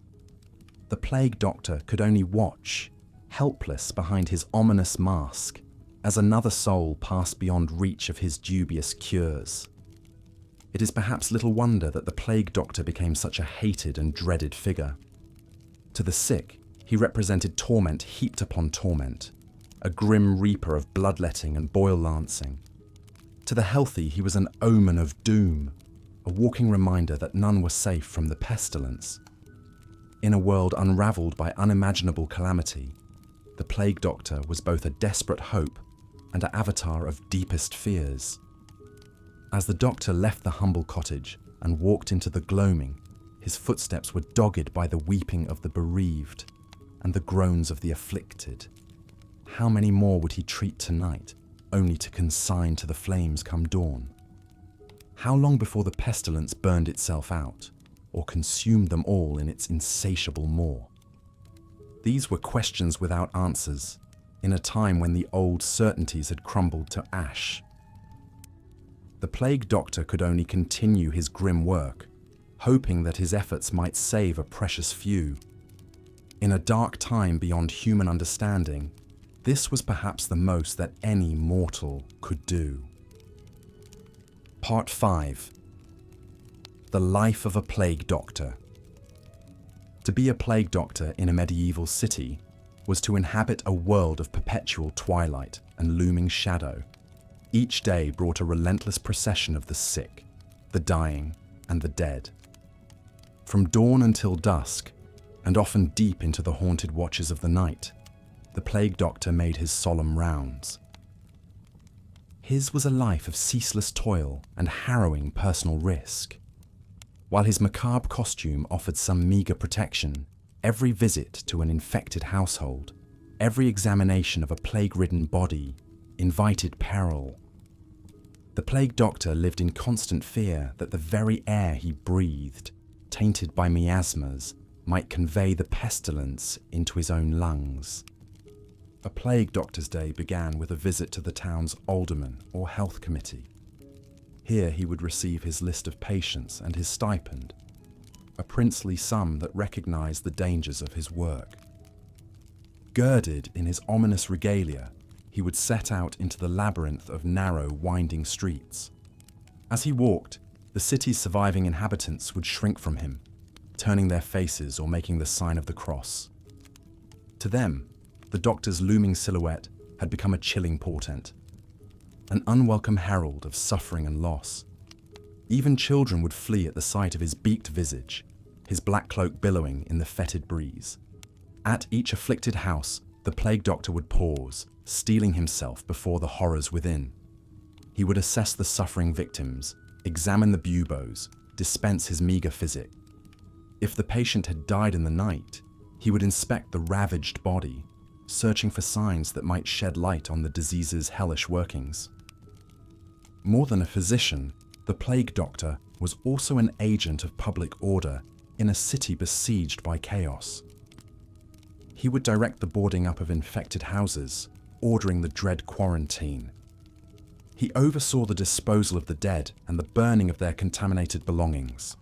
The plague doctor could only watch, helpless behind his ominous mask, as another soul passed beyond reach of his dubious cures. It is perhaps little wonder that the plague doctor became such a hated and dreaded figure. To the sick, he represented torment heaped upon torment, a grim reaper of bloodletting and boil lancing. To the healthy, he was an omen of doom, a walking reminder that none were safe from the pestilence. In a world unravelled by unimaginable calamity, the plague doctor was both a desperate hope and an avatar of deepest fears. As the doctor left the humble cottage and walked into the gloaming, his footsteps were dogged by the weeping of the bereaved and the groans of the afflicted. How many more would he treat tonight, only to consign to the flames come dawn? How long before the pestilence burned itself out, or consumed them all in its insatiable maw? These were questions without answers, in a time when the old certainties had crumbled to ash. The plague doctor could only continue his grim work, hoping that his efforts might save a precious few. In a dark time beyond human understanding, this was perhaps the most that any mortal could do. Part 5. The Life of a Plague Doctor. To be a plague doctor in a medieval city was to inhabit a world of perpetual twilight and looming shadow. Each day brought a relentless procession of the sick, the dying, and the dead. From dawn until dusk, and often deep into the haunted watches of the night, the plague doctor made his solemn rounds. His was a life of ceaseless toil and harrowing personal risk. While his macabre costume offered some meagre protection, every visit to an infected household, every examination of a plague-ridden body, invited peril. The plague doctor lived in constant fear that the very air he breathed, tainted by miasmas, might convey the pestilence into his own lungs. A plague doctor's day began with a visit to the town's alderman or health committee. Here he would receive his list of patients and his stipend, a princely sum that recognized the dangers of his work. Girded in his ominous regalia, he would set out into the labyrinth of narrow, winding streets. As he walked, the city's surviving inhabitants would shrink from him, turning their faces or making the sign of the cross. To them, the doctor's looming silhouette had become a chilling portent, an unwelcome herald of suffering and loss. Even children would flee at the sight of his beaked visage, his black cloak billowing in the fetid breeze. At each afflicted house, the plague doctor would pause, steeling himself before the horrors within. He would assess the suffering victims, examine the buboes, dispense his meager physic. If the patient had died in the night, he would inspect the ravaged body, searching for signs that might shed light on the disease's hellish workings. More than a physician, the plague doctor was also an agent of public order in a city besieged by chaos. He would direct the boarding up of infected houses, ordering the dread quarantine. He oversaw the disposal of the dead and the burning of their contaminated belongings.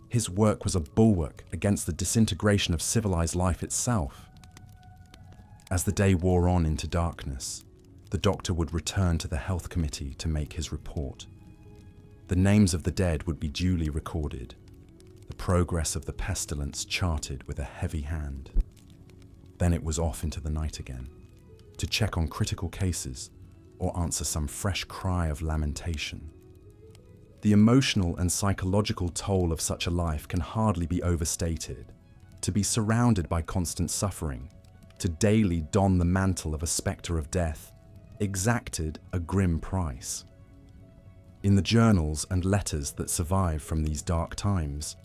His work was a bulwark against the disintegration of civilized life itself. As the day wore on into darkness, the doctor would return to the health committee to make his report. The names of the dead would be duly recorded, the progress of the pestilence charted with a heavy hand. Then it was off into the night again, to check on critical cases or answer some fresh cry of lamentation. The emotional and psychological toll of such a life can hardly be overstated. To be surrounded by constant suffering, to daily don the mantle of a spectre of death, exacted a grim price. In the journals and letters that survive from these dark times,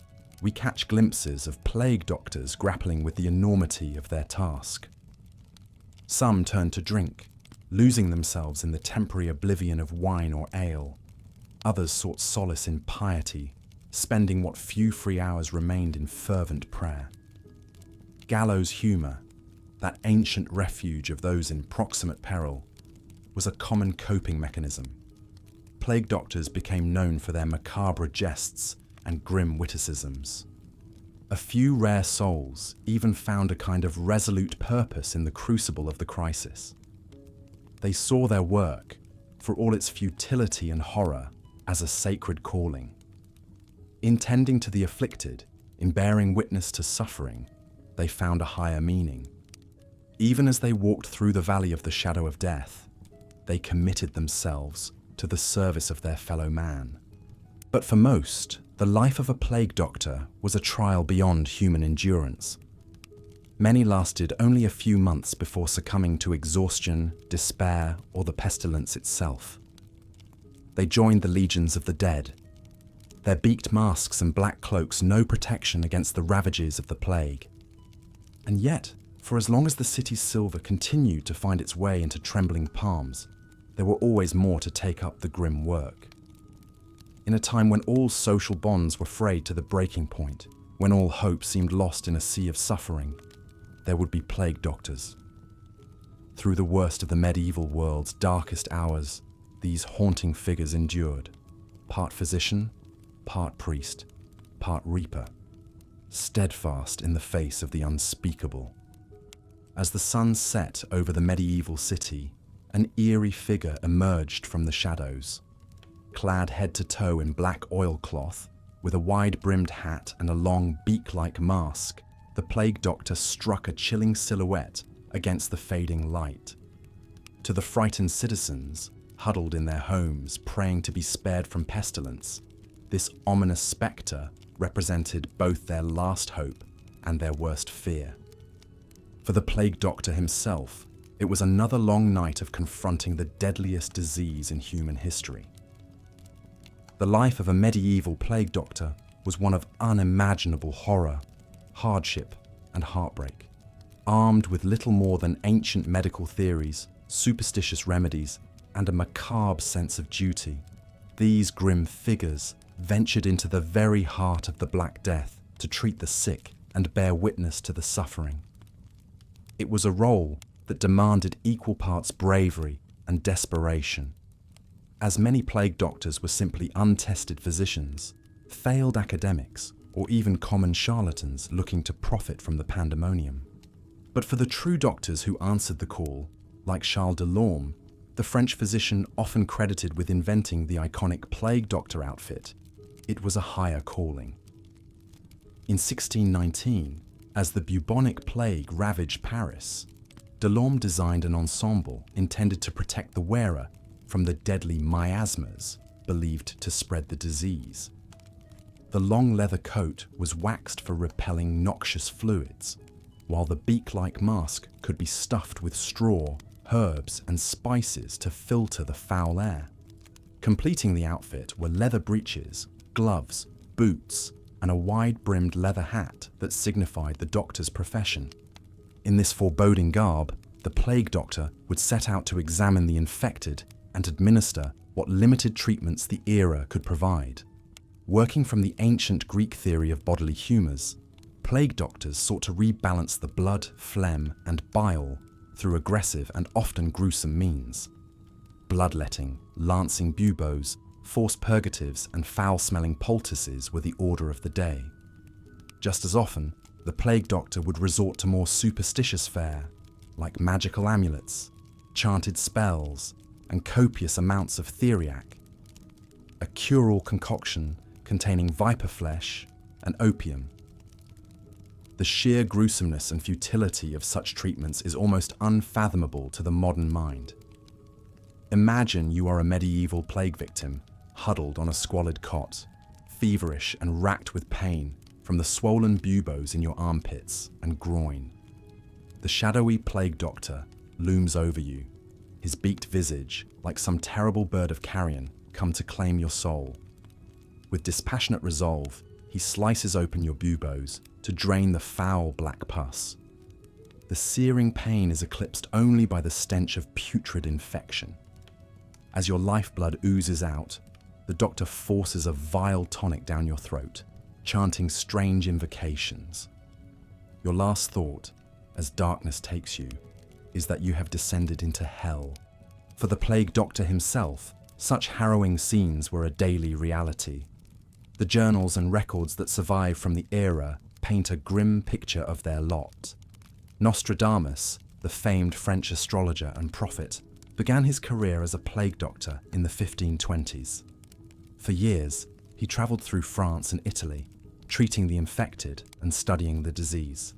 we catch glimpses of plague doctors grappling with the enormity of their task. Some turned to drink, losing themselves in the temporary oblivion of wine or ale. Others sought solace in piety, spending what few free hours remained in fervent prayer. Gallows humor, that ancient refuge of those in proximate peril, was a common coping mechanism. Plague doctors became known for their macabre jests and grim witticisms. A few rare souls even found a kind of resolute purpose in the crucible of the crisis. They saw their work, for all its futility and horror, as a sacred calling. In tending to the afflicted, in bearing witness to suffering, they found a higher meaning. Even as they walked through the valley of the shadow of death, they committed themselves to the service of their fellow man. But for most, the life of a plague doctor was a trial beyond human endurance. Many lasted only a few months before succumbing to exhaustion, despair, or the pestilence itself. They joined the legions of the dead, their beaked masks and black cloaks no protection against the ravages of the plague. And yet, for as long as the city's silver continued to find its way into trembling palms, there were always more to take up the grim work. In a time when all social bonds were frayed to the breaking point, when all hope seemed lost in a sea of suffering, there would be plague doctors. Through the worst of the medieval world's darkest hours, these haunting figures endured, part physician, part priest, part reaper, steadfast in the face of the unspeakable. As the sun set over the medieval city, an eerie figure emerged from the shadows. Clad head to toe in black oilcloth, with a wide-brimmed hat and a long beak-like mask, the plague doctor struck a chilling silhouette against the fading light. To the frightened citizens, huddled in their homes, praying to be spared from pestilence, this ominous spectre represented both their last hope and their worst fear. For the plague doctor himself, it was another long night of confronting the deadliest disease in human history. The life of a medieval plague doctor was one of unimaginable horror, hardship, and heartbreak. Armed with little more than ancient medical theories, superstitious remedies, and a macabre sense of duty, these grim figures ventured into the very heart of the Black Death to treat the sick and bear witness to the suffering. It was a role that demanded equal parts bravery and desperation. As many plague doctors were simply untested physicians, failed academics, or even common charlatans looking to profit from the pandemonium. But for the true doctors who answered the call, like Charles Delorme, the French physician often credited with inventing the iconic plague doctor outfit, it was a higher calling. In 1619, as the bubonic plague ravaged Paris, Delorme designed an ensemble intended to protect the wearer from the deadly miasmas believed to spread the disease. The long leather coat was waxed for repelling noxious fluids, while the beak-like mask could be stuffed with straw, herbs, and spices to filter the foul air. Completing the outfit were leather breeches, gloves, boots, and a wide-brimmed leather hat that signified the doctor's profession. In this foreboding garb, the plague doctor would set out to examine the infected and administer what limited treatments the era could provide. Working from the ancient Greek theory of bodily humours, plague doctors sought to rebalance the blood, phlegm, and bile through aggressive and often gruesome means. Bloodletting, lancing buboes, forced purgatives, and foul-smelling poultices were the order of the day. Just as often, the plague doctor would resort to more superstitious fare, like magical amulets, chanted spells, and copious amounts of theriac, a cure-all concoction containing viper flesh and opium. The sheer gruesomeness and futility of such treatments is almost unfathomable to the modern mind. Imagine you are a medieval plague victim, huddled on a squalid cot, feverish and racked with pain from the swollen buboes in your armpits and groin. The shadowy plague doctor looms over you, his beaked visage, like some terrible bird of carrion, come to claim your soul. With dispassionate resolve, he slices open your buboes to drain the foul black pus. The searing pain is eclipsed only by the stench of putrid infection. As your lifeblood oozes out, the doctor forces a vile tonic down your throat, chanting strange invocations. Your last thought, as darkness takes you, is that you have descended into hell. For the plague doctor himself, such harrowing scenes were a daily reality. The journals and records that survive from the era paint a grim picture of their lot. Nostradamus, the famed French astrologer and prophet, began his career as a plague doctor in the 1520s. For years, he travelled through France and Italy, treating the infected and studying the disease.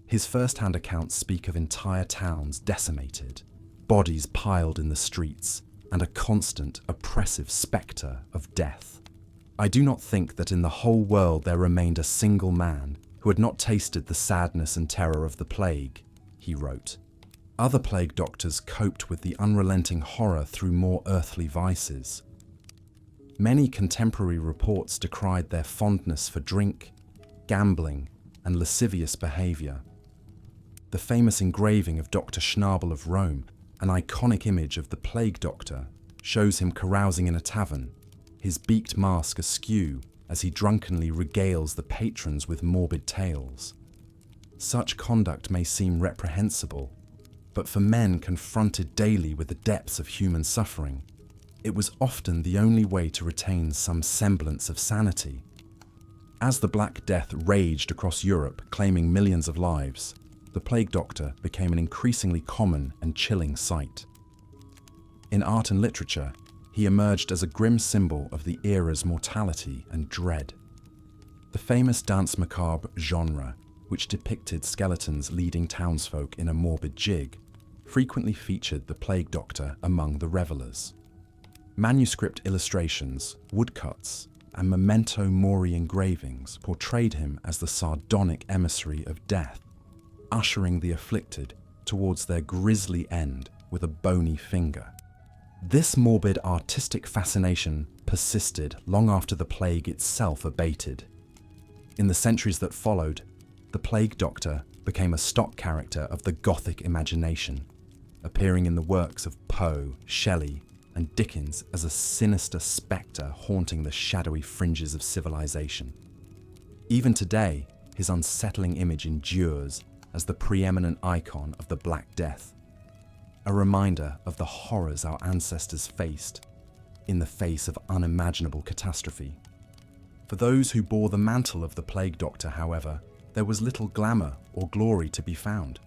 His first-hand accounts speak of entire towns decimated, bodies piled in the streets, and a constant, oppressive spectre of death. I do not think that in the whole world there remained a single man who had not tasted the sadness and terror of the plague, he wrote. Other plague doctors coped with the unrelenting horror through more earthly vices. Many contemporary reports decried their fondness for drink, gambling, and lascivious behaviour. The famous engraving of Dr. Schnabel of Rome, an iconic image of the plague doctor, shows him carousing in a tavern, his beaked mask askew as he drunkenly regales the patrons with morbid tales. Such conduct may seem reprehensible, but for men confronted daily with the depths of human suffering, it was often the only way to retain some semblance of sanity. As the Black Death raged across Europe, claiming millions of lives, the plague doctor became an increasingly common and chilling sight. In art and literature, he emerged as a grim symbol of the era's mortality and dread. The famous danse macabre genre, which depicted skeletons leading townsfolk in a morbid jig, frequently featured the plague doctor among the revelers. Manuscript illustrations, woodcuts, and memento mori engravings portrayed him as the sardonic emissary of death, ushering the afflicted towards their grisly end with a bony finger. This morbid artistic fascination persisted long after the plague itself abated. In the centuries that followed, the plague doctor became a stock character of the Gothic imagination, appearing in the works of Poe, Shelley, and Dickens as a sinister spectre haunting the shadowy fringes of civilization. Even today, his unsettling image endures as the preeminent icon of the Black Death, a reminder of the horrors our ancestors faced in the face of unimaginable catastrophe. For those who bore the mantle of the plague doctor, however, there was little glamour or glory to be found.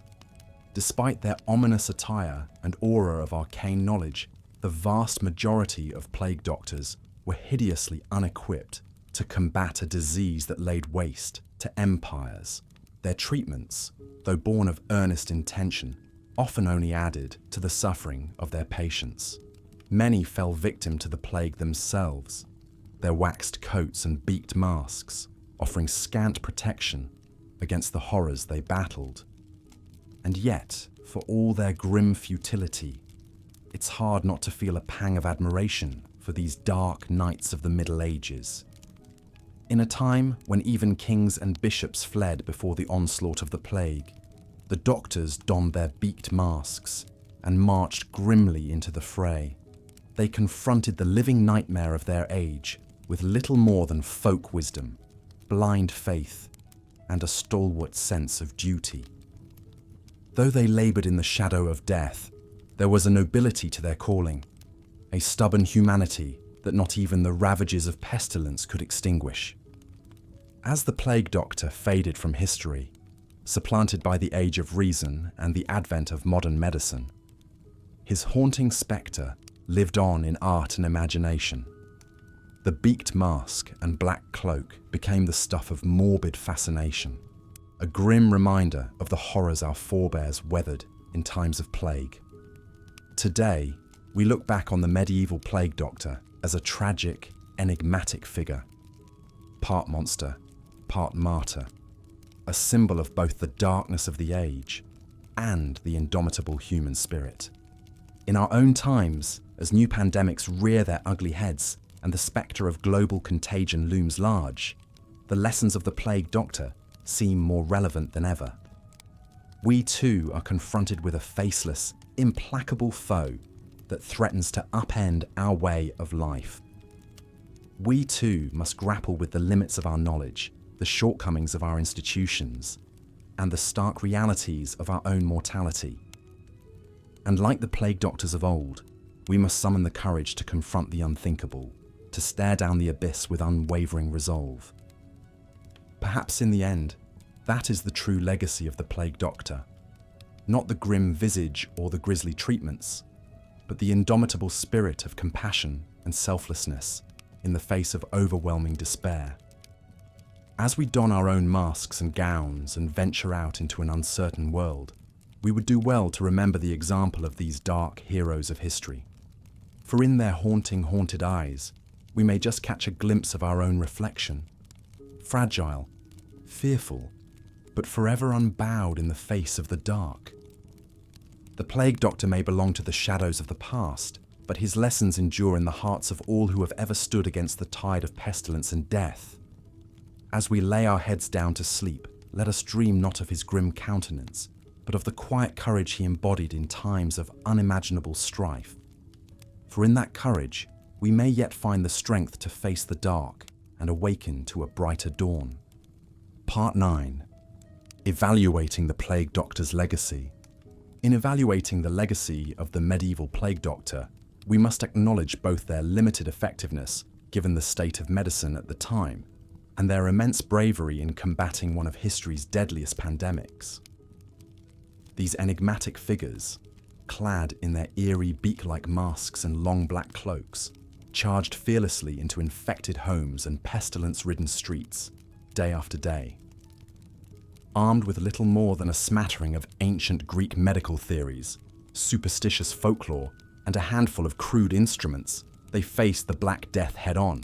Despite their ominous attire and aura of arcane knowledge, the vast majority of plague doctors were hideously unequipped to combat a disease that laid waste to empires. Their treatments, though born of earnest intention, often only added to the suffering of their patients. Many fell victim to the plague themselves, their waxed coats and beaked masks offering scant protection against the horrors they battled. And yet, for all their grim futility, it's hard not to feel a pang of admiration for these dark knights of the Middle Ages. In a time when even kings and bishops fled before the onslaught of the plague, the doctors donned their beaked masks and marched grimly into the fray. They confronted the living nightmare of their age with little more than folk wisdom, blind faith, and a stalwart sense of duty. Though they laboured in the shadow of death, there was a nobility to their calling, a stubborn humanity that not even the ravages of pestilence could extinguish. As the plague doctor faded from history, supplanted by the age of reason and the advent of modern medicine, his haunting spectre lived on in art and imagination. The beaked mask and black cloak became the stuff of morbid fascination, a grim reminder of the horrors our forebears weathered in times of plague. Today, we look back on the medieval plague doctor as a tragic, enigmatic figure, part monster, part martyr, a symbol of both the darkness of the age and the indomitable human spirit. In our own times, as new pandemics rear their ugly heads and the spectre of global contagion looms large, the lessons of the plague doctor seem more relevant than ever. We too are confronted with a faceless, implacable foe that threatens to upend our way of life. We too must grapple with the limits of our knowledge, the shortcomings of our institutions, and the stark realities of our own mortality. And like the plague doctors of old, we must summon the courage to confront the unthinkable, to stare down the abyss with unwavering resolve. Perhaps in the end, that is the true legacy of the plague doctor. Not the grim visage or the grisly treatments, but the indomitable spirit of compassion and selflessness in the face of overwhelming despair. As we don our own masks and gowns and venture out into an uncertain world, we would do well to remember the example of these dark heroes of history. For in their haunted eyes, we may just catch a glimpse of our own reflection, fragile, fearful, but forever unbowed in the face of the dark. The plague doctor may belong to the shadows of the past, but his lessons endure in the hearts of all who have ever stood against the tide of pestilence and death. As we lay our heads down to sleep, let us dream not of his grim countenance, but of the quiet courage he embodied in times of unimaginable strife. For in that courage, we may yet find the strength to face the dark and awaken to a brighter dawn. Part 9. Evaluating the plague doctor's legacy. In evaluating the legacy of the medieval plague doctor, we must acknowledge both their limited effectiveness, given the state of medicine at the time, and their immense bravery in combating one of history's deadliest pandemics. These enigmatic figures, clad in their eerie beak-like masks and long black cloaks, charged fearlessly into infected homes and pestilence-ridden streets, day after day. Armed with little more than a smattering of ancient Greek medical theories, superstitious folklore, and a handful of crude instruments, they faced the Black Death head-on.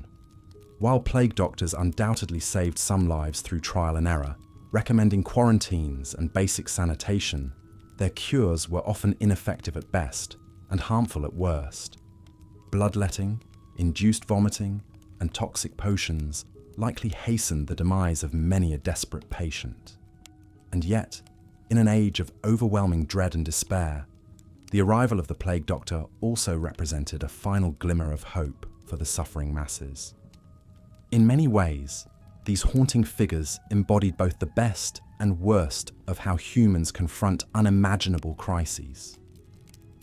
While plague doctors undoubtedly saved some lives through trial and error, recommending quarantines and basic sanitation, their cures were often ineffective at best and harmful at worst. Bloodletting, induced vomiting, and toxic potions likely hastened the demise of many a desperate patient. And yet, in an age of overwhelming dread and despair, the arrival of the plague doctor also represented a final glimmer of hope for the suffering masses. In many ways, these haunting figures embodied both the best and worst of how humans confront unimaginable crises.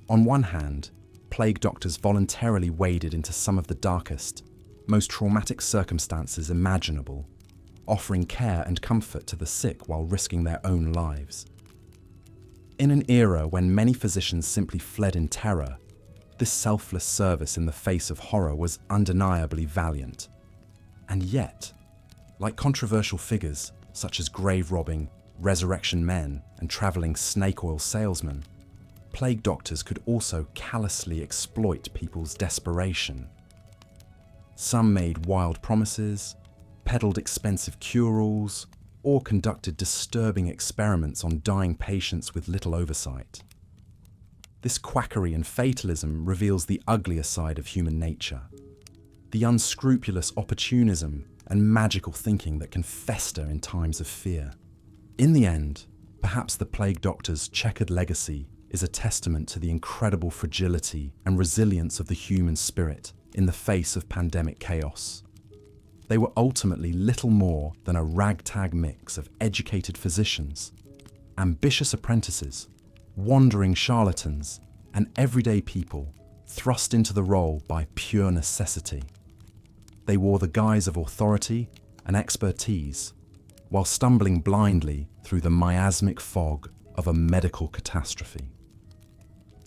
On one hand, plague doctors voluntarily waded into some of the darkest, most traumatic circumstances imaginable, offering care and comfort to the sick while risking their own lives. In an era when many physicians simply fled in terror, this selfless service in the face of horror was undeniably valiant. And yet, like controversial figures such as grave robbing, resurrection men, and travelling snake oil salesmen, plague doctors could also callously exploit people's desperation. Some made wild promises, peddled expensive cure-alls, or conducted disturbing experiments on dying patients with little oversight. This quackery and fatalism reveals the uglier side of human nature, the unscrupulous opportunism and magical thinking that can fester in times of fear. In the end, perhaps the plague doctor's checkered legacy is a testament to the incredible fragility and resilience of the human spirit in the face of pandemic chaos. They were ultimately little more than a ragtag mix of educated physicians, ambitious apprentices, wandering charlatans, and everyday people thrust into the role by pure necessity. They wore the guise of authority and expertise, while stumbling blindly through the miasmic fog of a medical catastrophe.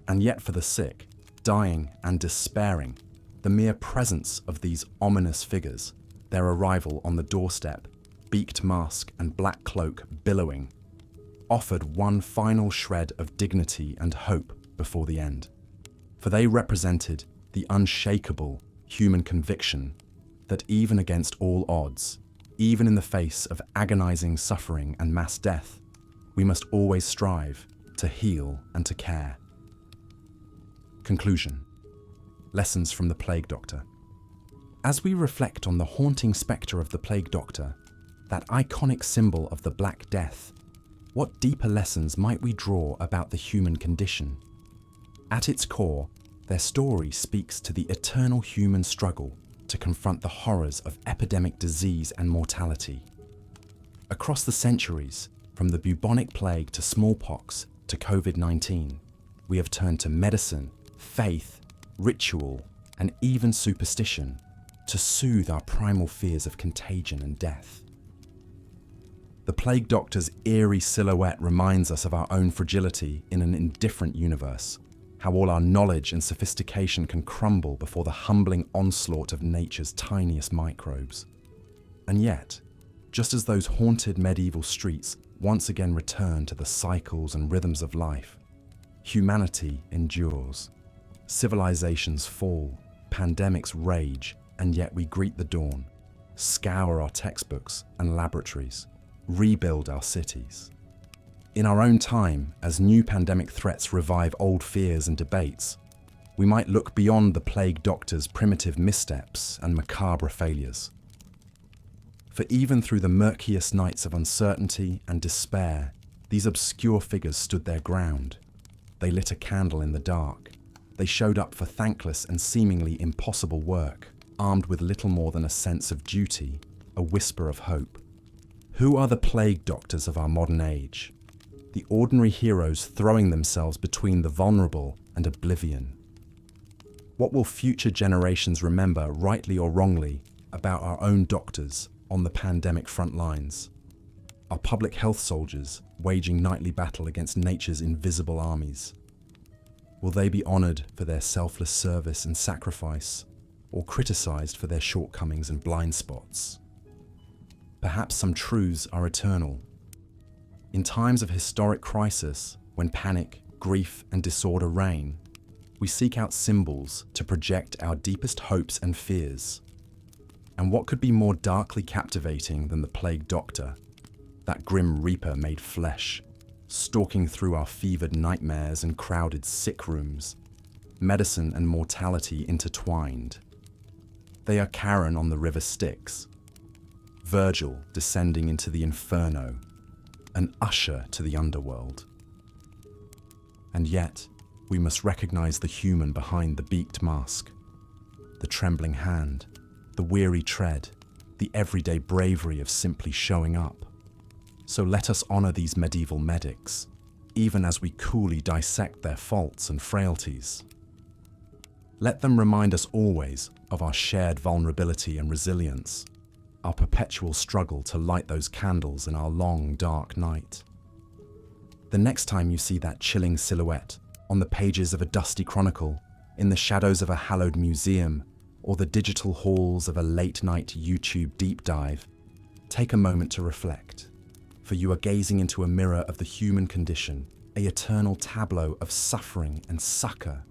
And yet for the sick, dying and despairing, the mere presence of these ominous figures, their arrival on the doorstep, beaked mask and black cloak billowing, offered one final shred of dignity and hope before the end. For they represented the unshakable human conviction that even against all odds, even in the face of agonizing suffering and mass death, we must always strive to heal and to care. Conclusion. Lessons from the Plague Doctor. As we reflect on the haunting spectre of the Plague Doctor, that iconic symbol of the Black Death, what deeper lessons might we draw about the human condition? At its core, their story speaks to the eternal human struggle to confront the horrors of epidemic disease and mortality. Across the centuries, from the bubonic plague to smallpox to COVID-19, we have turned to medicine, faith, ritual, and even superstition to soothe our primal fears of contagion and death. The Plague Doctor's eerie silhouette reminds us of our own fragility in an indifferent universe, how all our knowledge and sophistication can crumble before the humbling onslaught of nature's tiniest microbes. And yet, just as those haunted medieval streets once again return to the cycles and rhythms of life, humanity endures. Civilizations fall, pandemics rage, and yet we greet the dawn, scour our textbooks and laboratories, rebuild our cities. In our own time, as new pandemic threats revive old fears and debates, we might look beyond the Plague Doctor's primitive missteps and macabre failures. For even through the murkiest nights of uncertainty and despair, these obscure figures stood their ground. They lit a candle in the dark. They showed up for thankless and seemingly impossible work, armed with little more than a sense of duty, a whisper of hope. Who are the Plague Doctors of our modern age? The ordinary heroes throwing themselves between the vulnerable and oblivion. What will future generations remember, rightly or wrongly, about our own doctors on the pandemic front lines? Our public health soldiers waging nightly battle against nature's invisible armies. Will they be honoured for their selfless service and sacrifice, or criticised for their shortcomings and blind spots? Perhaps some truths are eternal. In times of historic crisis, when panic, grief, and disorder reign, we seek out symbols to project our deepest hopes and fears. And what could be more darkly captivating than the Plague Doctor, that grim reaper made flesh, stalking through our fevered nightmares and crowded sick rooms, medicine and mortality intertwined. They are Charon on the river Styx, Virgil descending into the inferno, an usher to the underworld. And yet, we must recognize the human behind the beaked mask, the trembling hand, the weary tread, the everyday bravery of simply showing up. So let us honor these medieval medics, even as we coolly dissect their faults and frailties. Let them remind us always of our shared vulnerability and resilience, our perpetual struggle to light those candles in our long, dark night. The next time you see that chilling silhouette on the pages of a dusty chronicle, in the shadows of a hallowed museum, or the digital halls of a late-night YouTube deep dive, take a moment to reflect, for you are gazing into a mirror of the human condition, a eternal tableau of suffering and succor,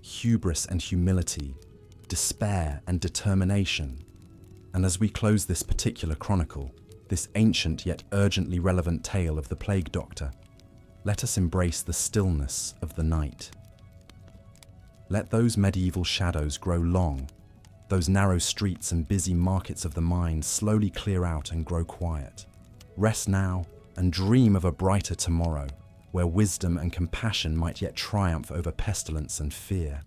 hubris and humility, despair and determination. And as we close this particular chronicle, this ancient yet urgently relevant tale of the plague doctor, let us embrace the stillness of the night. Let those medieval shadows grow long, those narrow streets and busy markets of the mind slowly clear out and grow quiet. Rest now and dream of a brighter tomorrow, where wisdom and compassion might yet triumph over pestilence and fear.